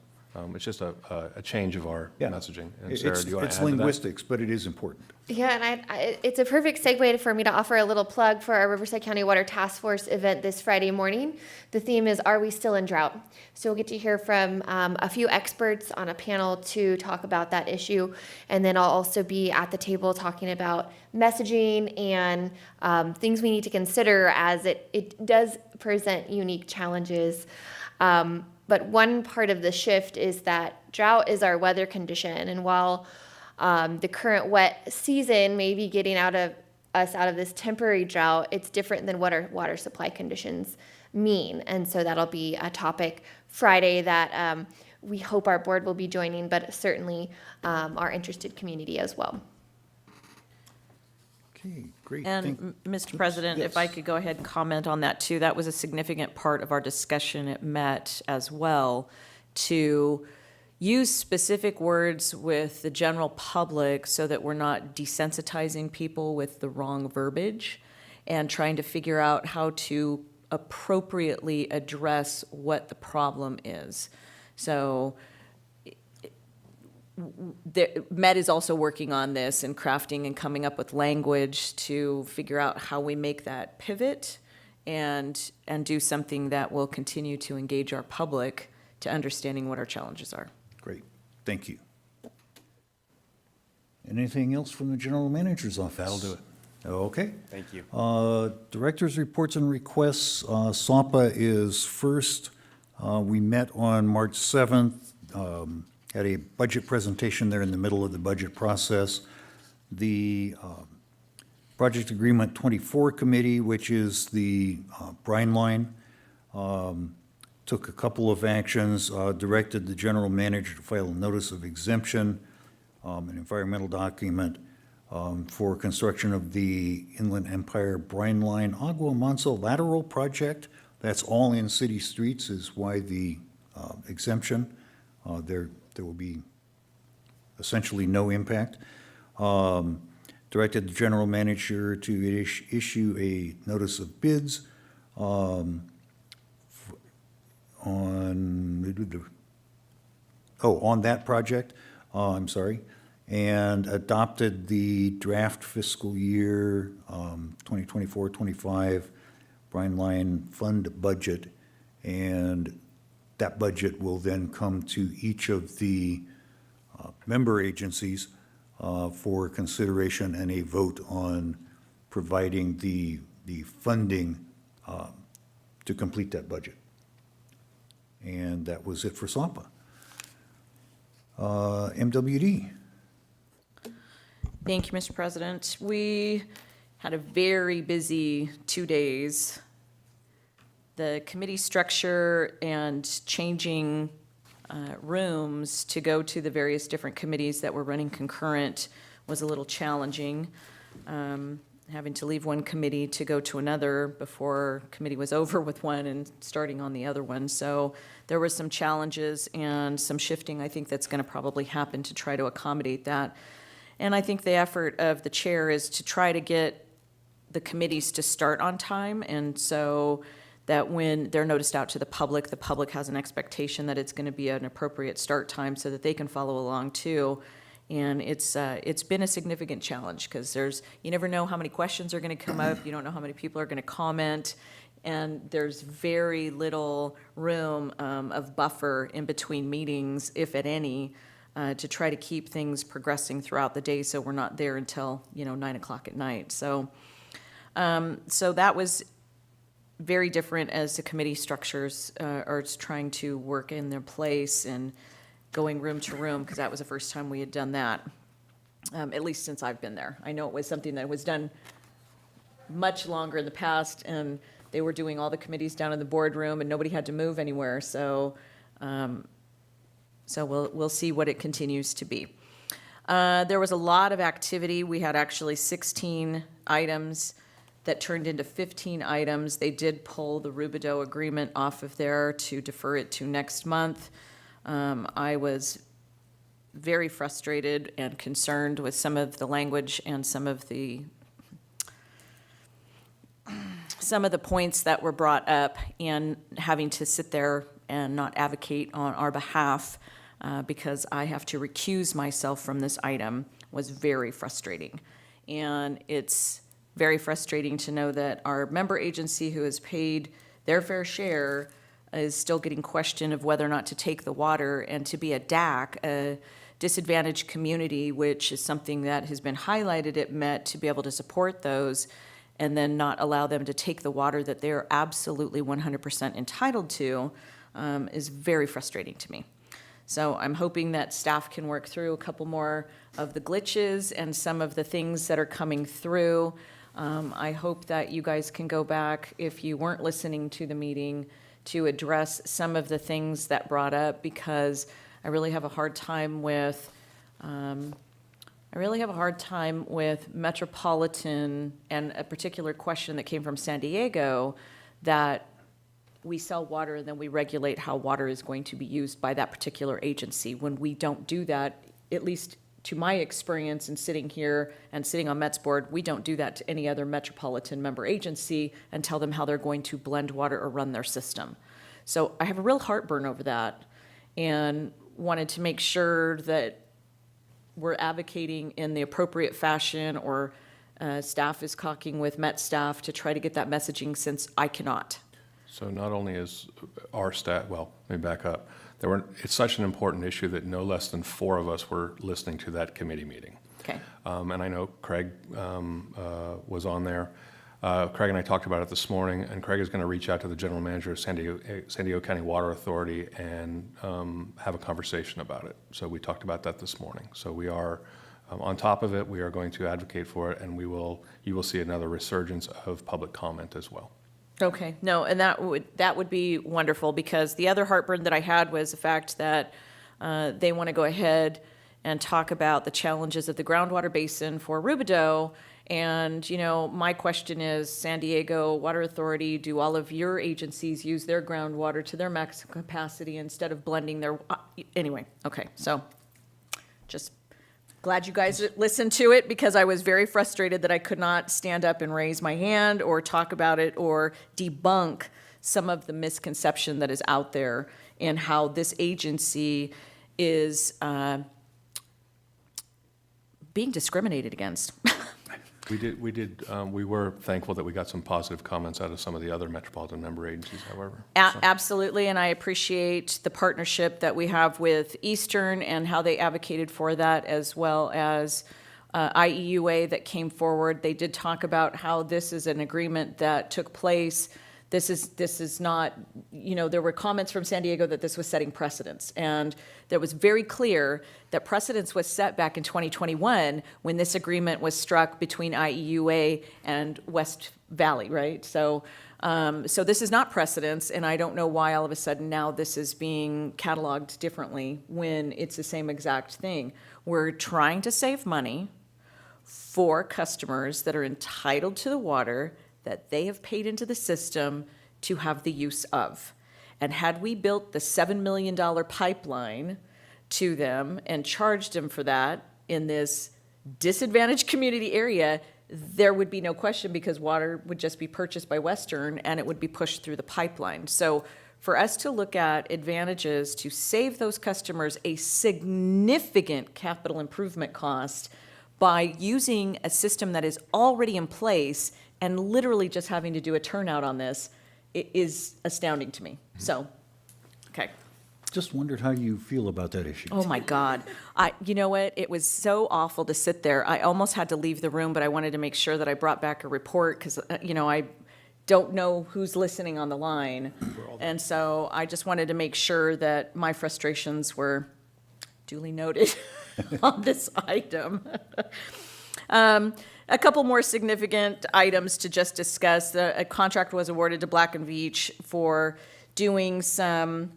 it's just a change of our
Yeah.
messaging. And Sarah, do you want to add to that?
It's linguistics, but it is important.
Yeah, and it's a perfect segue for me to offer a little plug for our Riverside County Water Task Force event this Friday morning. The theme is, Are We Still in Drought? So we'll get to hear from a few experts on a panel to talk about that issue. And then I'll also be at the table talking about messaging and things we need to consider as it does present unique challenges. But one part of the shift is that drought is our weather condition. And while the current wet season may be getting out of this temporary drought, it's different than what our water supply conditions mean. And so that'll be a topic Friday that we hope our board will be joining, but certainly our interested community as well.
Okay, great.
And, Mr. President, if I could go ahead and comment on that too, that was a significant part of our discussion at MET as well, to use specific words with the general public so that we're not desensitizing people with the wrong verbiage, and trying to figure out how to appropriately address what the problem is. So MET is also working on this and crafting and coming up with language to figure out how we make that pivot and do something that will continue to engage our public to understanding what our challenges are.
Great, thank you. Anything else from the general manager's office?
That'll do it.
Okay.
Thank you.
Directors' reports and requests, SOPA is first. We met on March 7th, had a budget presentation there in the middle of the budget process. The Project Agreement 24 Committee, which is the brine line, took a couple of actions, directed the general manager to file a notice of exemption, an environmental document for construction of the Inland Empire Brine Line Agua Manso lateral project. That's all in city streets is why the exemption. There will be essentially no impact. Directed the general manager to issue a notice of bids on that project, I'm sorry, and adopted the draft fiscal year 2024-25 brine line fund budget, and that budget will then come to each of the member agencies for consideration and a vote on providing the funding to complete that budget. And that was it for SOPA. MWD.
Thank you, Mr. President. We had a very busy 2 days. The committee structure and changing rooms to go to the various different committees that were running concurrent was a little challenging. Having to leave one committee to go to another before committee was over with one and starting on the other one. So there were some challenges and some shifting, I think, that's going to probably happen to try to accommodate that. And I think the effort of the chair is to try to get the committees to start on time, and so that when they're noticed out to the public has an expectation that it's going to be an appropriate start time so that they can follow along too. And it's been a significant challenge because you never know how many questions are going to come up. You don't know how many people are going to comment. And there's very little room of buffer in between meetings, if at any, to try to keep things progressing throughout the day so we're not there until, 9 o'clock at night. So that was very different as the committee structures are trying to work in their place and going room to room, because that was the first time we had done that, at least since I've been there. I know it was something that was done much longer in the past, and they were doing all the committees down in the boardroom, and nobody had to move anywhere. So we'll see what it continues to be. There was a lot of activity. We had actually 16 items that turned into 15 items. They did pull the Rubidoux agreement off of there to defer it to next month. I was very frustrated and concerned with some of the language and some of the points that were brought up, and having to sit there and not advocate on our behalf because I have to recuse myself from this item was very frustrating. And it's very frustrating to know that our member agency, who has paid their fair share, is still getting questioned of whether or not to take the water. And to be a DAC, a disadvantaged community, which is something that has been highlighted at MET to be able to support those, and then not allow them to take the water that they're absolutely 100% entitled to, is very frustrating to me. So I'm hoping that staff can work through a couple more of the glitches and some of the things that are coming through. I hope that you guys can go back, if you weren't listening to the meeting, to address some of the things that brought up, because I really have a hard time with Metropolitan, and a particular question that came from San Diego, that we sell water and then we regulate how water is going to be used by that particular agency, when we don't do that, at least to my experience in sitting here and sitting on Met's board, we don't do that to any other metropolitan member agency and tell them how they're going to blend water or run their system. So I have a real heartburn over that, and wanted to make sure that we're advocating in the appropriate fashion, or staff is talking with Met staff to try to get that messaging, since I cannot.
So not only is our staff, well, let me back up. It's such an important issue that no less than 4 of us were listening to that committee meeting.
Okay.
And I know Craig was on there. Craig and I talked about it this morning, and Craig is going to reach out to the general manager of San Diego County Water Authority and have a conversation about it. So we talked about that this morning. So we are on top of it. We are going to advocate for it, and you will see another resurgence of public comment as well.
Okay, no, and that would be wonderful, because the other heartburn that I had was the fact that they want to go ahead and talk about the challenges of the groundwater basin for Rubidoux. And, my question is, San Diego Water Authority, do all of your agencies use their groundwater to their maximum capacity instead of blending their, anyway, okay, so just glad you guys listened to it, because I was very frustrated that I could not stand up and raise my hand or talk about it or debunk some of the misconception that is out there in how this agency is being discriminated against.
We were thankful that we got some positive comments out of some of the other metropolitan member agencies, however.
Absolutely, and I appreciate the partnership that we have with Eastern and how they advocated for that, as well as IEUA that came forward. They did talk about how this is an agreement that took place. This is not, there were comments from San Diego that this was setting precedents. And that was very clear that precedence was set back in 2021 when this agreement was struck between IEUA and West Valley, right? So this is not precedence, and I don't know why all of a sudden now this is being cataloged differently when it's the same exact thing. We're trying to save money for customers that are entitled to the water that they have paid into the system to have the use of. And had we built the $7 million pipeline to them and charged them for that in this disadvantaged community area, there would be no question, because water would just be purchased by Western and it would be pushed through the pipeline. So for us to look at advantages to save those customers a significant capital improvement cost by using a system that is already in place and literally just having to do a turnout on this is astounding to me. So, okay.
Just wondered how you feel about that issue.
Oh, my God. You know what? It was so awful to sit there. I almost had to leave the room, but I wanted to make sure that I brought back a report because, I don't know who's listening on the line. And so I just wanted to make sure that my frustrations were duly noted on this item. A couple more significant items to just discuss. A contract was awarded to Black & Veatch for doing some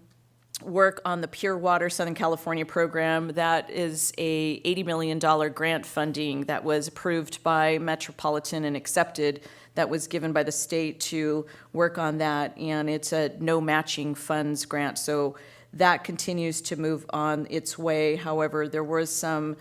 work on the Pure Water Southern California program. That is a $80 million grant funding that was approved by Metropolitan and accepted, that was given by the state to work on that, and it's a no matching funds grant, so that continues to move on its way. However, there was some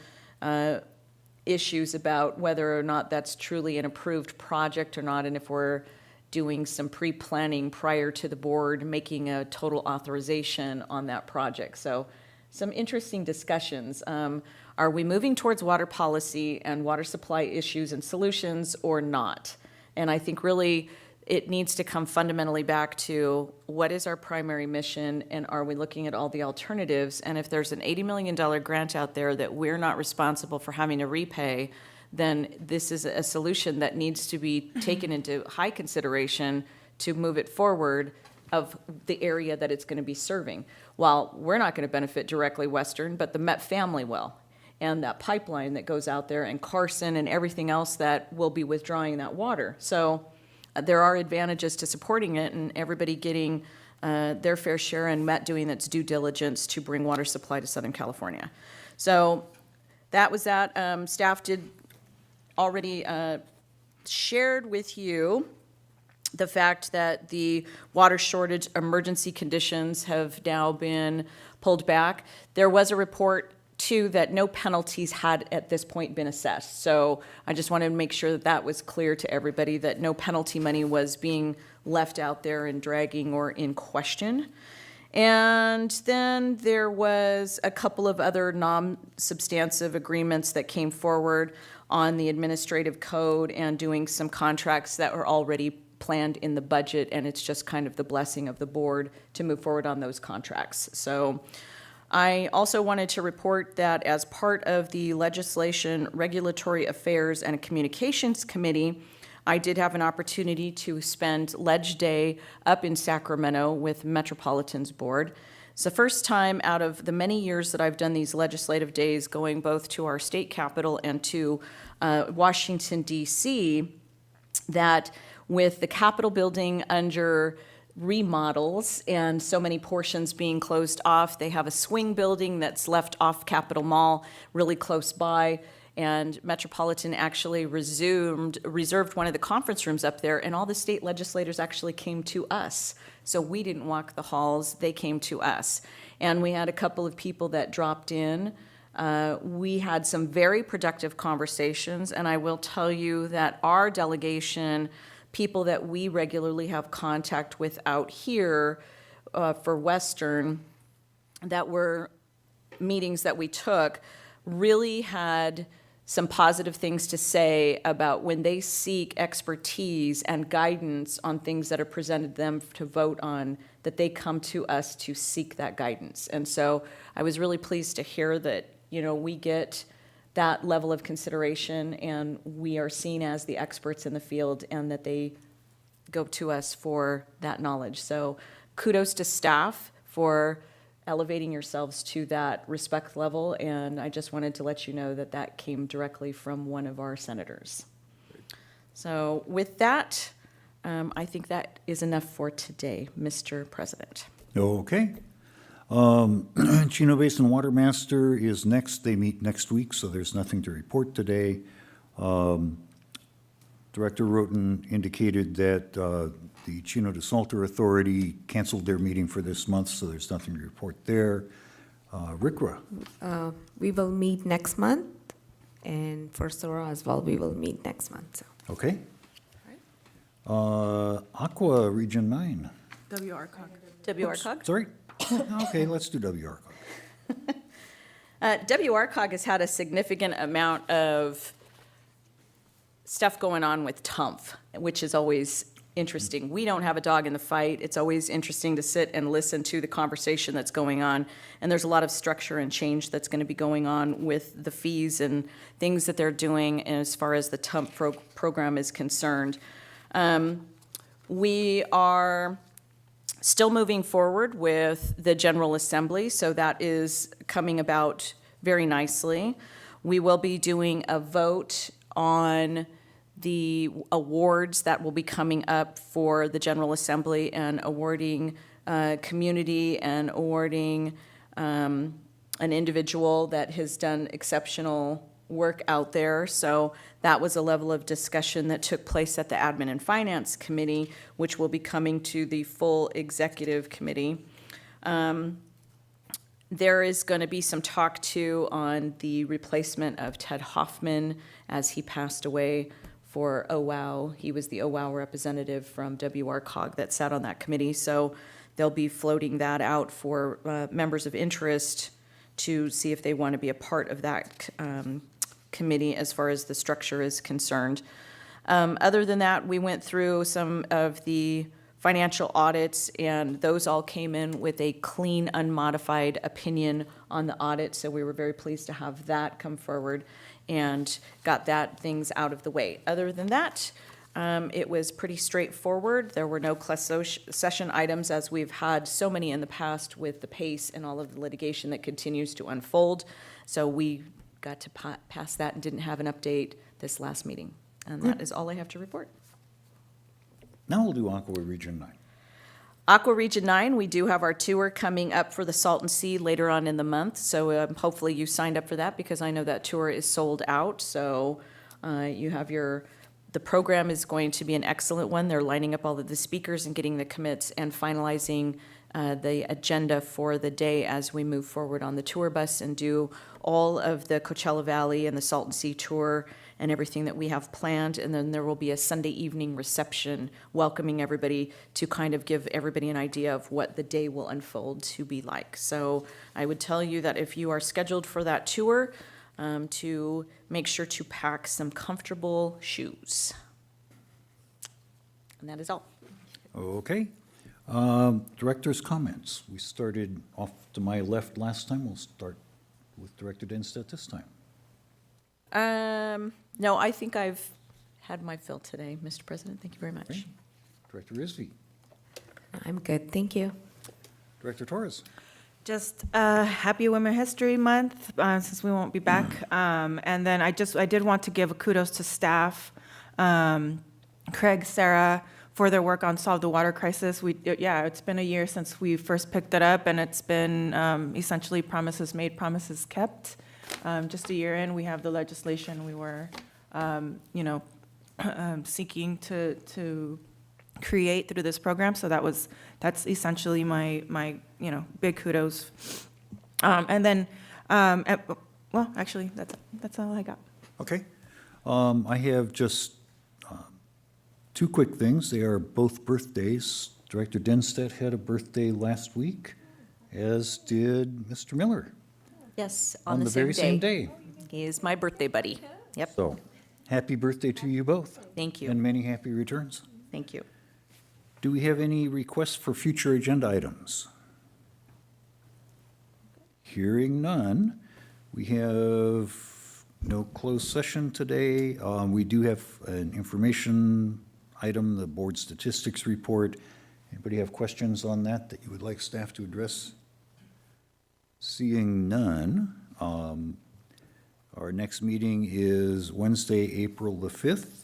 issues about whether or not that's truly an approved project or not, and if we're doing some pre-planning prior to the board making a total authorization on that project. So some interesting discussions. Are we moving towards water policy and water supply issues and solutions or not? And I think really it needs to come fundamentally back to what is our primary mission, and are we looking at all the alternatives? And if there's an $80 million grant out there that we're not responsible for having to repay, then this is a solution that needs to be taken into high consideration to move it forward of the area that it's going to be serving. While we're not going to benefit directly Western, but the Met family will. And that pipeline that goes out there, and Carson and everything else that will be withdrawing that water. So there are advantages to supporting it and everybody getting their fair share, and Met doing its due diligence to bring water supply to Southern California. So that was that. Staff did already shared with you the fact that the water shortage emergency conditions have now been pulled back. There was a report too that no penalties had at this point been assessed. So I just wanted to make sure that that was clear to everybody, that no penalty money was being left out there and dragging or in question. And then there was a couple of other non-substantive agreements that came forward on the administrative code and doing some contracts that were already planned in the budget, and it's just kind of the blessing of the board to move forward on those contracts. So I also wanted to report that as part of the Legislation, Regulatory Affairs, and Communications Committee, I did have an opportunity to spend Ledge Day up in Sacramento with Metropolitan's board. It's the first time out of the many years that I've done these legislative days, going both to our state capitol and to Washington, D.C., that with the Capitol building under remodels and so many portions being closed off, they have a swing building that's left off Capitol Mall really close by, and Metropolitan actually reserved one of the conference rooms up there, and all the state legislators actually came to us. So we didn't walk the halls, they came to us. And we had a couple of people that dropped in. We had some very productive conversations, and I will tell you that our delegation, people that we regularly have contact with out here for Western, that were meetings that we took, really had some positive things to say about when they seek expertise and guidance on things that are presented them to vote on, that they come to us to seek that guidance. And so I was really pleased to hear that, we get that level of consideration and we are seen as the experts in the field, and that they go to us for that knowledge. So kudos to staff for elevating yourselves to that respect level, and I just wanted to let you know that that came directly from one of our senators. So with that, I think that is enough for today, Mr. President.
Okay. Chino Basin Water Master is next. They meet next week, so there's nothing to report today. Director Roten indicated that the Chino de Salter Authority canceled their meeting for this month, so there's nothing to report there. RCRA.
We will meet next month, and for SORA as well, we will meet next month. So.
Okay. Aqua Region 9.
WRCOG.
WRCOG?
Sorry? Okay, let's do WRCOG.
WRCOG has had a significant amount of stuff going on with TUMF, which is always interesting. We don't have a dog in the fight. It's always interesting to sit and listen to the conversation that's going on. And there's a lot of structure and change that's going to be going on with the fees and things that they're doing as far as the TUMF program is concerned. We are still moving forward with the General Assembly, so that is coming about very nicely. We will be doing a vote on the awards that will be coming up for the General Assembly and awarding community and awarding an individual that has done exceptional work out there. So that was a level of discussion that took place at the Admin and Finance Committee, which will be coming to the full Executive Committee. There is going to be some talk too on the replacement of Ted Hoffman as he passed away for OWOW. He was the OWOW representative from WRCOG that sat on that committee. So they'll be floating that out for members of interest to see if they want to be a part of that committee as far as the structure is concerned. Other than that, we went through some of the financial audits, and those all came in with a clean, unmodified opinion on the audit. So we were very pleased to have that come forward and got that things out of the way. Other than that, it was pretty straightforward. There were no closed session items, as we've had so many in the past with the PACE and all of the litigation that continues to unfold. So we got to pass that and didn't have an update this last meeting. And that is all I have to report.
Now we'll do Aqua Region 9.
Aqua Region 9, we do have our tour coming up for the Salton Sea later on in the month. So hopefully you signed up for that, because I know that tour is sold out. So you have the program is going to be an excellent one. They're lining up all of the speakers and getting the commits and finalizing the agenda for the day as we move forward on the tour bus and do all of the Coachella Valley and the Salton Sea tour and everything that we have planned. And then there will be a Sunday evening reception welcoming everybody to kind of give everybody an idea of what the day will unfold to be like. So I would tell you that if you are scheduled for that tour, to make sure to pack some comfortable shoes. And that is all.
Okay. Director's comments. We started off to my left last time. We'll start with Director Denstedt this time.
No, I think I've had my fill today, Mr. President. Thank you very much.
Okay. Director Risby.
I'm good, thank you.
Director Torres.
Just happy Women History Month, since we won't be back. And then I did want to give a kudos to staff, Craig, Sarah, for their work on Solve the Water Crisis. It's been a year since we first picked it up, and it's been essentially promises made, promises kept. Just a year in, we have the legislation we were, seeking to create through this program. So that's essentially my big kudos. And then, well, actually, that's all I got.
Okay. I have just two quick things. They are both birthdays. Director Denstedt had a birthday last week, as did Mr. Miller.
Yes,
on the very same day.
He is my birthday buddy. Yep.
So, happy birthday to you both.
Thank you.
And many happy returns.
Thank you.
Do we have any requests for future agenda items? Hearing none, we have no closed session today. We do have an information item, the board statistics report. Anybody have questions on that you would like staff to address? Seeing none, our next meeting is Wednesday, April the 5th,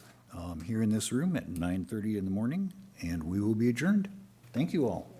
here in this room at 9:30 in the morning, and we will be adjourned. Thank you all.